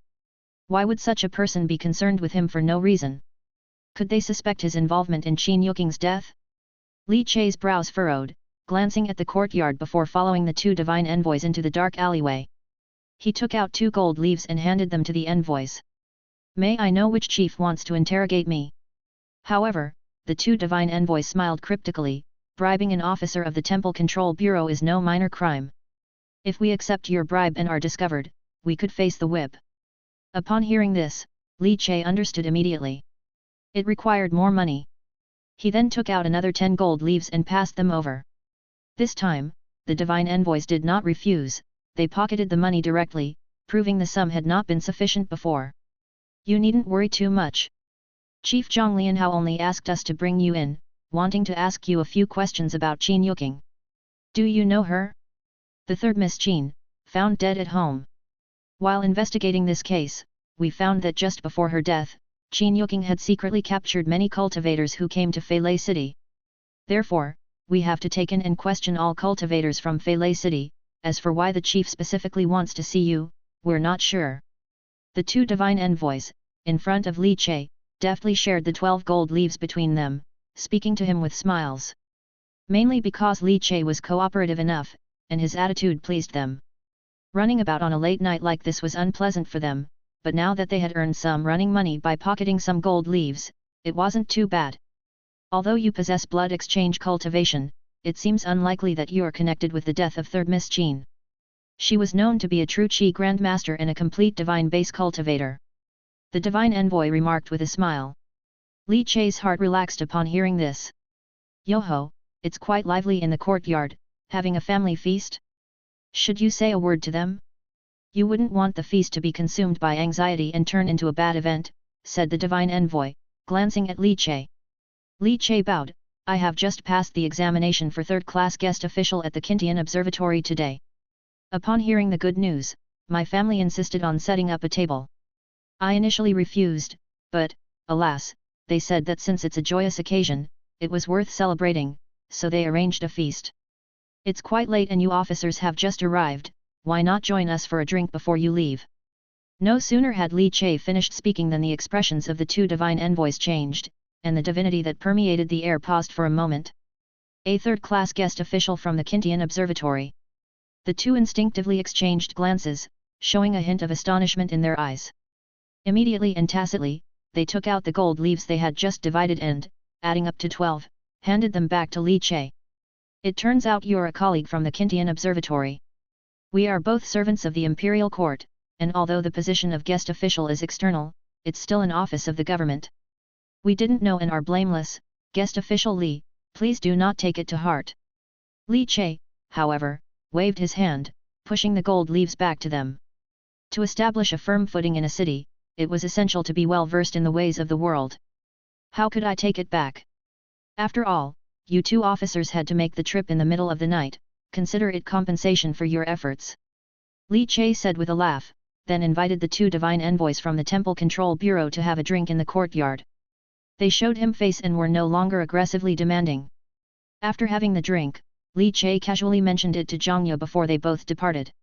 Why would such a person be concerned with him for no reason? Could they suspect his involvement in Qin Yuking's death? Li Che's brows furrowed, glancing at the courtyard before following the two divine envoys into the dark alleyway. He took out 2 gold leaves and handed them to the envoys. May I know which chief wants to interrogate me? However, the 2 divine envoys smiled cryptically. Bribing an officer of the Temple Control Bureau is no minor crime. If we accept your bribe and are discovered, we could face the whip. Upon hearing this, Li Che understood immediately. It required more money. He then took out another 10 gold leaves and passed them over. This time, the divine envoys did not refuse, they pocketed the money directly, proving the sum had not been sufficient before. You needn't worry too much. Chief Zhang Lianhao only asked us to bring you in, wanting to ask you a few questions about Qin Yuking. Do you know her? The third Miss Qin, found dead at home. While investigating this case, we found that just before her death, Qin Yuking had secretly captured many cultivators who came to Feilei City. Therefore, we have to take in and question all cultivators from Feilei City. As for why the chief specifically wants to see you, we're not sure. The 2 divine envoys, in front of Li Che, deftly shared the 12 gold leaves between them, speaking to him with smiles. Mainly because Li Che was cooperative enough, and his attitude pleased them. Running about on a late night like this was unpleasant for them, but now that they had earned some running money by pocketing some gold leaves, it wasn't too bad. Although you possess blood exchange cultivation, it seems unlikely that you are connected with the death of third Miss Qin. She was known to be a true Qi Grandmaster and a complete divine base cultivator. The divine envoy remarked with a smile. Li Che's heart relaxed upon hearing this. Yo-ho, it's quite lively in the courtyard, having a family feast? Should you say a word to them? You wouldn't want the feast to be consumed by anxiety and turn into a bad event, said the divine envoy, glancing at Li Che. Li Che bowed. I have just passed the examination for third-class guest official at the Kintian Observatory today. Upon hearing the good news, My family insisted on setting up a table. I initially refused, but, alas, they said that since it's a joyous occasion, it was worth celebrating, so they arranged a feast. It's quite late and you officers have just arrived, why not join us for a drink before you leave? No sooner had Li Che finished speaking than the expressions of the two divine envoys changed, and the divinity that permeated the air paused for a moment. A third-class guest official from the Kintian Observatory. The two instinctively exchanged glances, showing a hint of astonishment in their eyes. Immediately and tacitly, they took out the gold leaves they had just divided and, adding up to 12, handed them back to Li Che. It turns out you're a colleague from the Kintian Observatory. We are both servants of the Imperial Court, and although the position of guest official is external, it's still an office of the government. We didn't know and are blameless, guest official Li, please do not take it to heart. Li Che, however, waved his hand, pushing the gold leaves back to them. To establish a firm footing in a city, it was essential to be well versed in the ways of the world. How could I take it back? After all, you two officers had to make the trip in the middle of the night, consider it compensation for your efforts. Li Che said with a laugh, then invited the two divine envoys from the Temple Control Bureau to have a drink in the courtyard. They showed him face and were no longer aggressively demanding. After having the drink, Li Che casually mentioned it to Zhang Ye before they both departed.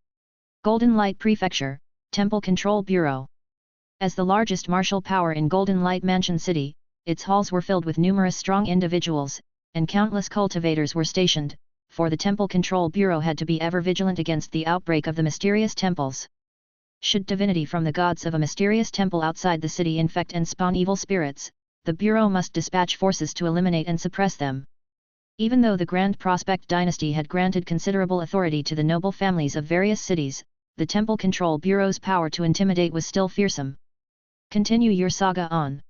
Golden Light Prefecture, Temple Control Bureau. As the largest martial power in Golden Light Mansion City, its halls were filled with numerous strong individuals, and countless cultivators were stationed, for the Temple Control Bureau had to be ever vigilant against the outbreak of the mysterious temples. Should divinity from the gods of a mysterious temple outside the city infect and spawn evil spirits, the Bureau must dispatch forces to eliminate and suppress them. Even though the Grand Prospect dynasty had granted considerable authority to the noble families of various cities, the Temple Control Bureau's power to intimidate was still fearsome. Continue your saga on.